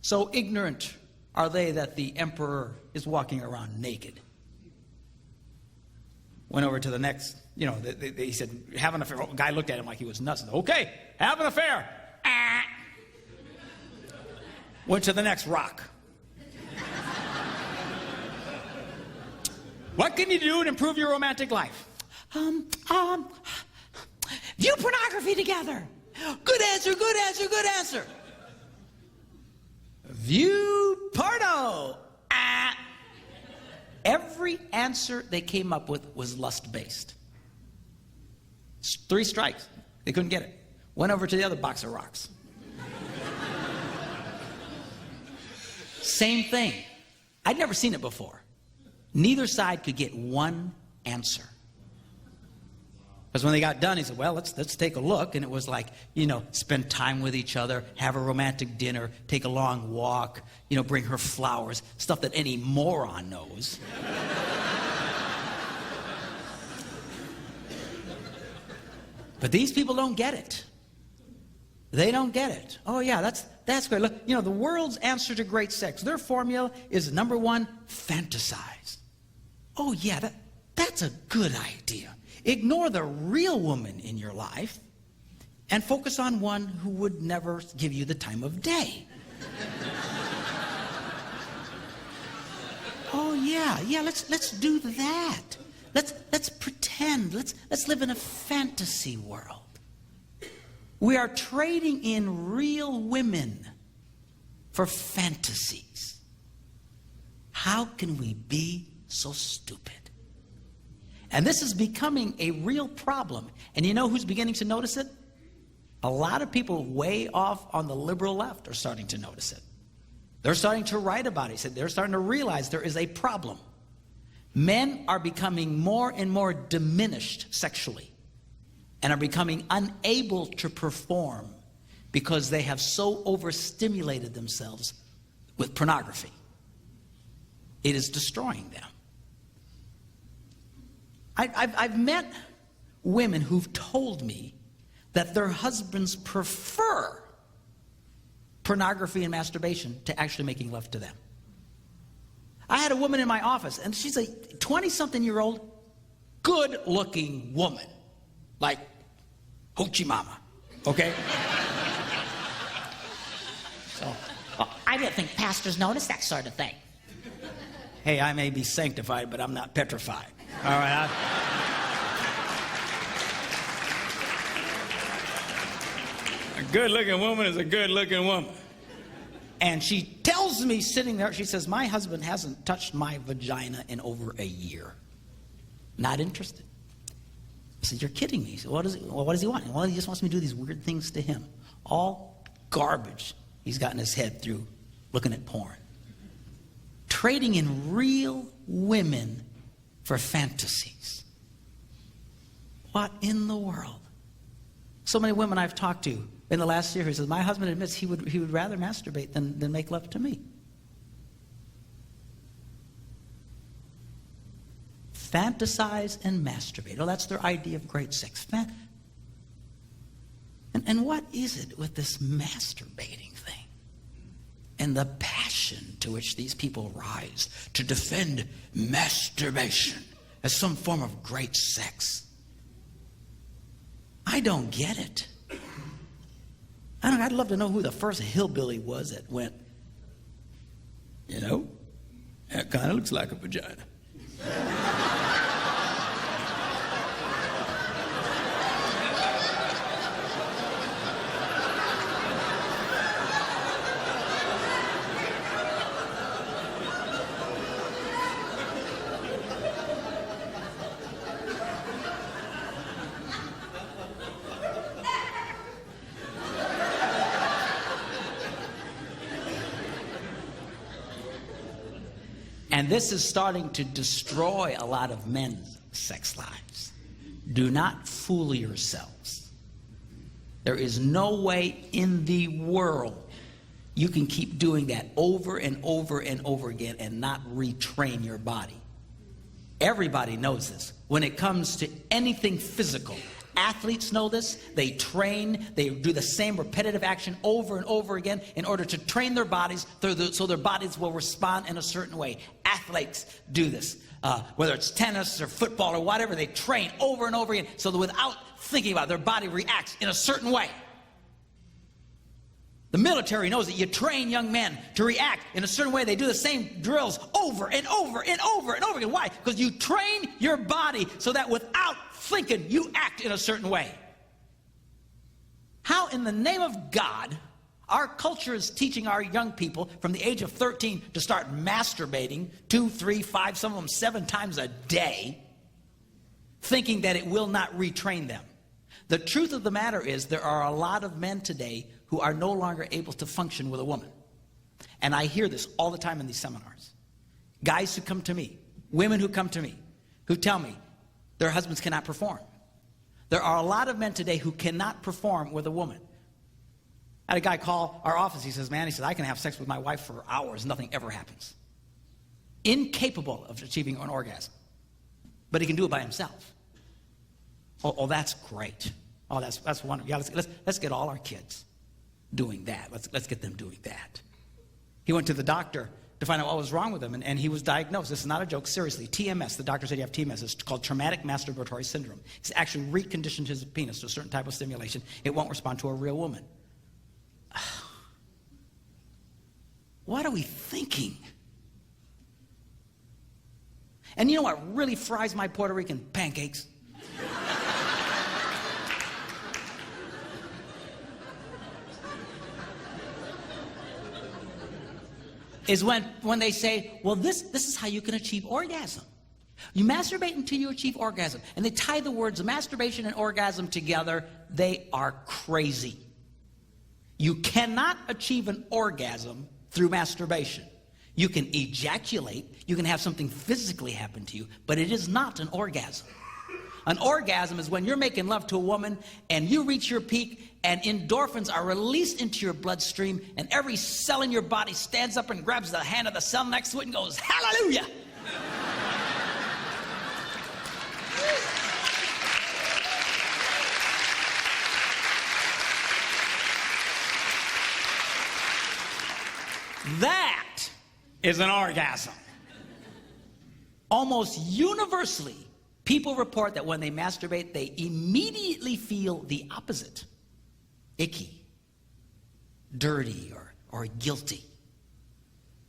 So ignorant are they that the emperor is walking around naked. Went over to the next, he said, have an affair. The guy looked at him like he was nuts. Said, okay, have an affair. Went to the next rock. What can you do to improve your romantic life? View pornography together. Good answer, good answer, good answer. View porno. Every answer they came up with was lust-based. 3 strikes. They couldn't get it. Went over to the other box of rocks. Same thing. I'd never seen it before. Neither side could get one answer. Because when they got done, he said, well, let's take a look. And it was like, spend time with each other, have a romantic dinner, take a long walk, bring her flowers, stuff that any moron knows. But these people don't get it. They don't get it. Oh, yeah, that's great. Look, the world's answer to great sex, their formula is number 1, fantasize. Oh, yeah, that's a good idea. Ignore the real woman in your life and focus on one who would never give you the time of day. Oh, yeah, let's do that. Let's pretend. Let's live in a fantasy world. We are trading in real women for fantasies. How can we be so stupid? And this is becoming a real problem. And you know who's beginning to notice it? A lot of people way off on the liberal left are starting to notice it. They're starting to write about it. They're starting to realize there is a problem. Men are becoming more and more diminished sexually and are becoming unable to perform because they have so overstimulated themselves with pornography. It is destroying them. I've met women who've told me that their husbands prefer pornography and masturbation to actually making love to them. I had a woman in my office, and she's a 20-something-year-old, good-looking woman. Like Hoochie Mama, okay? So, I didn't think pastors notice that sort of thing. Hey, I may be sanctified, but I'm not petrified. All right. A good-looking woman is a good-looking woman. And she tells me sitting there, she says, my husband hasn't touched my vagina in over a year. Not interested. I said, you're kidding me. He said, what does he want? Well, he just wants me to do these weird things to him. All garbage he's gotten his head through looking at porn. Trading in real women for fantasies. What in the world? So many women I've talked to in the last year who says, my husband admits he would rather masturbate than make love to me. Fantasize and masturbate. Oh, that's their idea of great sex. And what is it with this masturbating thing? And the passion to which these people rise to defend masturbation as some form of great sex. I don't get it. I'd love to know who the first hillbilly was that went, that kind of looks like a vagina. And this is starting to destroy a lot of men's sex lives. Do not fool yourselves. There is no way in the world you can keep doing that over and over and over again and not retrain your body. Everybody knows this. When it comes to anything physical, athletes know this. They train. They do the same repetitive action over and over again in order to train their bodies so their bodies will respond in a certain way. Athletes do this. Whether it's tennis or football or whatever, they train over and over again so that without thinking about it, their body reacts in a certain way. The military knows that you train young men to react in a certain way. They do the same drills over and over and over and over again. Why? Because you train your body so that without thinking, you act in a certain way. How in the name of God, our culture is teaching our young people from the age of 13 to start masturbating 2, 3, 5, some of them 7 times a day, thinking that it will not retrain them. The truth of the matter is there are a lot of men today who are no longer able to function with a woman. And I hear this all the time in these seminars. Guys who come to me, women who come to me, who tell me their husbands cannot perform. There are a lot of men today who cannot perform with a woman. I had a guy call our office. He says, man, I can have sex with my wife for hours. Nothing ever happens. Incapable of achieving an orgasm. But he can do it by himself. Oh, that's great. Oh, that's wonderful. Yeah, let's get all our kids doing that. Let's get them doing that. He went to the doctor to find out what was wrong with him, and he was diagnosed. This is not a joke, seriously. TMS, the doctor said you have TMS. It's called traumatic masturbatory syndrome. He's actually reconditioned his penis to a certain type of stimulation. It won't respond to a real woman. What are we thinking? And you know what really fries my Puerto Rican pancakes? Is when they say, well, this is how you can achieve orgasm. You masturbate until you achieve orgasm. And they tie the words masturbation and orgasm together. They are crazy. You cannot achieve an orgasm through masturbation. You can ejaculate. You can have something physically happen to you. But it is not an orgasm. An orgasm is when you're making love to a woman and you reach your peak and endorphins are released into your bloodstream and every cell in your body stands up and grabs the hand of the cell next to it and goes, hallelujah! That is an orgasm. Almost universally, people report that when they masturbate, they immediately feel the opposite. Icky, dirty, or guilty.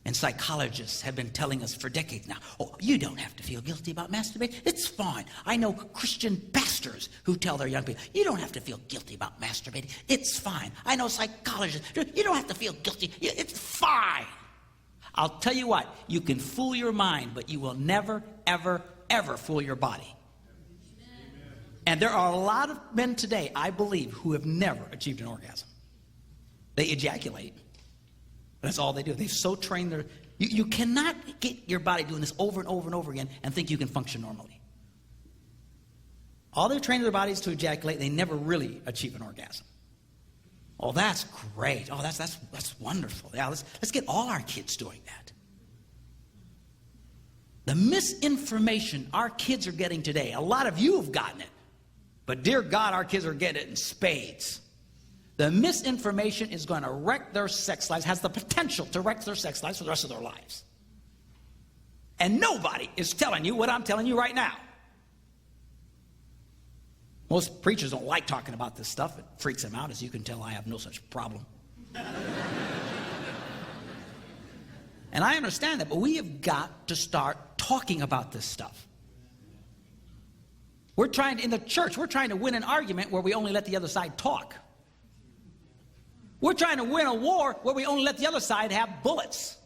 And psychologists have been telling us for decades now, oh, you don't have to feel guilty about masturbating. It's fine. I know Christian pastors who tell their young people, you don't have to feel guilty about masturbating. It's fine. I know psychologists, you don't have to feel guilty. It's fine. I'll tell you what, you can fool your mind, but you will never, ever, ever fool your body. And there are a lot of men today, I believe, who have never achieved an orgasm. They ejaculate. That's all they do. They've so trained their... You cannot get your body doing this over and over and over again and think you can function normally. All they've trained their bodies to ejaculate, they never really achieve an orgasm. Oh, that's great. Oh, that's wonderful. Yeah, let's get all our kids doing that. The misinformation our kids are getting today, a lot of you have gotten it. But dear God, our kids are getting it in spades. The misinformation is going to wreck their sex lives, has the potential to wreck their sex lives for the rest of their lives. And nobody is telling you what I'm telling you right now. Most preachers don't like talking about this stuff. It freaks them out. As you can tell, I have no such problem. And I understand that, but we have got to start talking about this stuff. In the church, we're trying to win an argument where we only let the other side talk. We're trying to win a war where we only let the other side have bullets.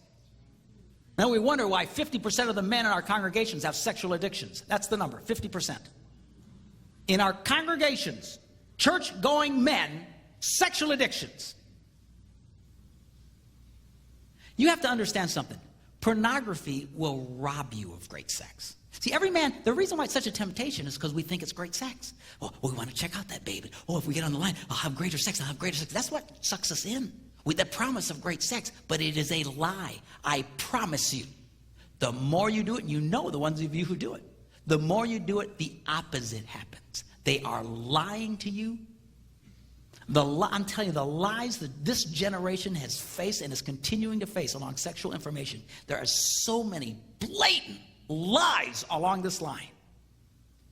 Now we wonder why 50% of the men in our congregations have sexual addictions. That's the number, 50%. In our congregations, church-going men, sexual addictions. You have to understand something. Pornography will rob you of great sex. See, every man, the reason why it's such a temptation is because we think it's great sex. Oh, we want to check out that baby. Oh, if we get on the line, I'll have greater sex, I'll have greater sex. That's what sucks us in, with the promise of great sex. But it is a lie. I promise you. The more you do it, and you know the ones of you who do it, the more you do it, the opposite happens. They are lying to you. I'm telling you, the lies that this generation has faced and is continuing to face along sexual information, there are so many blatant lies along this line.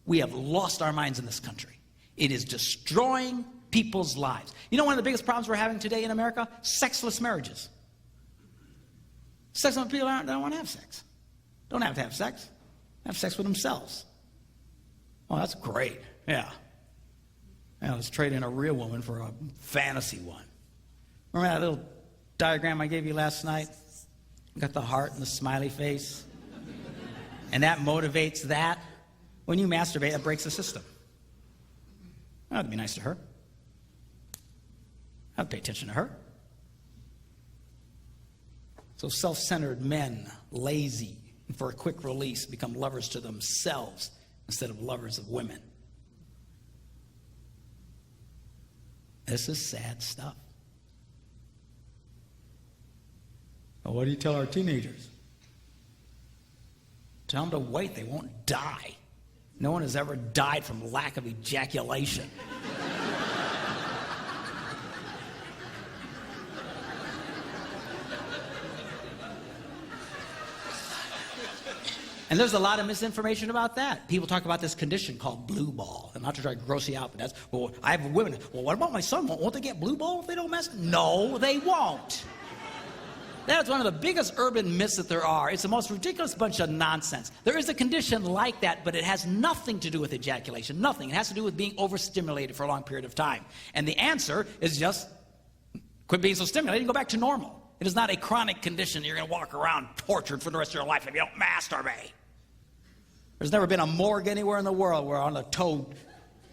We have lost our minds in this country. It is destroying people's lives. You know one of the biggest problems we're having today in America? Sexless marriages. Sexless people don't want to have sex. Don't have to have sex. Have sex with themselves. Oh, that's great. Yeah. Yeah, let's trade in a real woman for a fantasy one. Remember that little diagram I gave you last night? Got the heart and the smiley face. And that motivates that. When you masturbate, that breaks the system. That'd be nice to her. I'd pay attention to her. So self-centered men, lazy, and for a quick release, become lovers to themselves instead of lovers of women. This is sad stuff. Well, what do you tell our teenagers? Tell them to wait. They won't die. No one has ever died from lack of ejaculation. And there's a lot of misinformation about that. People talk about this condition called blue ball. And not to try to gross you out, but that's, well, I have women. Well, what about my son? Won't they get blue ball if they don't mess? No, they won't. That's one of the biggest urban myths that there are. It's the most ridiculous bunch of nonsense. There is a condition like that, but it has nothing to do with ejaculation. Nothing. It has to do with being overstimulated for a long period of time. And the answer is just quit being so stimulated and go back to normal. It is not a chronic condition you're going to walk around tortured for the rest of your life if you don't masturbate. There's never been a morgue anywhere in the world where on the toad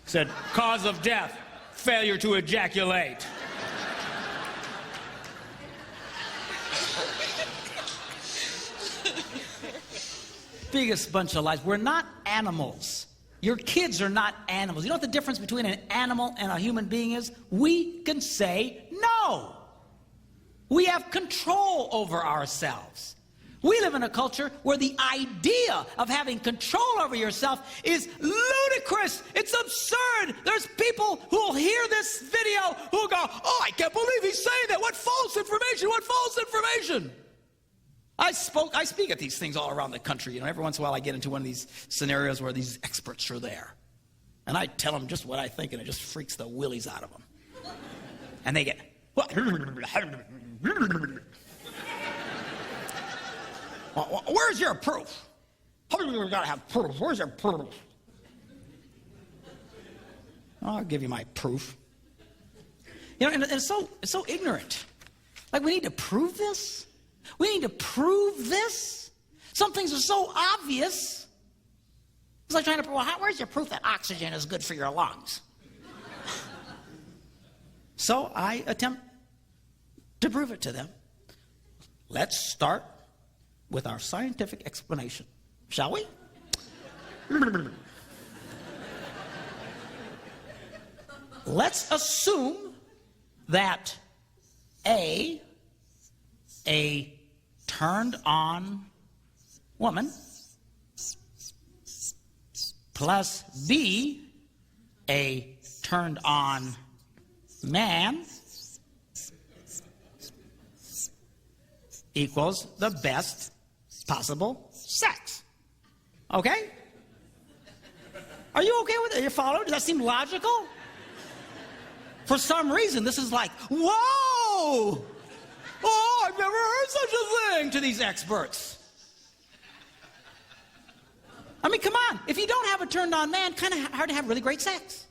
said, cause of death, failure to ejaculate. Biggest bunch of lies. We're not animals. Your kids are not animals. You know what the difference between an animal and a human being is? We can say no. We have control over ourselves. We live in a culture where the idea of having control over yourself is ludicrous. It's absurd. There's people who will hear this video who will go, oh, I can't believe he's saying that. What false information? What false information? I speak at these things all around the country. You know, every once in a while I get into one of these scenarios where these experts are there. And I tell them just what I think, and it just freaks the willies out of them. And they get, well, where's your proof? You gotta have proof. Where's your proof? I'll give you my proof. You know, and it's so ignorant. Like, we need to prove this? We need to prove this? Some things are so obvious. It's like trying to prove, well, where's your proof that oxygen is good for your lungs? So I attempt to prove it to them. Let's start with our scientific explanation, shall we? Let's assume that A turned on woman plus B, a turned on man, equals the best possible sex. Okay? Are you okay with it? Are you following? Does that seem logical? For some reason, this is like, whoa! Oh, I've never heard such a thing to these experts. I mean, come on. If you don't have a turned-on man, kind of hard to have really great sex.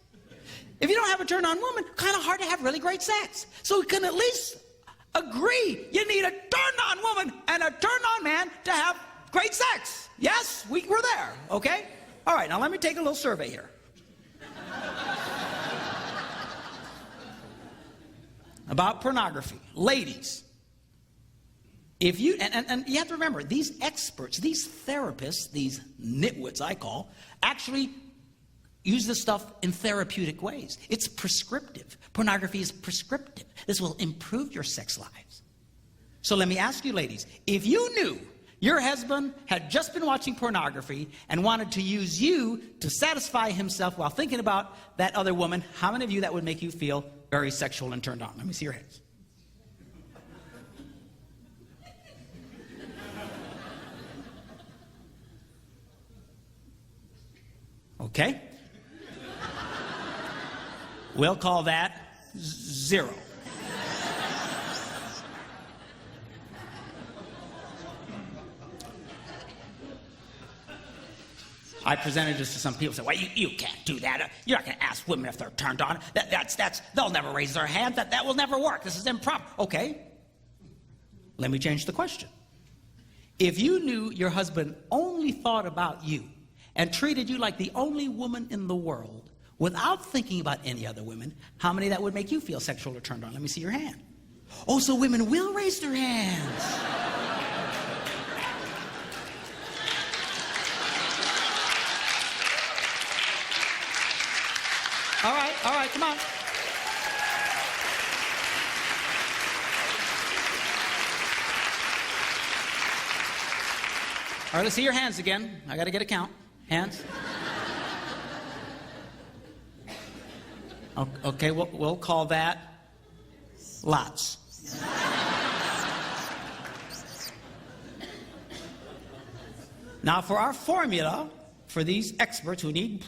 If you don't have a turned-on woman, kind of hard to have really great sex. So we can at least agree you need a turned-on woman and a turned-on man to have great sex. Yes, we're there, okay? All right, now let me take a little survey here. About pornography. Ladies, if you, and you have to remember, these experts, these therapists, these nitwits I call, actually use this stuff in therapeutic ways. It's prescriptive. Pornography is prescriptive. This will improve your sex lives. So let me ask you, ladies, if you knew your husband had just been watching pornography and wanted to use you to satisfy himself while thinking about that other woman, how many of you that would make you feel very sexual and turned on? Let me see your hands. Okay. We'll call that 0. I presented this to some people. Said, "Well, you can't do that. You're not going to ask women if they're turned on. They'll never raise their hand. That will never work. This is improper." Okay. Let me change the question. If you knew your husband only thought about you and treated you like the only woman in the world without thinking about any other women, how many that would make you feel sexual or turned on? Let me see your hand. Oh, so women will raise their hands. All right, come on. All right, let's see your hands again. I got to get a count. Hands. Okay, we'll call that lots. Now, for our formula, for these experts who need...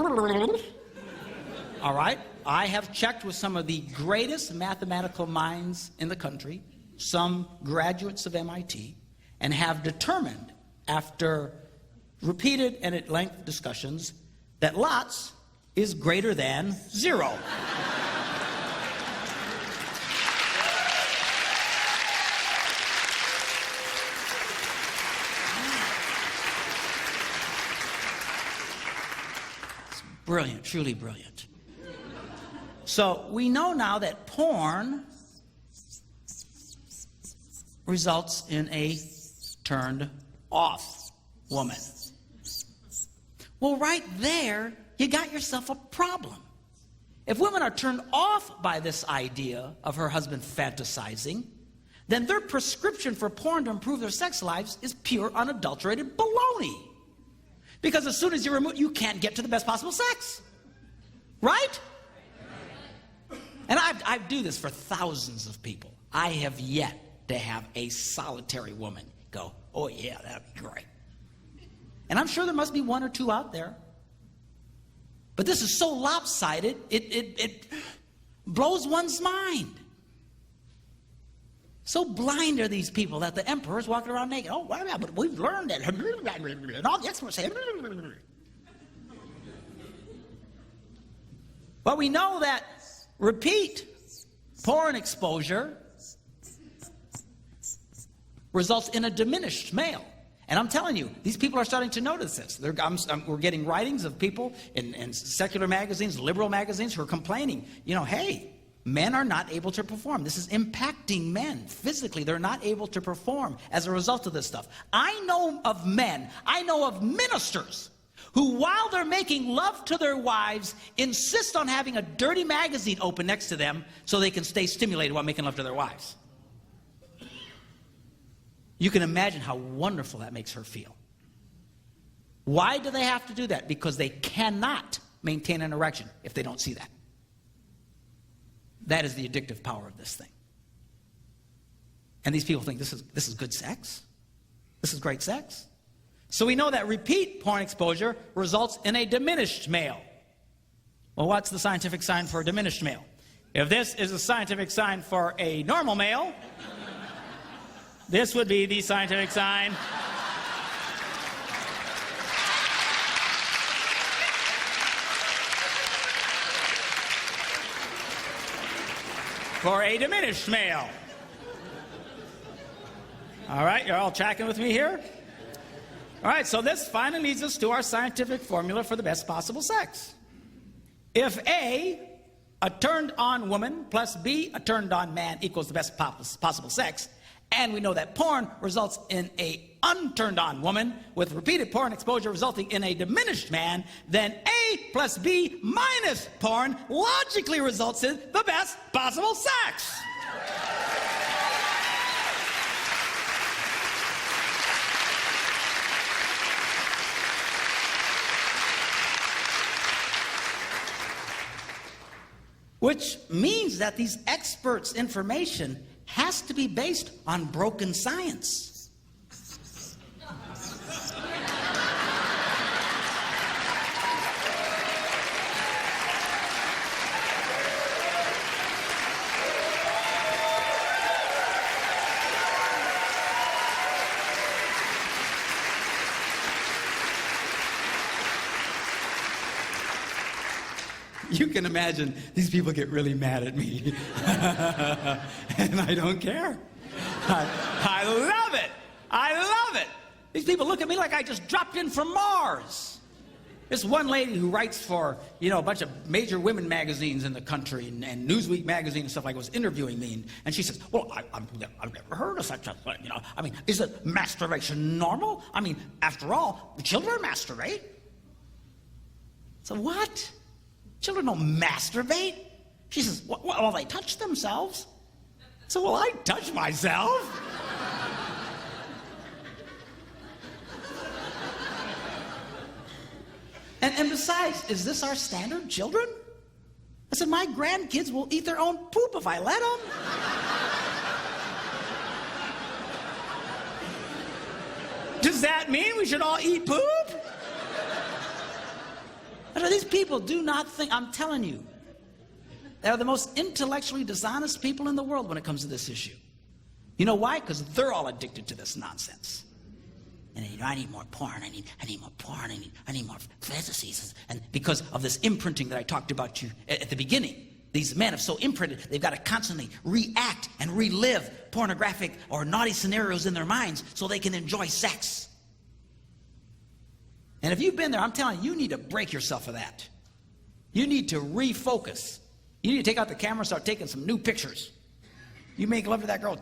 All right, I have checked with some of the greatest mathematical minds in the country, some graduates of MIT, and have determined, after repeated and at length discussions, that lots is greater than 0. It's brilliant, truly brilliant. So we know now that porn results in a turned off woman. Well, right there, you got yourself a problem. If women are turned off by this idea of her husband fantasizing, then their prescription for porn to improve their sex lives is pure, unadulterated baloney. Because as soon as you remove, you can't get to the best possible sex. Right? And I do this for thousands of people. I have yet to have a solitary woman go, "Oh yeah, that'd be great." And I'm sure there must be one or two out there. But this is so lopsided, it blows one's mind. So blind are these people that the emperor's walking around naked. Oh, well, but we've learned that. And all the experts say. But we know that repeat porn exposure results in a diminished male. And I'm telling you, these people are starting to notice this. We're getting writings of people in secular magazines, liberal magazines, who are complaining, hey, men are not able to perform. This is impacting men physically. They're not able to perform as a result of this stuff. I know of men, I know of ministers who, while they're making love to their wives, insist on having a dirty magazine open next to them so they can stay stimulated while making love to their wives. You can imagine how wonderful that makes her feel. Why do they have to do that? Because they cannot maintain an erection if they don't see that. That is the addictive power of this thing. And these people think this is good sex? This is great sex? So we know that repeat porn exposure results in a diminished male. Well, what's the scientific sign for a diminished male? If this is a scientific sign for a normal male, this would be the scientific sign for a diminished male. All right, you're all tracking with me here? All right, so this finally leads us to our scientific formula for the best possible sex. If A, a turned on woman, plus B, a turned on man equals the best possible sex, and we know that porn results in a unturned on woman with repeated porn exposure resulting in a diminished man, then A plus B minus porn logically results in the best possible sex. Which means that these experts' information has to be based on broken science. you can imagine these people get really mad at me. And I don't care. I love it. I love it. These people look at me like I just dropped in from Mars. This one lady who writes for, a bunch of major women magazines in the country and Newsweek magazine and stuff like that was interviewing me. And she says, well, I've never heard of such a thing, is it masturbation normal? After all, children masturbate. So what? Children don't masturbate. She says, well, they touch themselves. So, well, I touch myself. And besides, is this our standard, children? I said, my grandkids will eat their own poop if I let them. Does that mean we should all eat poop? These people do not think, I'm telling you, they're the most intellectually dishonest people in the world when it comes to this issue. You know why? Because they're all addicted to this nonsense. And I need more porn, I need more porn, I need more fantasies. And because of this imprinting that I talked about you at the beginning, these men have so imprinted, they've got to constantly react and relive pornographic or naughty scenarios in their minds so they can enjoy sex. And if you've been there, I'm telling you, you need to break yourself of that. You need to refocus. You need to take out the camera and start taking some new pictures. You make love to that girl,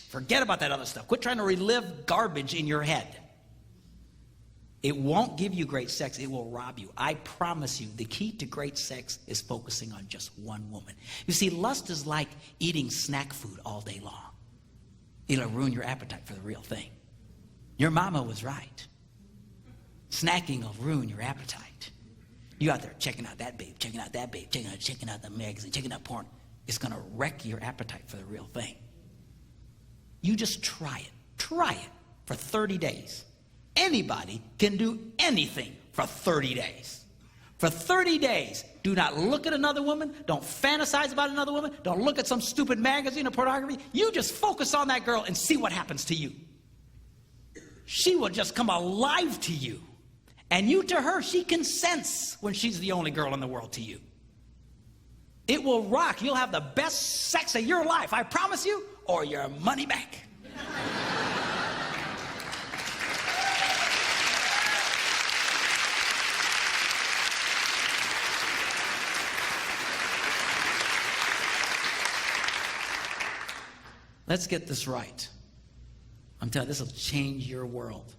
forget about that other stuff. Quit trying to relive garbage in your head. It won't give you great sex. It will rob you. I promise you, the key to great sex is focusing on just one woman. You see, lust is like eating snack food all day long. It'll ruin your appetite for the real thing. Your mama was right. Snacking will ruin your appetite. You out there checking out that babe, checking out that babe, checking out the magazine, checking out porn. It's going to wreck your appetite for the real thing. You just try it. Try it for 30 days. Anybody can do anything for 30 days. For 30 days, do not look at another woman. Don't fantasize about another woman. Don't look at some stupid magazine or pornography. You just focus on that girl and see what happens to you. She will just come alive to you. And you to her, she can sense when she's the only girl in the world to you. It will rock. You'll have the best sex of your life, I promise you, or your money back. Let's get this right. I'm telling you, this will change your world.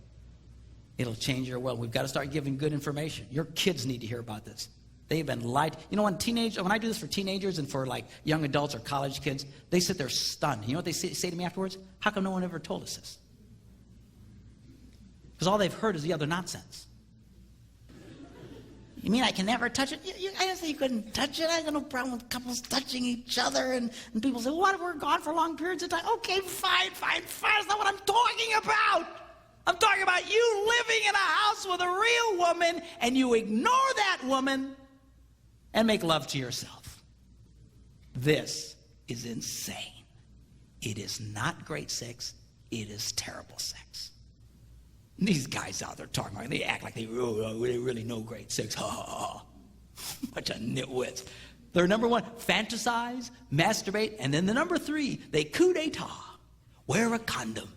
It'll change your world. We've got to start giving good information. Your kids need to hear about this. They've been lied. You know, when I do this for teenagers and for like young adults or college kids, they sit there stunned. You know what they say to me afterwards? How come no one ever told us this? Because all they've heard is the other nonsense. You mean I can never touch it? I didn't say you couldn't touch it. I got no problem with couples touching each other. And people say, what, we're gone for long periods of time. Okay, fine. That's not what I'm talking about. I'm talking about you living in a house with a real woman and you ignore that woman and make love to yourself. This is insane. It is not great sex. It is terrible sex. These guys out there talking like they act like they really know great sex. Ha ha ha. Bunch of nitwits. They're number one, fantasize, masturbate, and then the number three, they coup d'etat. Wear a condom.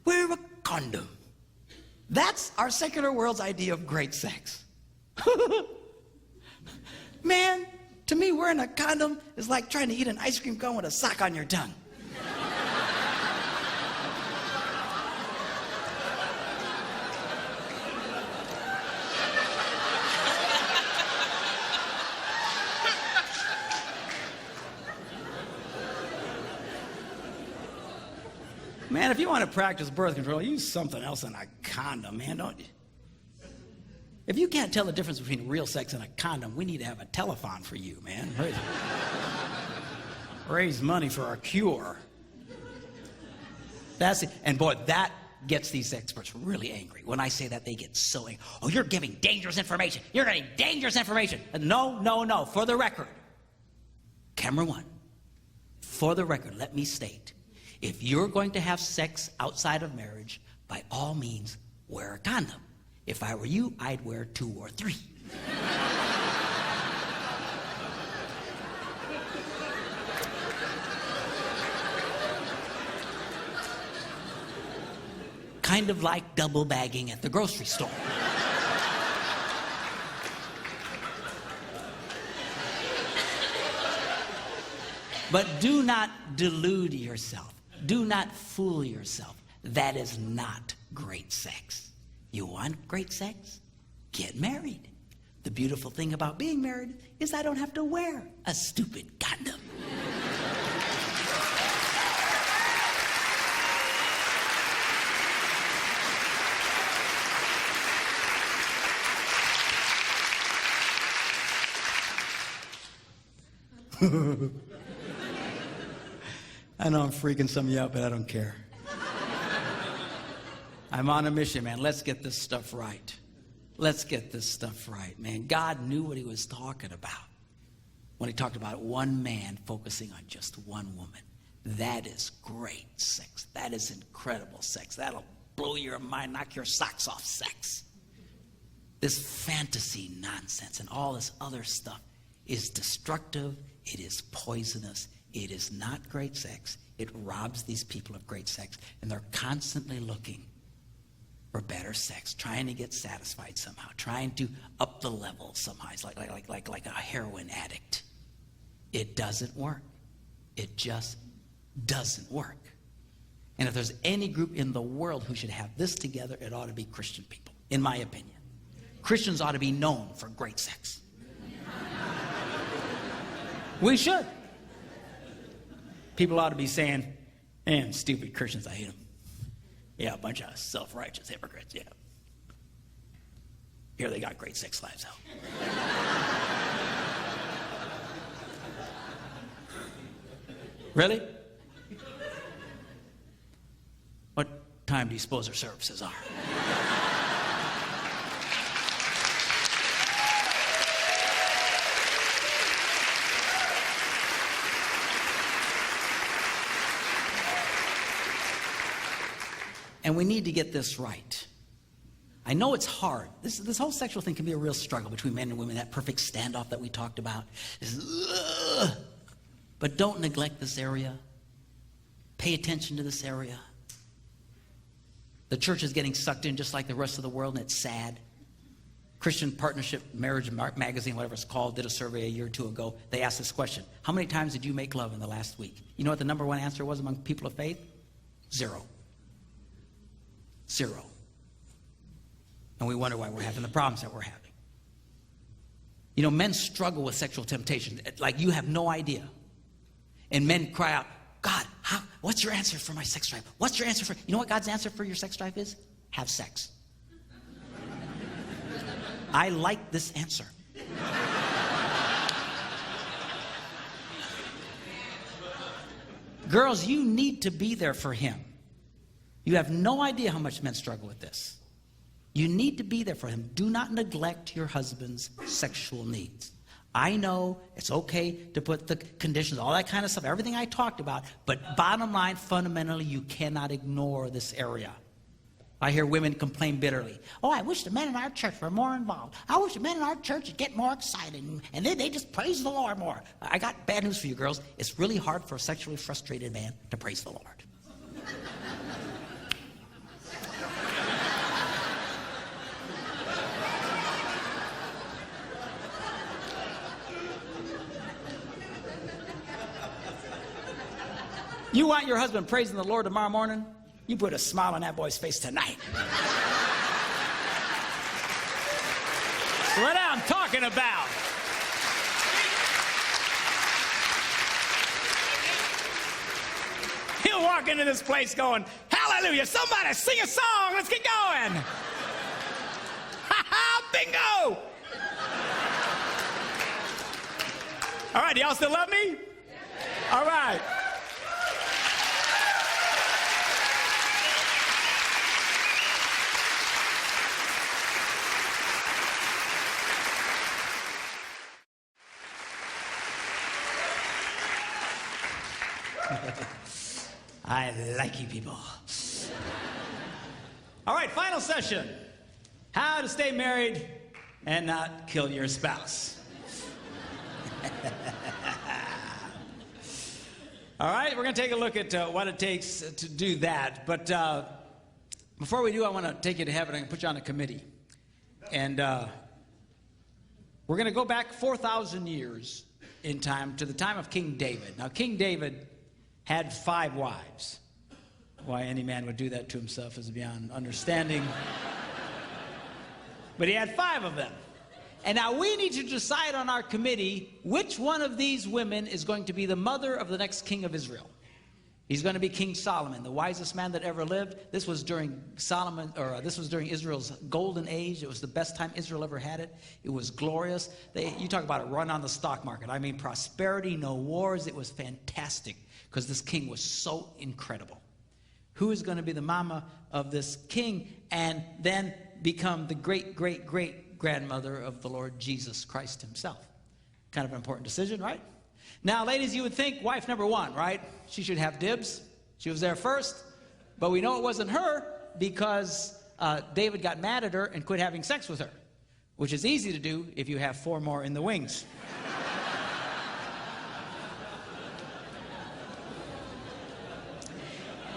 Wear a condom. That's our secular world's idea of great sex. Man, to me, wearing a condom is like trying to eat an ice cream cone with a sock on your tongue. Man, if you want to practice birth control, use something else than a condom, man, don't you? If you can't tell the difference between real sex and a condom, we need to have a telethon for you, man. Raise money for a cure. That's it. And boy, that gets these experts really angry. When I say that, they get so angry. Oh, you're giving dangerous information. You're getting dangerous information. No. For the record, camera one, for the record, let me state, if you're going to have sex outside of marriage, by all means, wear a condom. If I were you, I'd wear 2 or 3. kind of like double bagging at the grocery store. But do not delude yourself. Do not fool yourself. That is not great sex. You want great sex? Get married. The beautiful thing about being married is I don't have to wear a stupid condom. I know I'm freaking some of you out, but I don't care. I'm on a mission, man. Let's get this stuff right. Let's get this stuff right, man. God knew what he was talking about when he talked about one man focusing on just one woman. That is great sex. That is incredible sex. That'll blow your mind, knock your socks off sex. This fantasy nonsense and all this other stuff is destructive. It is poisonous. It is not great sex. It robs these people of great sex, and they're constantly looking for better sex, trying to get satisfied somehow, trying to up the level somehow. It's like a heroin addict. It doesn't work. It just doesn't work. And if there's any group in the world who should have this together, it ought to be Christian people, in my opinion. Christians ought to be known for great sex. We should. People ought to be saying, man, stupid Christians, I hate them. Yeah, a bunch of self-righteous hypocrites, yeah. Here they got great sex lives out. Really? What time do you suppose their services are? And we need to get this right. I know it's hard. This whole sexual thing can be a real struggle between men and women, that perfect standoff that we talked about. But don't neglect this area. Pay attention to this area. The church is getting sucked in just like the rest of the world, and it's sad. Christian Partnership Marriage Magazine, whatever it's called, did a survey a year or two ago. They asked this question: how many times did you make love in the last week? You know what the number one answer was among people of faith? 0. 0. And we wonder why we're having the problems that we're having. You know, men struggle with sexual temptation like you have no idea. And men cry out, God, what's your answer for my sex drive? What's your answer for... You know what God's answer for your sex drive is? Have sex. I like this answer. Girls, you need to be there for him. You have no idea how much men struggle with this. You need to be there for him. Do not neglect your husband's sexual needs. I know it's okay to put the conditions, all that kind of stuff, everything I talked about, but bottom line, fundamentally, you cannot ignore this area. I hear women complain bitterly. Oh, I wish the men in our church were more involved. I wish the men in our church would get more excited, and they just praise the Lord more. I got bad news for you girls. It's really hard for a sexually frustrated man to praise the Lord. You want your husband praising the Lord tomorrow morning? You put a smile on that boy's face tonight. What I'm talking about. He'll walk into this place going, hallelujah, somebody sing a song, let's get going. Ha ha, bingo. All right, do y'all still love me? All right. I like you people. All right, final session. How to stay married and not kill your spouse. All right, we're going to take a look at what it takes to do that. But before we do, I want to take you to heaven and put you on a committee. And we're going to go back 4,000 years in time to the time of King David. Now, King David had 5 wives. Why any man would do that to himself is beyond understanding. But he had 5 of them. And now we need to decide on our committee which one of these women is going to be the mother of the next king of Israel. He's going to be King Solomon, the wisest man that ever lived. This was during this was during Israel's golden age. It was the best time Israel ever had it. It was glorious. You talk about a run on the stock market. I mean, prosperity, no wars. It was fantastic because this king was so incredible. Who is going to be the mama of this king and then become the great-great-great-grandmother of the Lord Jesus Christ himself? Kind of an important decision, right? Now, ladies, you would think wife number 1, right? She should have dibs. She was there first. But we know it wasn't her because David got mad at her and quit having sex with her, which is easy to do if you have 4 more in the wings.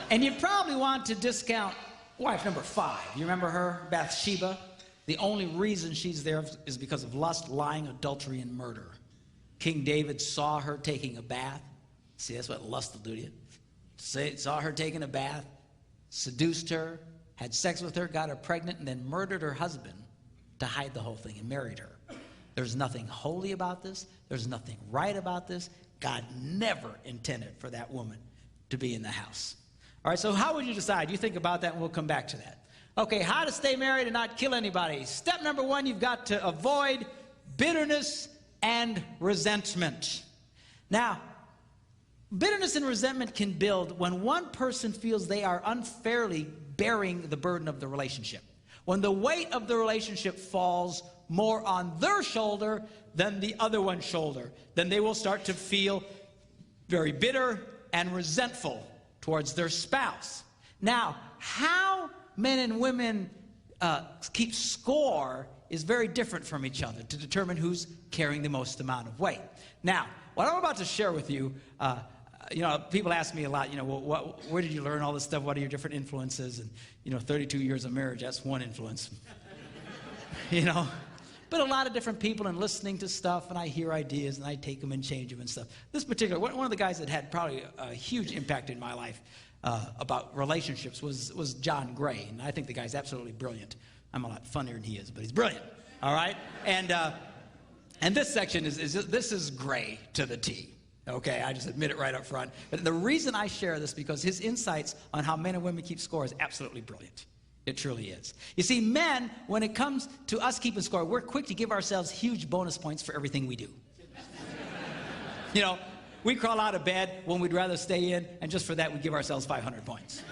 And you probably want to discount wife number 5. You remember her, Bathsheba? The only reason she's there is because of lust, lying, adultery, and murder. King David saw her taking a bath. See, that's what lust will do to you. Saw her taking a bath, seduced her, had sex with her, got her pregnant, and then murdered her husband to hide the whole thing and married her. There's nothing holy about this. There's nothing right about this. God never intended for that woman to be in the house. All right, so how would you decide? You think about that, and we'll come back to that. Okay, how to stay married and not kill anybody. Step number 1, you've got to avoid bitterness and resentment. Now, bitterness and resentment can build when one person feels they are unfairly bearing the burden of the relationship. When the weight of the relationship falls more on their shoulder than the other one's shoulder, then they will start to feel very bitter and resentful towards their spouse. Now, how men and women keep score is very different from each other to determine who's carrying the most amount of weight. Now, what I'm about to share with you, people ask me a lot, where did you learn all this stuff? What are your different influences? And, 32 years of marriage, that's one influence. But a lot of different people and listening to stuff, and I hear ideas, and I take them and change them and stuff. This particular, one of the guys that had probably a huge impact in my life about relationships was John Gray, and I think the guy's absolutely brilliant. I'm a lot funnier than he is, but he's brilliant, all right? And this section this is Gray to the T, okay? I just admit it right up front. But the reason I share this because his insights on how men and women keep score is absolutely brilliant. It truly is. You see, men, when it comes to us keeping score, we're quick to give ourselves huge bonus points for everything we do. We crawl out of bed when we'd rather stay in, and just for that, we give ourselves 500 points.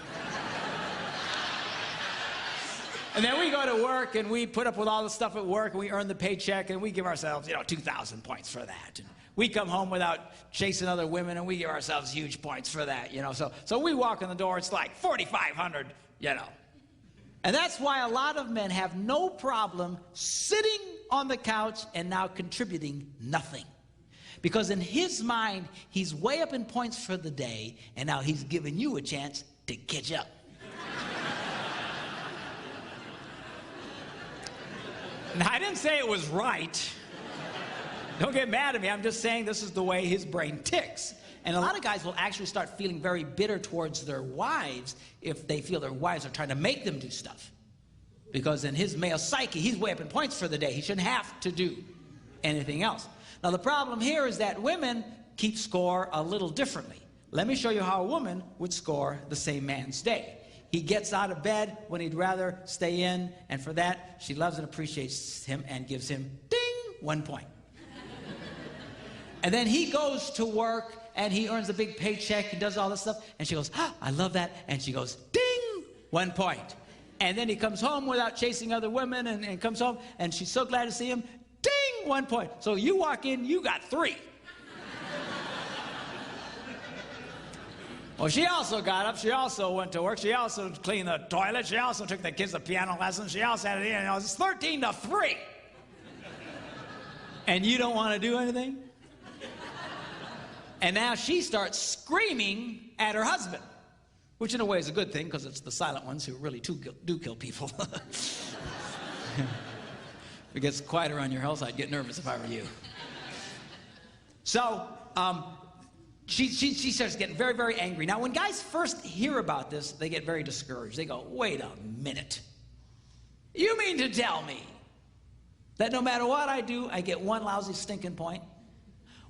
And then we go to work, and we put up with all the stuff at work, and we earn the paycheck, and we give ourselves, 2,000 points for that. And we come home without chasing other women, and we give ourselves huge points for that, So we walk in the door, it's like 4,500, And that's why a lot of men have no problem sitting on the couch and now contributing nothing. Because in his mind, he's way up in points for the day, and now he's giving you a chance to catch up. Now, I didn't say it was right. Don't get mad at me. I'm just saying this is the way his brain ticks. And a lot of guys will actually start feeling very bitter towards their wives if they feel their wives are trying to make them do stuff. Because in his male psyche, he's way up in points for the day. He shouldn't have to do anything else. Now, the problem here is that women keep score a little differently. Let me show you how a woman would score the same man's day. He gets out of bed when he'd rather stay in, and for that, she loves and appreciates him and gives him, ding, 1 point. And then he goes to work, and he earns a big paycheck, he does all this stuff, and she goes, I love that, and she goes, ding, 1 point. And then he comes home without chasing other women, and comes home, and she's so glad to see him, ding, 1 point. So you walk in, you got 3. Well, she also got up, she also went to work, she also cleaned the toilet, she also took the kids to piano lessons, she also had it, it's 13-3. And you don't want to do anything? And now she starts screaming at her husband. which in a way is a good thing because it's the silent ones who really do kill people. If it gets quieter on your house, I'd get nervous if I were you. So she starts getting very, very angry. Now, when guys first hear about this, they get very discouraged. They go, wait a minute. You mean to tell me that no matter what I do, I get one lousy stinking point?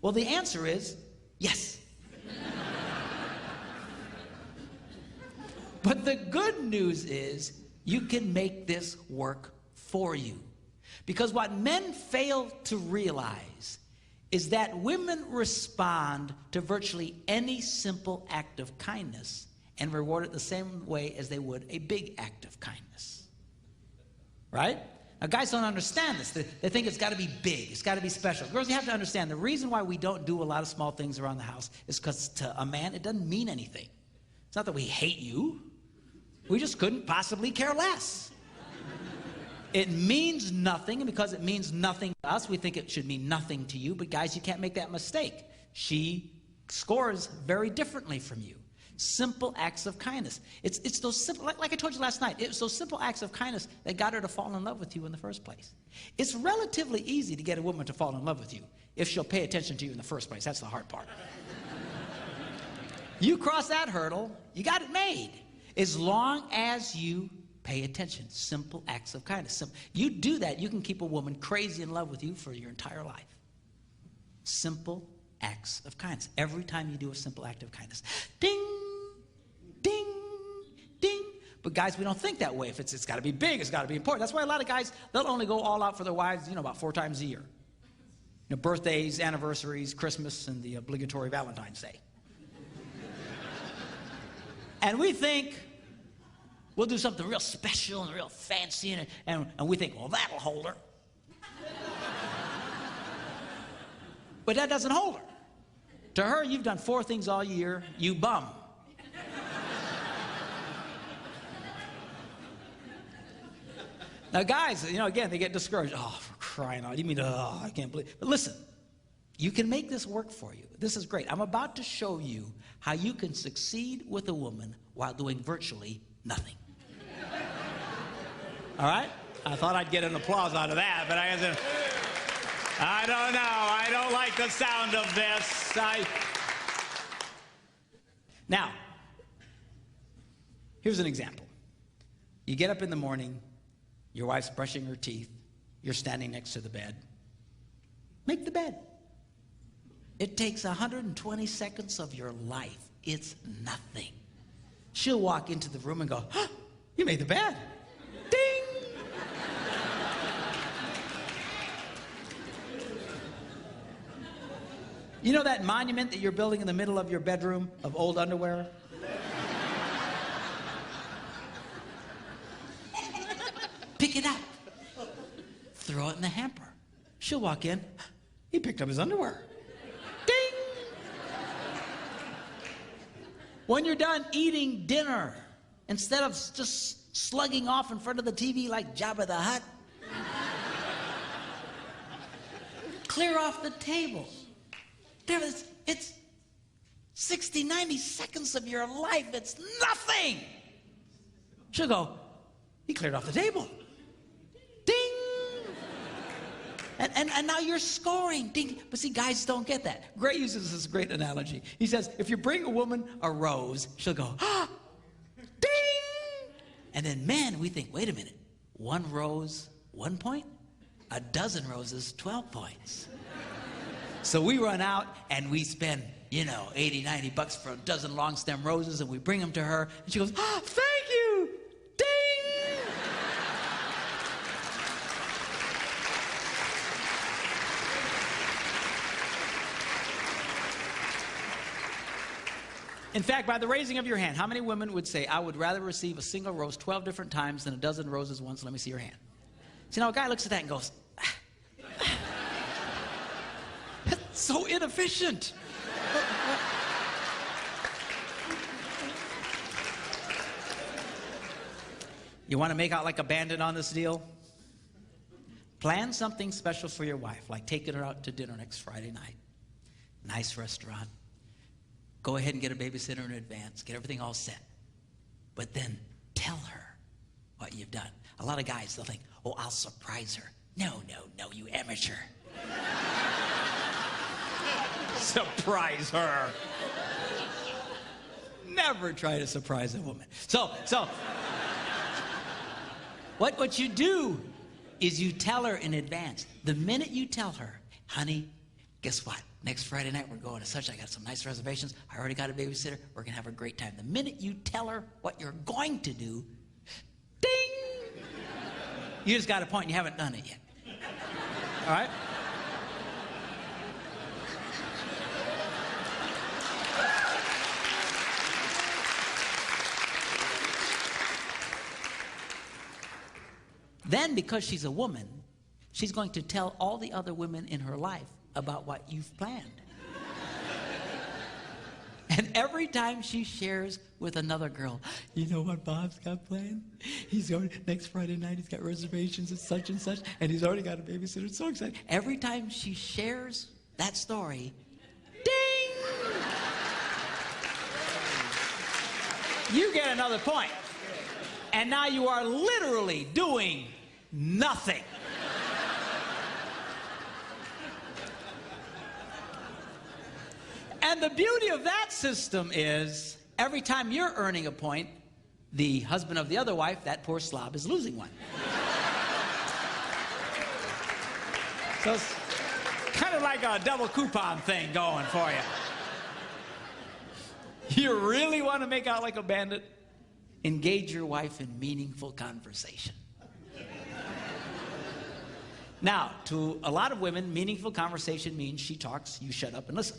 Well, the answer is yes. But the good news is you can make this work for you. Because what men fail to realize is that women respond to virtually any simple act of kindness and reward it the same way as they would a big act of kindness. Right? Now, guys don't understand this. They think it's got to be big. It's got to be special. Girls, you have to understand the reason why we don't do a lot of small things around the house is because to a man, it doesn't mean anything. It's not that we hate you. We just couldn't possibly care less. It means nothing, and because it means nothing to us, we think it should mean nothing to you. But guys, you can't make that mistake. She scores very differently from you. Simple acts of kindness. It's those simple, like I told you last night, it's those simple acts of kindness that got her to fall in love with you in the first place. It's relatively easy to get a woman to fall in love with you if she'll pay attention to you in the first place. That's the hard part. You cross that hurdle, you got it made. As long as you pay attention. Simple acts of kindness. You do that, you can keep a woman crazy in love with you for your entire life. Simple acts of kindness. Every time you do a simple act of kindness. Ding, ding, ding. But guys, we don't think that way. If it's got to be big, it's got to be important. That's why a lot of guys, they'll only go all out for their wives, about 4 times a year. Birthdays, anniversaries, Christmas, and the obligatory Valentine's Day. And we think we'll do something real special and real fancy, and we think, well, that'll hold her. But that doesn't hold her. To her, you've done 4 things all year, you bum. Now, guys, again, they get discouraged. Oh, for crying out. You mean, I can't believe. But listen, you can make this work for you. This is great. I'm about to show you how you can succeed with a woman while doing virtually nothing. All right? I thought I'd get an applause out of that, but I don't know. I don't like the sound of this. Now, here's an example. You get up in the morning, your wife's brushing her teeth, you're standing next to the bed. Make the bed. It takes 120 seconds of your life. It's nothing. She'll walk into the room and go, you made the bed. Ding! You know that monument that you're building in the middle of your bedroom of old underwear? Pick it up. Throw it in the hamper. She'll walk in. He picked up his underwear. Ding! When you're done eating dinner, instead of just slugging off in front of the TV like Jabba the Hutt, clear off the table. It's 60, 90 seconds of your life. It's nothing. She'll go, he cleared off the table. Ding! And now you're scoring. Ding. But see, guys don't get that. Gray uses this great analogy. He says, if you bring a woman a rose, she'll go, ding! And then men, we think, wait a minute. 1 rose, 1 point? A dozen roses, 12 points. So we run out and we spend, $80, $90 for a dozen long stem roses, and we bring them to her, and she goes, thank you! Ding! In fact, by the raising of your hand, how many women would say, I would rather receive a single rose 12 different times than a dozen roses once? Let me see your hand. See, now a guy looks at that and goes, that's so inefficient. You want to make out like a bandit on this deal? Plan something special for your wife, like taking her out to dinner next Friday night. Nice restaurant. Go ahead and get a babysitter in advance. Get everything all set. but then tell her what you've done. A lot of guys, they'll think, oh, I'll surprise her. No, you amateur. Surprise her. Never try to surprise a woman. So what you do is you tell her in advance. The minute you tell her, honey, guess what? Next Friday night we're going to such. I got some nice reservations. I already got a babysitter. We're going to have a great time. The minute you tell her what you're going to do, ding! You just got a point and you haven't done it yet. All right? Then, because she's a woman, she's going to tell all the other women in her life about what you've planned. And every time she shares with another girl, you know what Bob's got planned? He's going next Friday night, he's got reservations at such and such, and he's already got a babysitter. It's so exciting. Every time she shares that story, ding! You get another point. And now you are literally doing nothing. And the beauty of that system is every time you're earning a point, the husband of the other wife, that poor slob, is losing one. So it's kind of like a double coupon thing going for you. You really want to make out like a bandit? Engage your wife in meaningful conversation. Now, to a lot of women, meaningful conversation means she talks, you shut up and listen.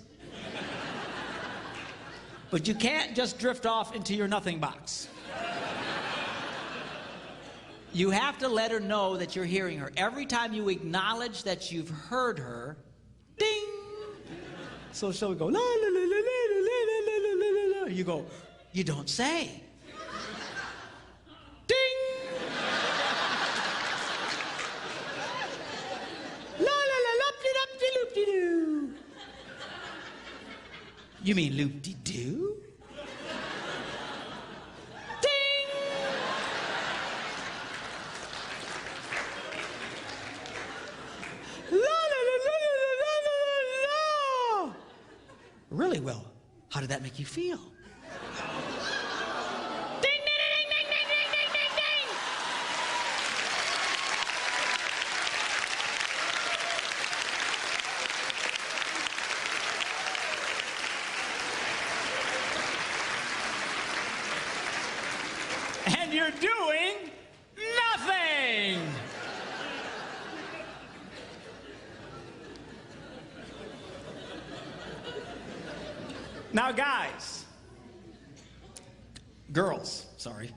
But you can't just drift off into your nothing box. You have to let her know that you're hearing her. Every time you acknowledge that you've heard her, ding! So she'll go, la la la la la la la la la. You go, you don't say. Ding! La la la loop-de-loop-de-loop-de-doo. You mean loop-de-doo? Ding! La la la la la la la la. Really well. How did that make you feel? And you're doing nothing. Now, guys, girls, sorry.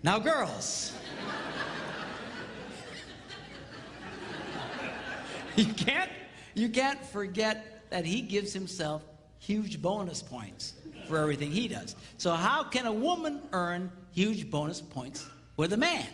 Now, girls, you can't forget that he gives himself huge bonus points for everything he does. So how can a woman earn huge bonus points with a man?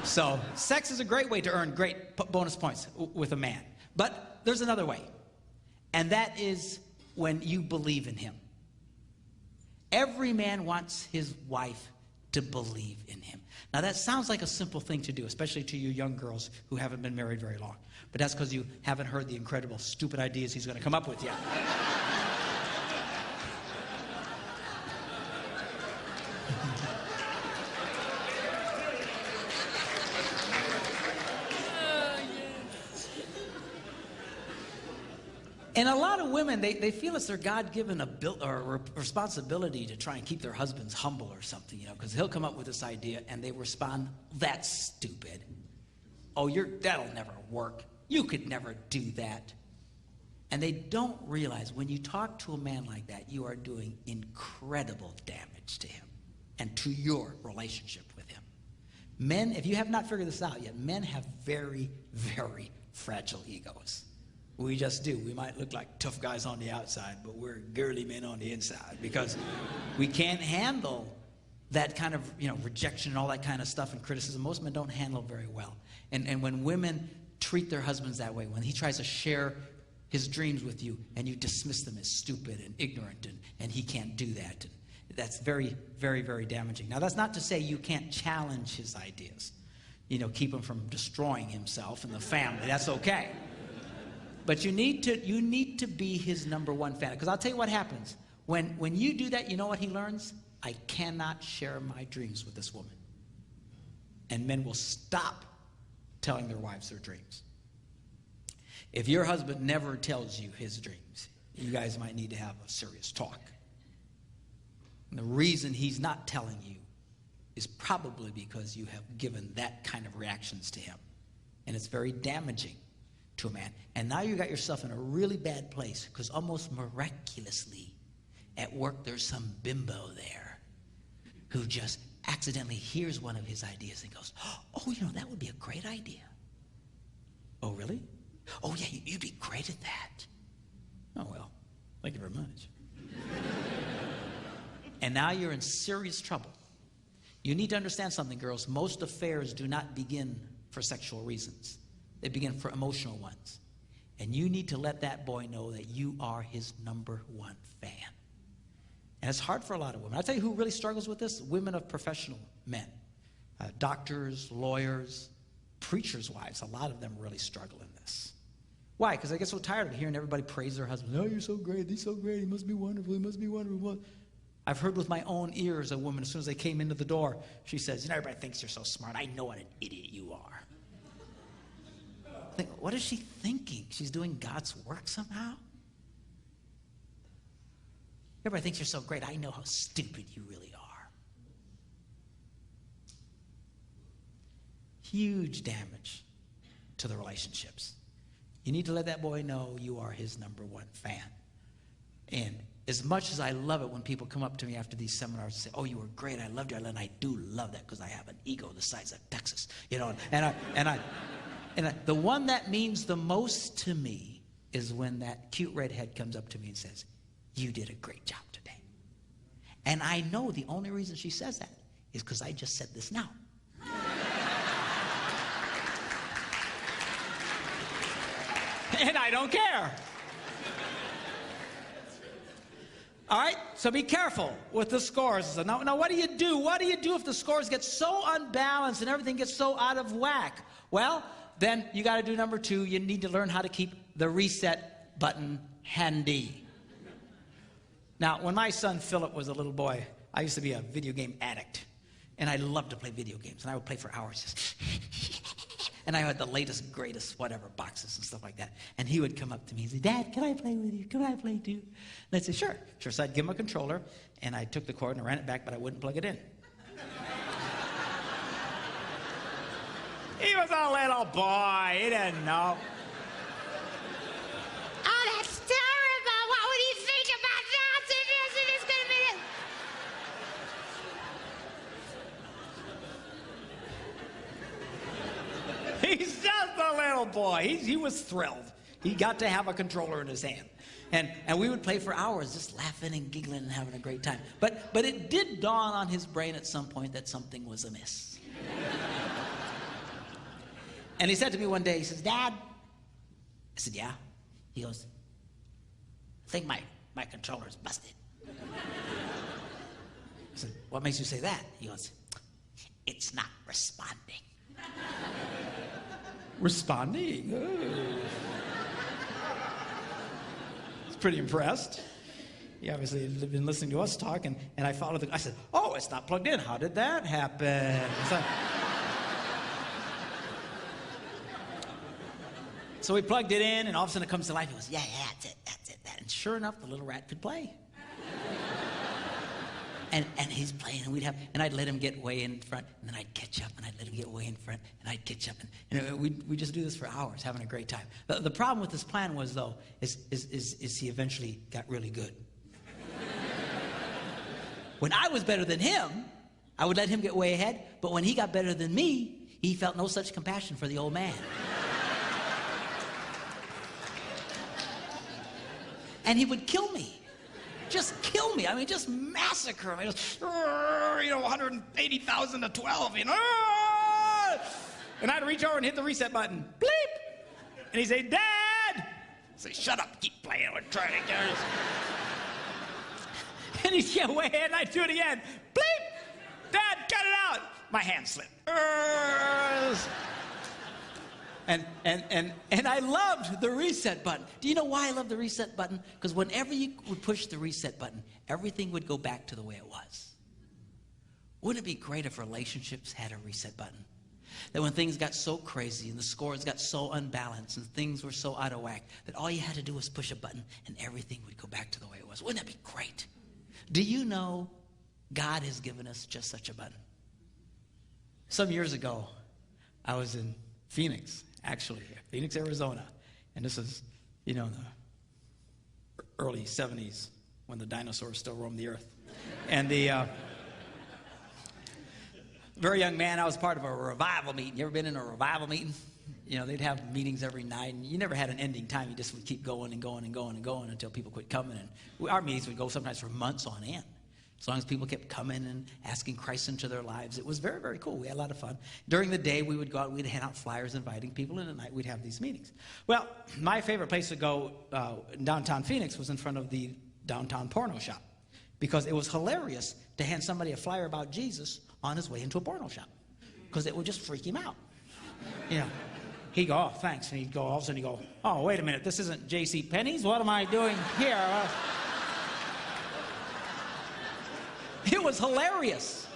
So sex is a great way to earn great bonus points with a man. But there's another way, and that is when you believe in him. Every man wants his wife to believe in him. Now that sounds like a simple thing to do, especially to you young girls who haven't been married very long. But that's because you haven't heard the incredible, stupid ideas he's going to come up with yet. And a lot of women, they feel it's their God-given responsibility to try and keep their husbands humble or something, you know, because he'll come up with this idea and they respond, that's stupid. Oh, that'll never work. You could never do that. And they don't realize when you talk to a man like that, you are doing incredible damage to him and to your relationship with him. Men, if you have not figured this out yet, men have very, very fragile egos. We just do. We might look like tough guys on the outside, but we're girly men on the inside because we can't handle that kind of, rejection and all that kind of stuff and criticism, most men don't handle very well. And when women treat their husbands that way, when he tries to share his dreams with you and you dismiss them as stupid and ignorant and he can't do that, that's very, very, very damaging. Now, that's not to say you can't challenge his ideas. Keep him from destroying himself and the family. That's okay. But you need to be his number one fan. Because I'll tell you what happens. When you do that, you know what he learns? I cannot share my dreams with this woman. And men will stop telling their wives their dreams. If your husband never tells you his dreams, you guys might need to have a serious talk. And the reason he's not telling you is probably because you have given that kind of reactions to him. And it's very damaging to a man. And now you got yourself in a really bad place because almost miraculously at work there's some bimbo there who just accidentally hears one of his ideas and goes, oh, that would be a great idea. Oh, really? Oh, yeah, you'd be great at that. Oh, well, thank you very much. And now you're in serious trouble. You need to understand something, girls. Most affairs do not begin for sexual reasons. They begin for emotional ones. And you need to let that boy know that you are his number one fan. And it's hard for a lot of women. I'll tell you who really struggles with this. Women of professional men. Doctors, lawyers, preachers' wives. A lot of them really struggle in this. Why? Because they get so tired of hearing everybody praise their husband. Oh, you're so great. He's so great. He must be wonderful. He must be wonderful. I've heard with my own ears a woman, as soon as they came into the door, she says, everybody thinks you're so smart. I know what an idiot you are. I think, what is she thinking? She's doing God's work somehow? Everybody thinks you're so great. I know how stupid you really are. Huge damage to the relationships. You need to let that boy know you are his number one fan. And as much as I love it when people come up to me after these seminars and say, oh, you were great, I loved you, and I do love that because I have an ego the size of Texas, the one that means the most to me is when that cute redhead comes up to me and says, you did a great job today. And I know the only reason she says that is because I just said this now. And I don't care. All right, so be careful with the scores. Now, what do you do? What do you do if the scores get so unbalanced and everything gets so out of whack? Well, then you got to do number 2. You need to learn how to keep the reset button handy. Now, when my son Philip was a little boy, I used to be a video game addict. And I loved to play video games. And I would play for hours just and I had the latest, greatest, whatever, boxes and stuff like that. And he would come up to me and say, Dad, can I play with you? Can I play too? And I'd say, sure. So I'd give him a controller, and I took the cord and I ran it back, but I wouldn't plug it in. He was a little boy. He didn't know. Oh, that's terrible. What would he think about that? It is going to be... He's just a little boy. He was thrilled. He got to have a controller in his hand. And we would play for hours just laughing and giggling and having a great time. But it did dawn on his brain at some point that something was amiss. And he said to me one day, he says, Dad. I said, yeah. He goes, I think my controller's busted. I said, what makes you say that? He goes, it's not responding. Responding? Oh. He's pretty impressed. He obviously had been listening to us talk, and I followed I said, oh, it's not plugged in. How did that happen? So we plugged it in, and all of a sudden it comes to life. He goes, yeah, that's it. And sure enough, the little rat could play. And he's playing, and I'd let him get way in front, and then I'd catch up, and I'd let him get way in front, and I'd catch up, and we just do this for hours, having a great time. The problem with this plan was, though, is he eventually got really good. When I was better than him, I would let him get way ahead, but when he got better than me, he felt no such compassion for the old man. And he would kill me. Just kill me. I mean, just massacre me. 180,000 to 12, And I'd reach over and hit the reset button. Bleep! And he'd say, Dad! I'd say, shut up, keep playing, we're trying to get it. And he'd get way ahead, and I'd do it again. Bleep! Dad, cut it out! My hand slipped. And I loved the reset button. Do you know why I love the reset button? Because whenever you would push the reset button, everything would go back to the way it was. Wouldn't it be great if relationships had a reset button? That when things got so crazy and the scores got so unbalanced and things were so out of whack, that all you had to do was push a button and everything would go back to the way it was. Wouldn't that be great? Do you know God has given us just such a button? Some years ago, I was in Phoenix, Phoenix, Arizona. And this is, in the early 70s when the dinosaurs still roamed the earth. And the very young man, I was part of a revival meeting. You ever been in a revival meeting? They'd have meetings every night, and you never had an ending time. You just would keep going and going and going and going until people quit coming. And our meetings would go sometimes for months on end. As long as people kept coming and asking Christ into their lives. It was very, very cool. We had a lot of fun. During the day, we would go out, we'd hand out flyers inviting people, and at night we'd have these meetings. Well, my favorite place to go in downtown Phoenix was in front of the downtown porno shop, because it was hilarious to hand somebody a flyer about Jesus on his way into a porno shop, because it would just freak him out. He'd go, oh, thanks. And he'd go, all of a sudden he'd go, oh, wait a minute, this isn't J.C. Penney's? What am I doing here? It was hilarious.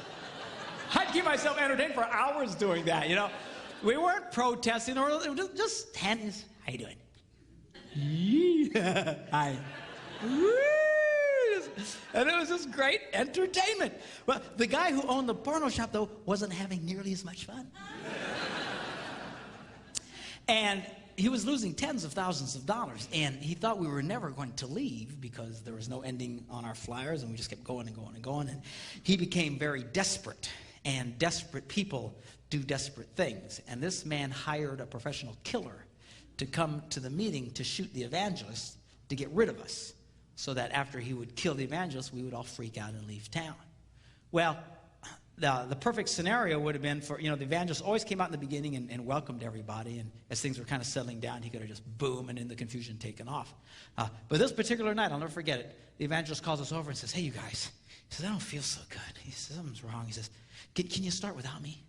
I'd keep myself entertained for hours doing that, We weren't protesting, or just handing, how you doing? Yeah. Hi. And it was just great entertainment. Well, the guy who owned the porno shop, though, wasn't having nearly as much fun. And he was losing tens of thousands of dollars, and he thought we were never going to leave because there was no ending on our flyers, and we just kept going and going and going. And he became very desperate, and desperate people do desperate things. And this man hired a professional killer to come to the meeting to shoot the evangelist to get rid of us, so that after he would kill the evangelist, we would all freak out and leave town. Well, the perfect scenario would have been for, the evangelist always came out in the beginning and welcomed everybody, and as things were kind of settling down, he could have just boom, and in the confusion taken off. But this particular night, I'll never forget it, the evangelist calls us over and says, hey, you guys. He says, I don't feel so good. He says, something's wrong. He says, can you start without me?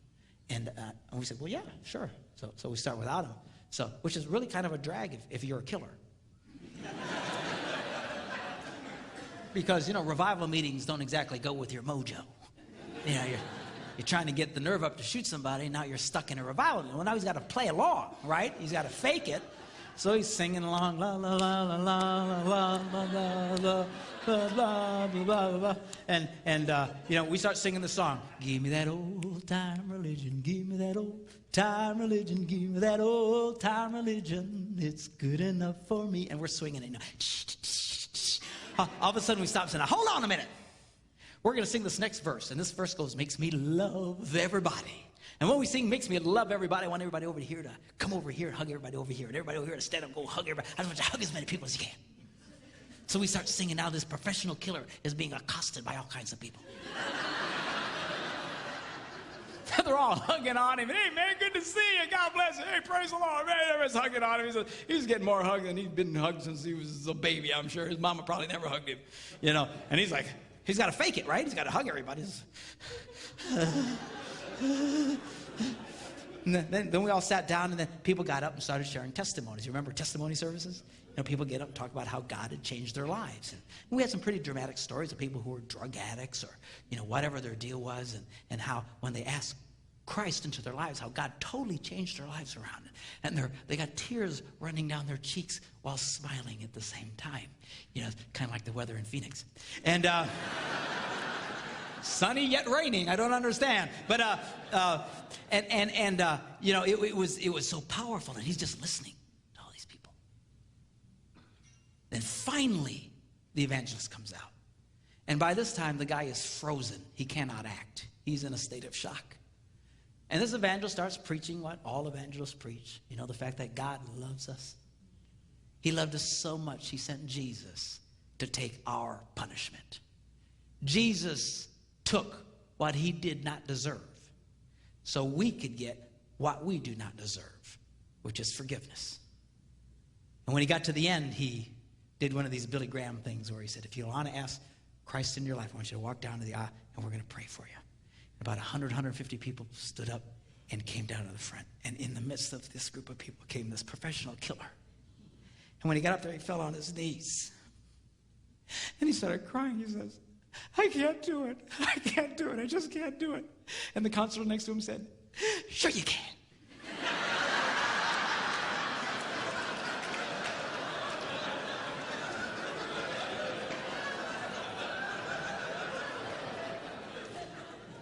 And we said, well, yeah, sure. So we start without him. So, which is really kind of a drag if you're a killer. Because, revival meetings don't exactly go with your mojo. You're trying to get the nerve up to shoot somebody, now you're stuck in a revival. Well, now he's got to play along, right? He's got to fake it. So he's singing along, la la la la la la la la la la la la, and we start singing the song. Give me that old time religion, give me that old time religion, give me that old time religion. It's good enough for me. And we're swinging it. All of a sudden we stop saying, hold on a minute. We're going to sing this next verse. And this verse goes, makes me love everybody. And when we sing makes me love everybody, I want everybody over here to come over here and hug everybody over here. And everybody over here to stand up and go hug everybody. I want you to hug as many people as you can. So we start singing. Now this professional killer is being accosted by all kinds of people. They're all hugging on him. Hey, man, good to see you. God bless you. Hey, praise the Lord. Man, everybody's hugging on him. He's getting more hugs than he's been hugged since he was a baby, I'm sure. His mama probably never hugged him, And he's like, he's got to fake it, right? He's got to hug everybody. And then we all sat down, and then people got up and started sharing testimonies. You remember testimony services? People get up and talk about how God had changed their lives. And we had some pretty dramatic stories of people who were drug addicts or, whatever their deal was, and how when they asked Christ into their lives, how God totally changed their lives around. And they got tears running down their cheeks while smiling at the same time. Kind of like the weather in Phoenix. And sunny yet raining. I don't understand. But it was so powerful, and he's just listening to all these people. Then finally, the evangelist comes out. And by this time, the guy is frozen. He cannot act. He's in a state of shock. And this evangelist starts preaching what all evangelists preach. The fact that God loves us. He loved us so much, he sent Jesus to take our punishment. Jesus took what he did not deserve so we could get what we do not deserve, which is forgiveness. And when he got to the end, he did one of these Billy Graham things where he said, if you want to ask Christ in your life, I want you to walk down to the aisle and we're going to pray for you. About 100, 150 people stood up and came down to the front. And in the midst of this group of people came this professional killer. And when he got up there, he fell on his knees. And he started crying. He says, I can't do it. I can't do it. I just can't do it. And the counselor next to him said, sure you can.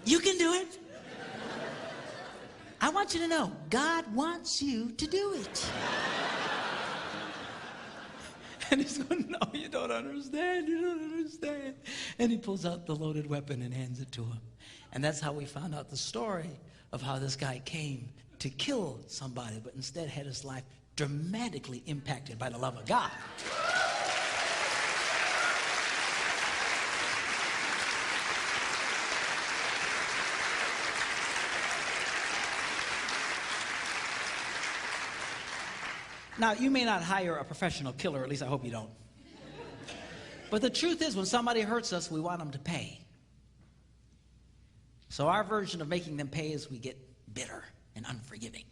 You can do it. I want you to know, God wants you to do it. And he's going, no, you don't understand. You don't understand. And he pulls out the loaded weapon and hands it to him. And that's how we found out the story of how this guy came to kill somebody, but instead had his life dramatically impacted by the love of God. Now, you may not hire a professional killer, at least I hope you don't. But the truth is, when somebody hurts us, we want them to pay. So our version of making them pay is we get bitter and unforgiving.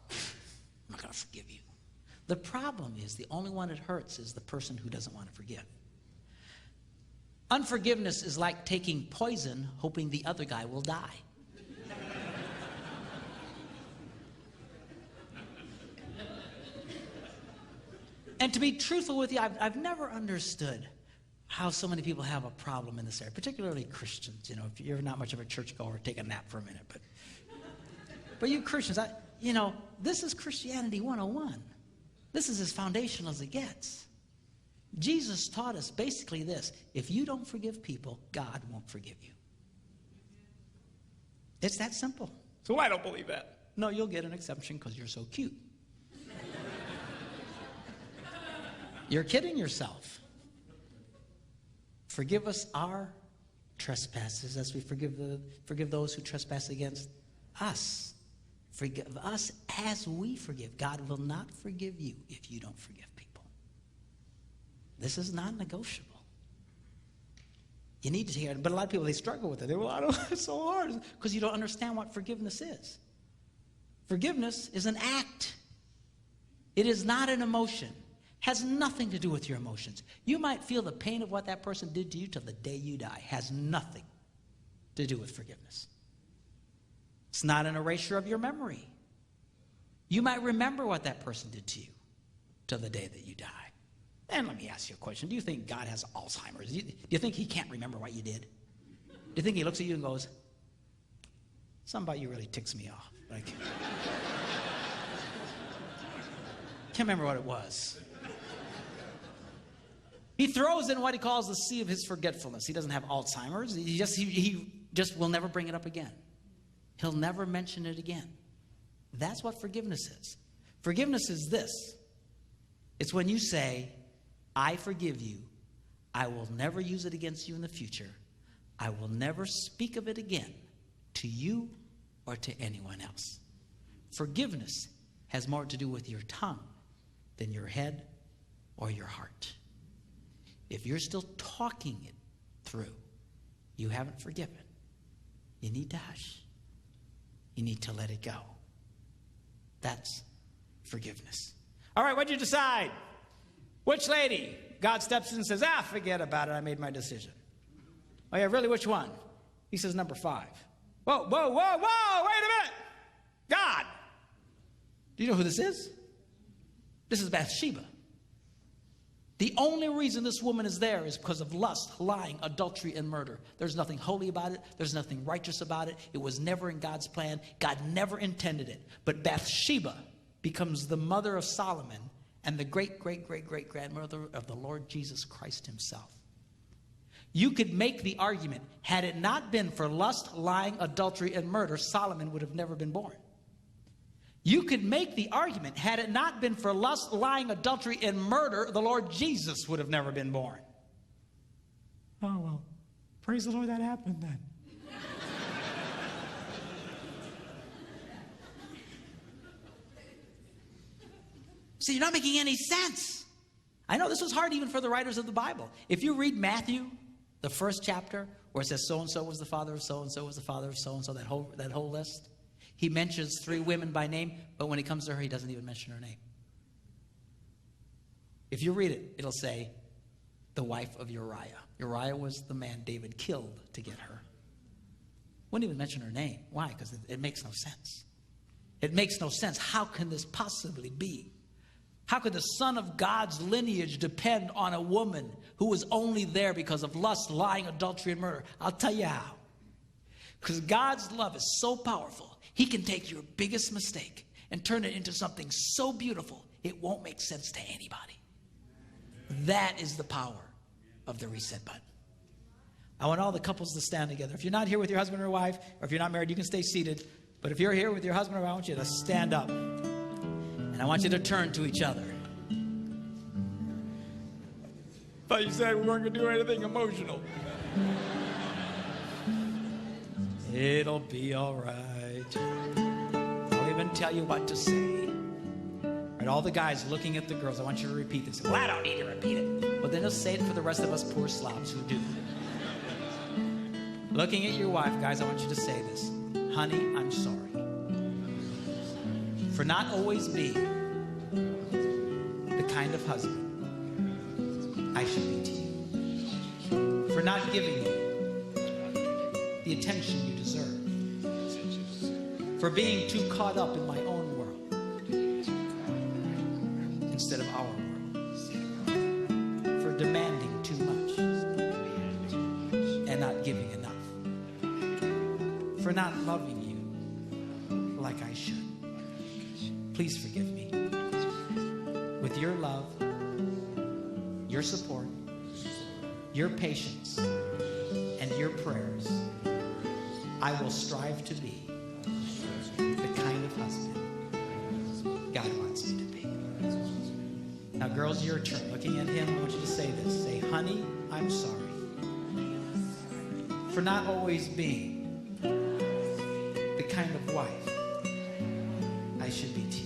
I'm not going to forgive you. The problem is the only one it hurts is the person who doesn't want to forgive. Unforgiveness is like taking poison, hoping the other guy will die. And to be truthful with you, I've never understood how so many people have a problem in this area, particularly Christians. You know, if you're not much of a churchgoer, take a nap for a minute. But you Christians, this is Christianity 101. This is as foundational as it gets. Jesus taught us basically this: if you don't forgive people, God won't forgive you. It's that simple. So I don't believe that. No, you'll get an exception because you're so cute. You're kidding yourself. Forgive us our trespasses as we forgive those who trespass against us. Forgive us as we forgive. God will not forgive you if you don't forgive people. This is non-negotiable. You need to hear it. But a lot of people, they struggle with it. They go, I don't, it's so hard. Because you don't understand what forgiveness is. Forgiveness is an act. It is not an emotion. Has nothing to do with your emotions. You might feel the pain of what that person did to you till the day you die. Has nothing to do with forgiveness. It's not an erasure of your memory. You might remember what that person did to you till the day that you die. And let me ask you a question. Do you think God has Alzheimer's? Do you think he can't remember what you did? Do you think he looks at you and goes, something about you really ticks me off. Like, can't remember what it was. He throws in what he calls the sea of his forgetfulness. He doesn't have Alzheimer's. He just will never bring it up again. He'll never mention it again. That's what forgiveness is. Forgiveness is this. It's when you say, I forgive you. I will never use it against you in the future. I will never speak of it again to you or to anyone else. Forgiveness has more to do with your tongue than your head or your heart. If you're still talking it through, you haven't forgiven. You need to hush. You need to let it go. That's forgiveness. All right, what'd you decide? Which lady? God steps in and says, forget about it. I made my decision. Oh, yeah, really, which one? He says, number 5. Whoa, wait a minute. God. Do you know who this is? This is Bathsheba. The only reason this woman is there is because of lust, lying, adultery, and murder. There's nothing holy about it. There's nothing righteous about it. It was never in God's plan. God never intended it. But Bathsheba becomes the mother of Solomon and the great-great-great-great-grandmother of the Lord Jesus Christ himself. You could make the argument, had it not been for lust, lying, adultery, and murder, Solomon would have never been born. You could make the argument, had it not been for lust, lying, adultery, and murder, the Lord Jesus would have never been born. Oh, well, praise the Lord that happened then. So you're not making any sense. I know this was hard even for the writers of the Bible. If you read Matthew, the first chapter, where it says so-and-so was the father of so-and-so was the father of so-and-so, that whole list, he mentions 3 women by name, but when he comes to her, he doesn't even mention her name. If you read it, it'll say the wife of Uriah. Uriah was the man David killed to get her. Wouldn't even mention her name. Why? Because it makes no sense. It makes no sense. How can this possibly be? How could the Son of God's lineage depend on a woman who was only there because of lust, lying, adultery, and murder? I'll tell you how. Because God's love is so powerful, he can take your biggest mistake and turn it into something so beautiful, it won't make sense to anybody. That is the power of the reset button. I want all the couples to stand together. If you're not here with your husband or wife, or if you're not married, you can stay seated. But if you're here with your husband or wife, I want you to stand up. And I want you to turn to each other. Thought you said we weren't going to do anything emotional. It'll be all right. I'll even tell you what to say. Right, all the guys looking at the girls, I want you to repeat this. Well, I don't need to repeat it. But then just say it for the rest of us poor slobs who do. Looking at your wife, guys, I want you to say this. Honey, I'm sorry for not always being the kind of husband I should be to you. For not giving you the attention you deserve. For being too caught up in my own world instead of our world. For demanding too much and not giving enough. For not loving you like I should. Please forgive me. With your love, your support, your patience, and your prayers, I will strive to be the kind of husband God wants me to be. Now, girls, your turn. Looking at him, I want you to say this. Say, honey, I'm sorry for not always being the kind of wife I should be to you.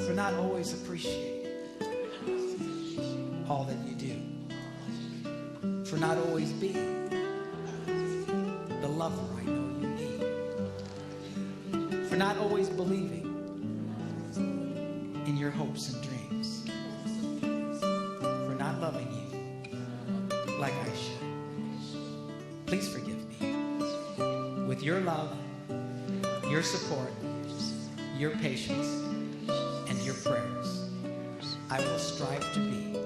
For not always appreciating all that you do. For not always being the lover I know you need. For not always believing in your hopes and dreams. For not loving you like I should. Please forgive me. With your love, your support, your patience, and your prayers, I will strive to be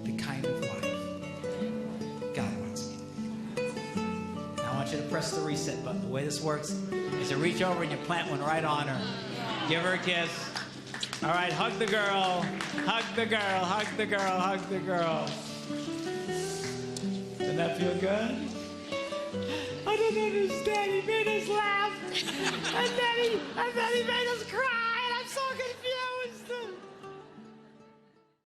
the kind of wife God wants me to be. Now I want you to press the reset button. The way this works is to reach over and you plant one right on her. Give her a kiss. All right, hug the girl. Hug the girl. Hug the girl. Hug the girl. Doesn't that feel good? I don't understand. He made us laugh. And then he made us cry.